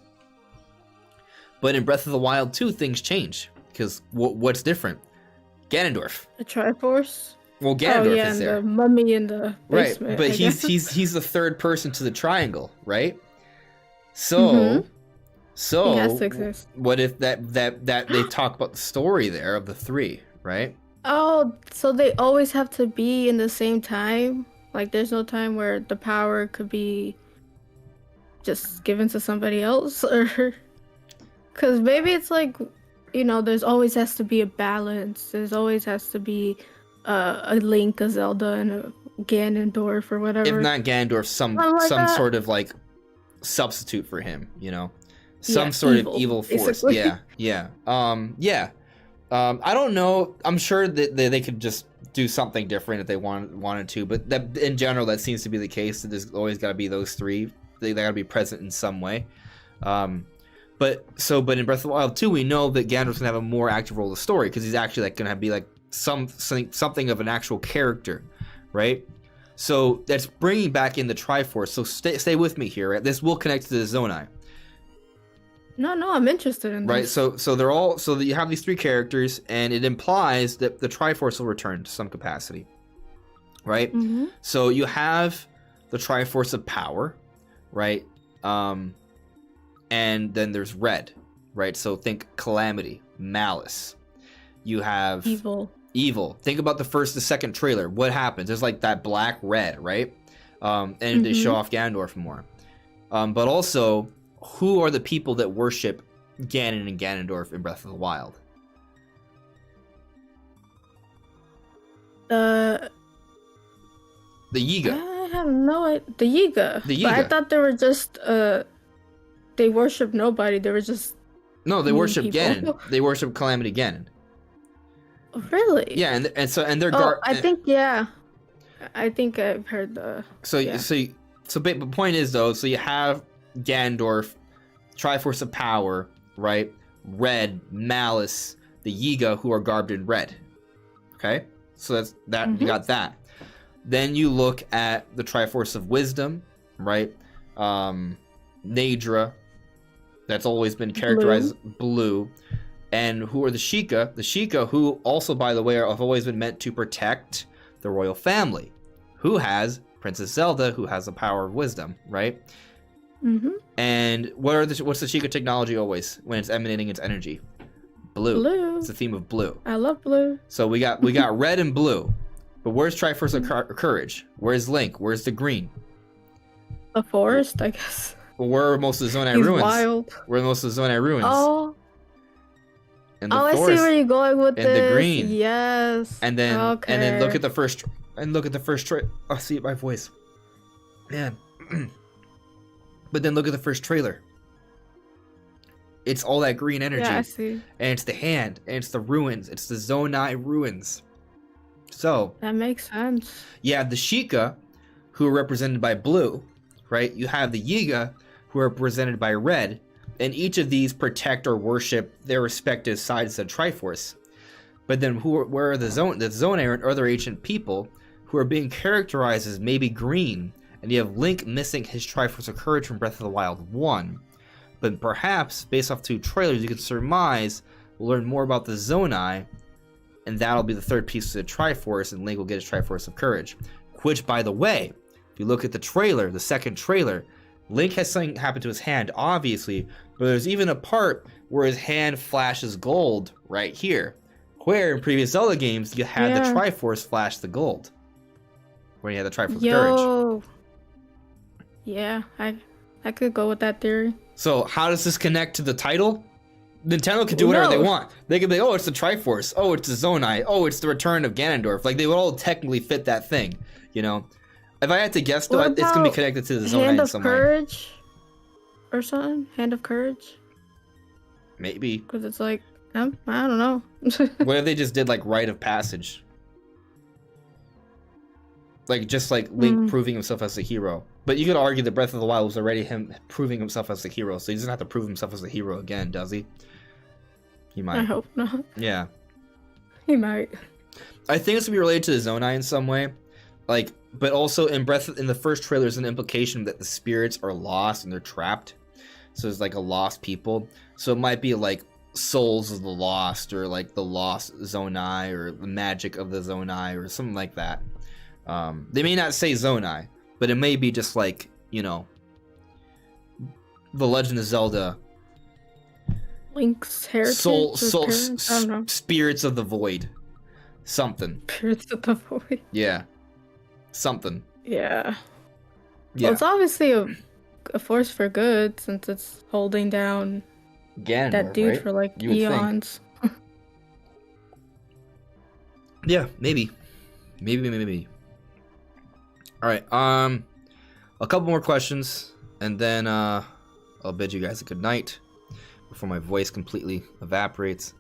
But in Breath of the Wild 2, things change. Because what's different? Ganondorf. The Triforce? Well, Ganondorf is there. And the mummy in the basement. Right, but he's the third person to the triangle, right? So he has to exist. What if that they talk about the story there of the three, right? Oh, so they always have to be in the same time? Like there's no time where the power could be just given to somebody else? Or because maybe it's like, there's always has to be a balance. There's always has to be a Link, a Zelda, and a Ganondorf or whatever. If not Ganondorf, some sort of like substitute for him, some sort of evil force. Basically. Yeah. I don't know. I'm sure that they could just do something different if they wanted to, but that in general that seems to be the case. That there's always got to be those three. They got to be present in some way. But in Breath of the Wild 2, we know that Ganondorf's gonna have a more active role in the story because he's actually like gonna be like something of an actual character, right? So that's bringing back in the Triforce. So stay with me here. Right? This will connect to the Zonai. No, I'm interested in this. Right, so you have these three characters, and it implies that the Triforce will return to some capacity, right? So you have the Triforce of Power, right? And then there's Red, right? So think Calamity, Malice. You have Evil. Think about the first, the second trailer. What happens? There's like that black red, right? And they show off Ganondorf more. But also, who are the people that worship Ganon and Ganondorf in Breath of the Wild? The Yiga. I have no idea. The Yiga. But I thought they were just they worship nobody. They were just they worship Ganon. They worship Calamity Ganon. Really? Yeah, and they're I think I've heard the. But the point is though, so you have Ganondorf, Triforce of Power, right? Red, Malice, the Yiga, who are garbed in red. Okay, so that's that. You got that. Then you look at the Triforce of Wisdom, right? Naedra, that's always been characterized blue. And who are the Sheikah? The Sheikah, who also, by the way, have always been meant to protect the royal family. Who has Princess Zelda, who has the power of wisdom, right? And what's the Sheikah technology always when it's emanating its energy? Blue. It's the theme of blue. I love blue. So we got red and blue. But where's Triforce of Courage? Where's Link? Where's the green? The forest, I guess. Well, where are most of the Zonai ruins? Wild. Where are most of the Zonai ruins? Oh. And the I see where you're going with and this. the green. Yes. And then look at the first oh, see my voice. Man. But then look at the first trailer. It's all that green energy. Yeah, I see. And it's the hand, and it's the ruins. It's the Zonai ruins. So that makes sense. You have the Sheikah, who are represented by blue, right? You have the Yiga, who are represented by red, and each of these protect or worship their respective sides of the Triforce. But then where are the Zonai and other ancient people who are being characterized as maybe green, and you have Link missing his Triforce of Courage from Breath of the Wild 1. But perhaps, based off 2 trailers, you can surmise we'll learn more about the Zonai, and that'll be the third piece of the Triforce, and Link will get his Triforce of Courage. Which, by the way, if you look at the trailer, the second trailer, Link has something happen to his hand, obviously, but there's even a part where his hand flashes gold right here. Where in previous Zelda games, you had the Triforce flash the gold. When you had the Triforce of Courage. Yeah, I could go with that theory. So how does this connect to the title? Nintendo could do whatever they want. They could be, oh, it's the Triforce. Oh, it's the Zonai. Oh, it's the return of Ganondorf. Like, they would all technically fit that thing, you know? If I had to guess, though, it's going to be connected to the Zonai in some way. Hand of Courage? Or something? Hand of Courage? Maybe. Because it's like, I don't know. What if they just did, like, Rite of Passage? Like, just like Link proving himself as a hero. But you could argue that Breath of the Wild was already him proving himself as a hero, so he doesn't have to prove himself as a hero again, does he? He might. I hope not. Yeah. He might. I think it's gonna be related to the Zonai in some way. Like, but also in the first trailer, there's an implication that the spirits are lost and they're trapped. So it's like a lost people. So it might be like souls of the lost, or like the lost Zonai, or the magic of the Zonai, or something like that. They may not say Zonai, but it may be just like, you know, the Legend of Zelda. Link's heritage. I don't know. Spirits of the Void. Something. Spirits of the Void. Yeah. Something. Yeah. Well, it's obviously a force for good, since it's holding down Ganondorf, that dude, right? for like eons. Yeah, maybe. Maybe. All right. A couple more questions, and then I'll bid you guys a good night before my voice completely evaporates.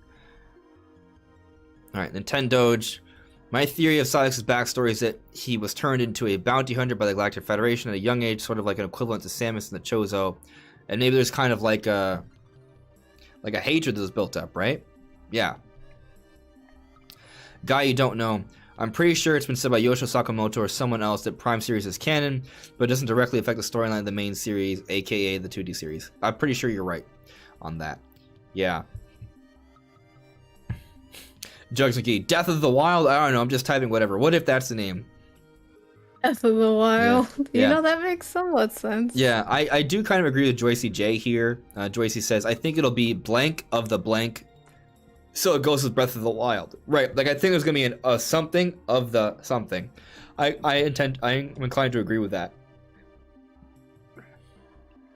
All right, Nintendoge. My theory of Sonic's backstory is that he was turned into a bounty hunter by the Galactic Federation at a young age, sort of like an equivalent to Samus in the Chozo, and maybe there's kind of like a hatred that was built up, right? Yeah. Guy you don't know. I'm pretty sure it's been said by Yoshio Sakamoto or someone else that Prime series is canon, but it doesn't directly affect the storyline of the main series, aka the 2D series. I'm pretty sure you're right on that. Yeah. Jugs McGee, Death of the Wild? I don't know, I'm just typing whatever. What if that's the name? Death of the Wild. Yeah. You know, that makes somewhat sense. Yeah, I do kind of agree with Joycey J here. Joycey says, I think it'll be blank of the blank. So it goes with Breath of the Wild. Right, like I think there's going to be a something of the something. I'm inclined to agree with that.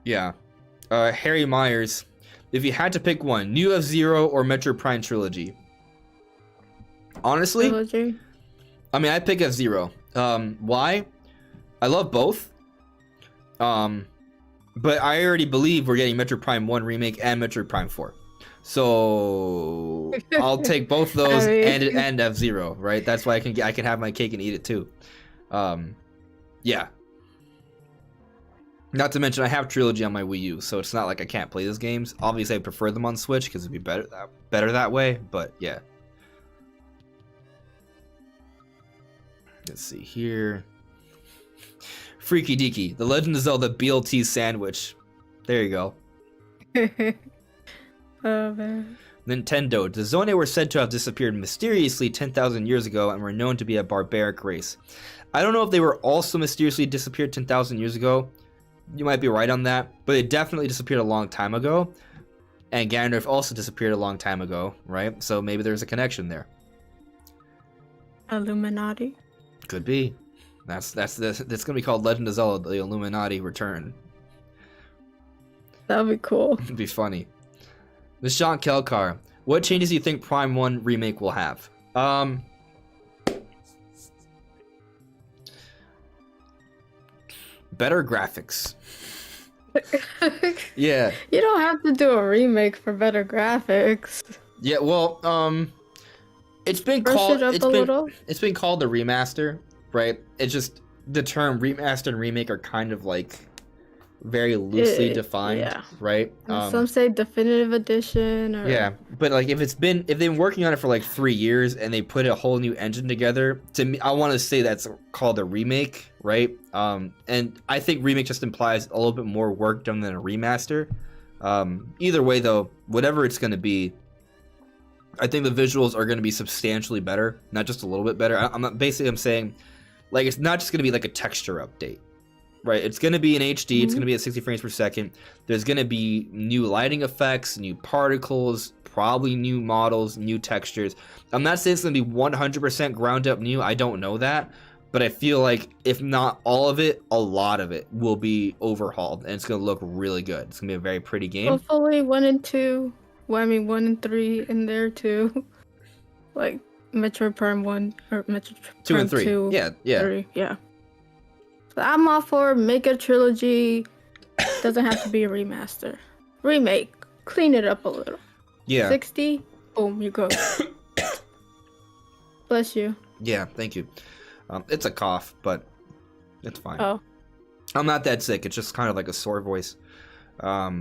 Yeah. Harry Myers, if you had to pick one, New F-Zero or Metroid Prime Trilogy? Honestly, Trilogy. I mean, I'd pick F-Zero. Why? I love both. But I already believe we're getting Metroid Prime 1 remake and Metroid Prime 4. So I'll take both those and F-Zero, right? That's why I can have my cake and eat it too. Yeah. Not to mention I have Trilogy on my Wii U, so it's not like I can't play those games. Obviously I prefer them on Switch because it'd be better that way, but yeah. Let's see here. Freaky Deaky, The Legend of Zelda BLT sandwich. There you go. Oh, man. Nintendo. The Zonai were said to have disappeared mysteriously 10,000 years ago and were known to be a barbaric race. I don't know if they were also mysteriously disappeared 10,000 years ago. You might be right on that, but they definitely disappeared a long time ago. And Ganondorf also disappeared a long time ago, right? So maybe there's a connection there. Illuminati. Could be. That's gonna be called Legend of Zelda: The Illuminati Return. That'd be cool. It'd be funny. Nishant Kelkar. What changes do you think Prime 1 Remake will have? Better graphics. Yeah. You don't have to do a remake for better graphics. Yeah, well, it's been called it's been called the remaster, right? It's just the term remaster and remake are kind of like very loosely defined, right? Some say definitive edition or yeah, but like if they've been working on it for like 3 years and they put a whole new engine together, to me I want to say that's called a remake, right? And I think remake just implies a little bit more work done than a remaster. Either way though, whatever it's going to be, I think the visuals are going to be substantially better, not just a little bit better. I'm saying like it's not just going to be like a texture update. Right, it's going to be in HD, it's going to be at 60 frames per second. There's going to be new lighting effects, new particles, probably new models, new textures. I'm not saying it's going to be 100% ground up new, I don't know that. But I feel like if not all of it, a lot of it will be overhauled. And it's going to look really good. It's going to be a very pretty game. Hopefully 1 and 2, well, I mean 1 and 3 in there too. Like Metroid Prime 1 or Metroid Prime 2 and 3. 2, yeah. 3, yeah. I'm all for make a trilogy. Doesn't have to be a remaster. Remake. Clean it up a little. Yeah. 60. Boom, you go. Bless you. Yeah, thank you. It's a cough, but it's fine. Oh. I'm not that sick. It's just kind of like a sore voice. But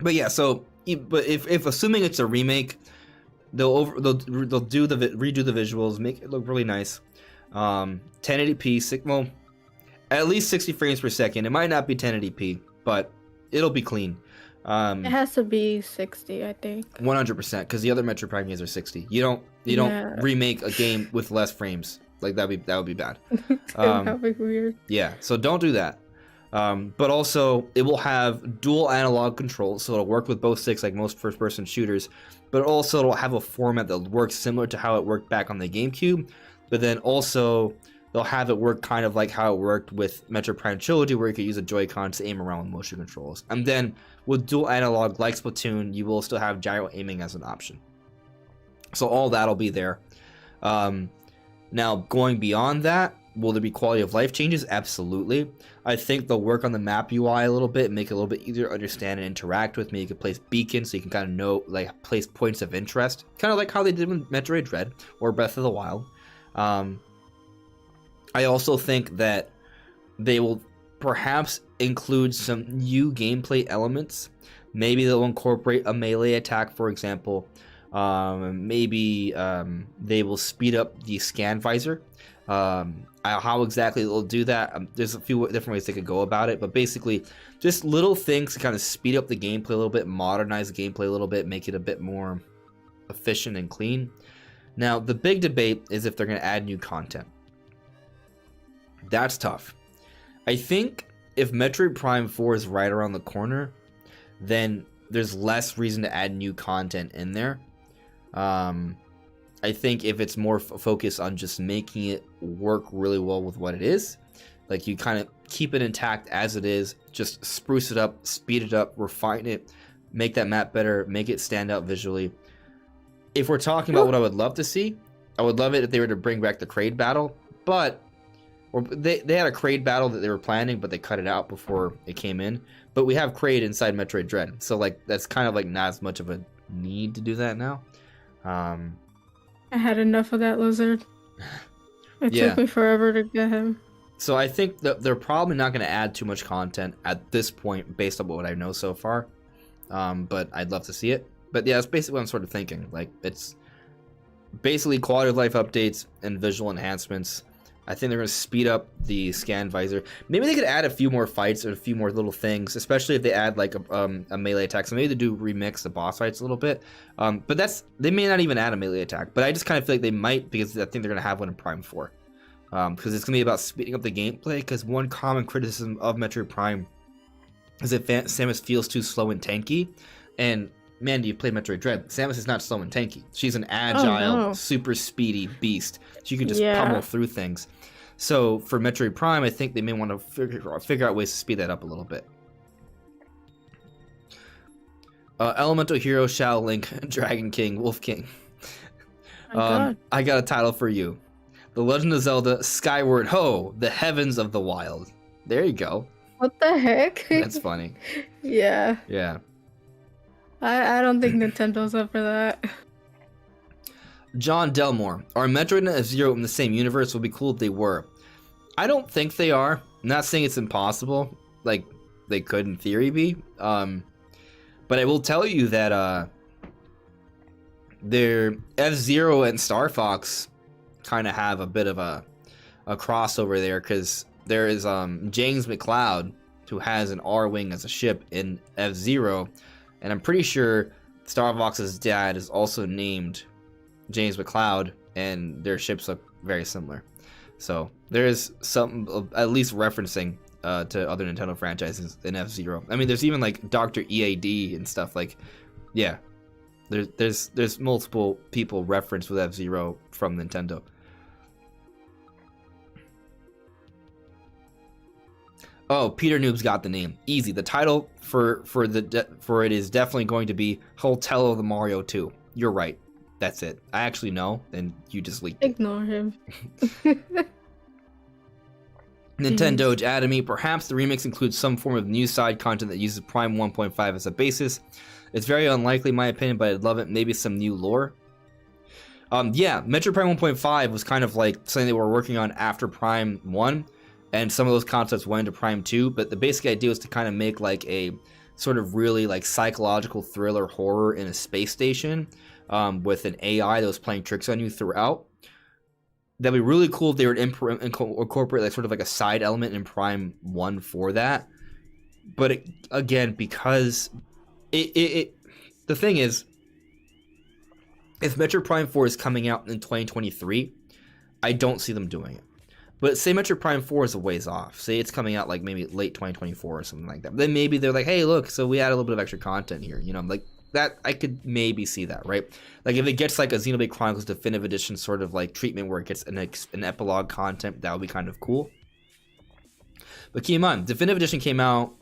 yeah, so if assuming it's a remake, they'll redo the visuals, make it look really nice. 1080p, well, at least 60 frames per second. It might not be 1080p, but it'll be clean. It has to be 60, I think. 100%, because the other Metroid Prime games are 60. You don't remake a game with less frames. Like that would be bad. That'd be weird. Yeah, so don't do that. But also, it will have dual analog controls, so it'll work with both sticks like most first-person shooters. But also, it'll have a format that works similar to how it worked back on the GameCube. But then also, they'll have it work kind of like how it worked with Metroid Prime Trilogy, where you could use a Joy-Con to aim around with motion controls. And then, with dual analog like Splatoon, you will still have gyro aiming as an option. So all that'll be there. Now, going beyond that, will there be quality of life changes? Absolutely. I think they'll work on the map UI a little bit, make it a little bit easier to understand and interact with. Maybe you can place beacons so you can kind of know, like, place points of interest. Kind of like how they did with Metroid Dread or Breath of the Wild. I also think that they will perhaps include some new gameplay elements. Maybe they'll incorporate a melee attack, for example. Maybe they will speed up the scan visor. How exactly they'll do that, there's a few different ways they could go about it, but basically just little things to kind of speed up the gameplay a little bit, modernize the gameplay a little bit, make it a bit more efficient and clean. Now, the big debate is if they're going to add new content. That's tough. I think if Metroid Prime 4 is right around the corner, then there's less reason to add new content in there. I think if it's more focused on just making it work really well with what it is, like you kind of keep it intact as it is, just spruce it up, speed it up, refine it, make that map better, make it stand out visually. If we're talking about what I would love to see, I would love it if they were to bring back the Kraid battle, but they had a Kraid battle that they were planning, but they cut it out before it came in. But we have Kraid inside Metroid Dread, so like that's kind of like not as much of a need to do that now. I had enough of that lizard. It took me forever to get him. So I think that they're probably not going to add too much content at this point based on what I know so far. But I'd love to see it. But yeah, that's basically what I'm sort of thinking. Like, it's basically quality of life updates and visual enhancements. I think they're going to speed up the scan visor. Maybe they could add a few more fights or a few more little things, especially if they add like a melee attack. So maybe they do remix the boss fights a little bit. But they may not even add a melee attack. But I just kind of feel like they might, because I think they're going to have one in Prime 4. Because it's going to be about speeding up the gameplay. Because one common criticism of Metroid Prime is that Samus feels too slow and tanky. And Mandy, you played Metroid Dread. Samus is not slow and tanky. She's an agile, super speedy beast. She can just pummel through things. So for Metroid Prime, I think they may want to figure out ways to speed that up a little bit. Elemental Hero, Shadow Link, Dragon King, Wolf King. God. I got a title for you. The Legend of Zelda Skyward Ho, The Heavens of the Wild. There you go. What the heck? That's funny. Yeah. Yeah. I don't think Nintendo's up for that. John Delmore. Are Metroid and F-Zero in the same universe? Would be cool if they were. I don't think they are. I'm not saying it's impossible. Like, they could in theory be. But I will tell you that their F-Zero and Star Fox kind of have a bit of a crossover there, because there is James McCloud, who has an R-Wing as a ship in F-Zero, and I'm pretty sure Star Fox's dad is also named James McCloud, and their ships look very similar. So there is some at least referencing to other Nintendo franchises in F-Zero. I mean, there's even like Dr. EAD and stuff. Like, yeah, there's multiple people referenced with F-Zero from Nintendo. Oh, Peter Noob's got the name. Easy. The title for it is definitely going to be Hotel of the Mario 2. You're right. That's it. I actually know, and you just leaked it. Ignore him. Nintendo Academy. Perhaps the remix includes some form of new side content that uses Prime 1.5 as a basis. It's very unlikely, in my opinion, but I'd love it. Maybe some new lore. Yeah, Metroid Prime 1.5 was kind of like something they were working on after Prime 1. And some of those concepts went into Prime 2, but the basic idea was to kind of make like a sort of really like psychological thriller horror in a space station with an AI that was playing tricks on you throughout. That'd be really cool if they would incorporate like sort of like a side element in Prime 1 for that. But again, because the thing is, if Metroid Prime 4 is coming out in 2023, I don't see them doing it. But say Metroid Prime 4 is a ways off. Say it's coming out like maybe late 2024 or something like that. Then maybe they're like, hey, look, so we add a little bit of extra content here. You know, like that, I could maybe see that, right? Like if it gets like a Xenoblade Chronicles Definitive Edition sort of like treatment where it gets an epilogue content, that would be kind of cool. But keep in mind, Definitive Edition came out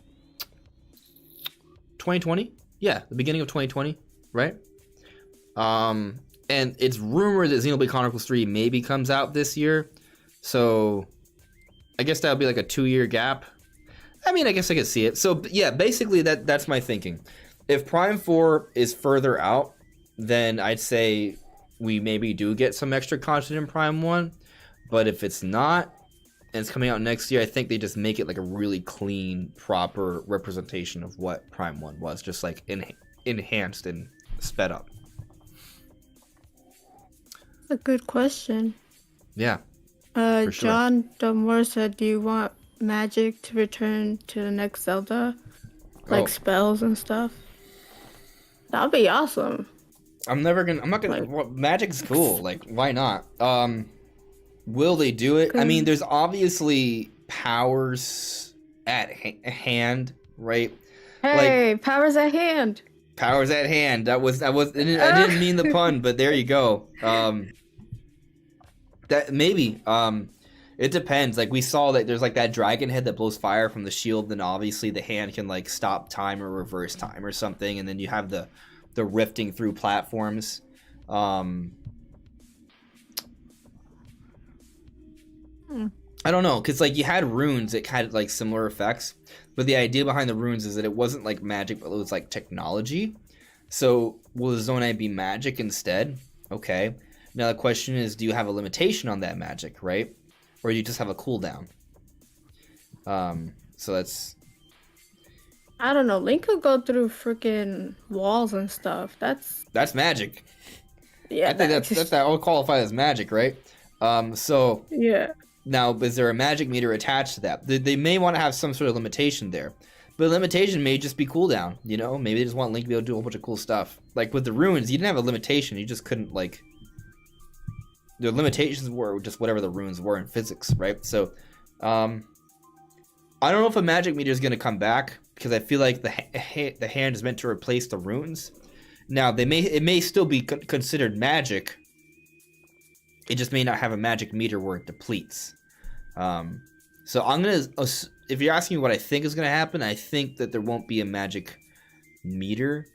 2020? Yeah, the beginning of 2020, right? And it's rumored that Xenoblade Chronicles 3 maybe comes out this year. So, I guess that would be like a 2-year gap. I mean, I guess I could see it. So, yeah, basically that's my thinking. If Prime 4 is further out, then I'd say we maybe do get some extra content in Prime 1. But if it's not, and it's coming out next year, I think they just make it like a really clean, proper representation of what Prime 1 was. Just like enhanced and sped up. A good question. Yeah. Sure. John Delmore said, do you want magic to return to the next Zelda? Like spells and stuff? That'd be awesome. I'm not gonna, well, magic's cool. Like, why not? Will they do it? I mean, there's obviously powers at hand, right? Hey, like, powers at hand. Powers at hand. I didn't mean the pun, but there you go. That maybe it depends. Like we saw that there's like that dragon head that blows fire from the shield, then obviously the hand can like stop time or reverse time or something, and then you have the rifting through platforms. I don't know, because like you had runes that had like similar effects, but the idea behind the runes is that it wasn't like magic, but it was like technology. So will the Zonai be magic instead? Okay. Now the question is, do you have a limitation on that magic, right? Or do you just have a cooldown? So that's... I don't know. Link could go through freaking walls and stuff. That's magic. Yeah, I think that's that would qualify as magic, right? So yeah. Now, is there a magic meter attached to that? They may want to have some sort of limitation there. But the limitation may just be cooldown, you know? Maybe they just want Link to be able to do a whole bunch of cool stuff. Like with the runes, you didn't have a limitation. You just couldn't, like... The limitations were just whatever the runes were in physics, right? So, I don't know if a magic meter is going to come back, because I feel like the hand is meant to replace the runes. Now, it may still be considered magic. It just may not have a magic meter where it depletes. So I'm going to... If you're asking me what I think is going to happen, I think that there won't be a magic meter.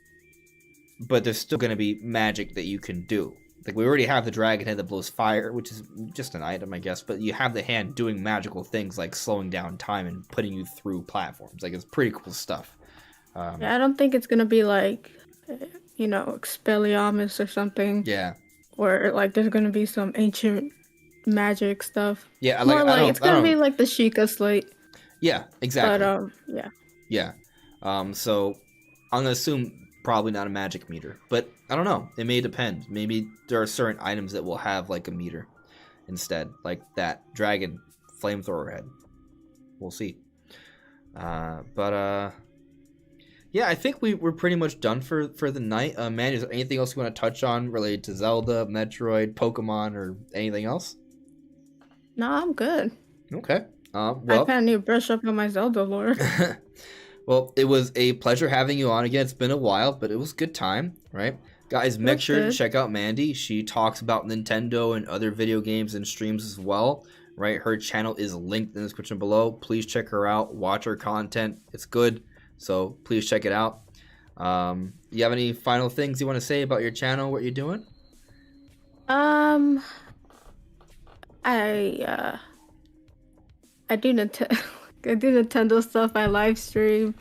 but there's still going to be magic that you can do. Like, we already have the dragon head that blows fire, which is just an item, I guess, but you have the hand doing magical things like slowing down time and putting you through platforms. Like, it's pretty cool stuff. Yeah, I don't think it's going to be like, Expelliarmus or something. Yeah. Or, like, there's going to be some ancient magic stuff. Yeah, it's going to be like the Sheikah Slate. Yeah, exactly. But, yeah. Yeah. So, I'm going to assume probably not a magic meter, but I don't know. It may depend. Maybe there are certain items that will have like a meter instead, like that dragon flamethrower head. We'll see. Yeah, I think we're pretty much done for the night. Man, is there anything else you want to touch on related to Zelda, Metroid, Pokemon, or anything else? No, I'm good. Okay. Well, I kind of need to brush up on my Zelda lore. Well, it was a pleasure having you on again. It's been a while, but it was a good time, right? Guys, make sure to check out Mandy. She talks about Nintendo and other video games and streams as well, right? Her channel is linked in the description below. Please check her out. Watch her content. It's good, so please check it out. You have any final things you want to say about your channel, what you're doing? I do Nintendo stuff. I live stream,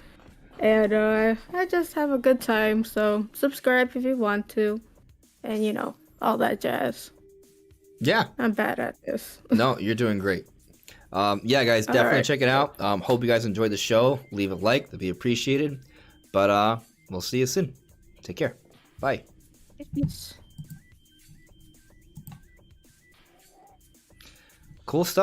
and I just have a good time. So subscribe if you want to, and all that jazz. Yeah, I'm bad at this. No, you're doing great. Yeah, guys, definitely check it out. Hope you guys enjoyed the show. Leave a like; that'd be appreciated. But we'll see you soon. Take care. Bye. Cool stuff.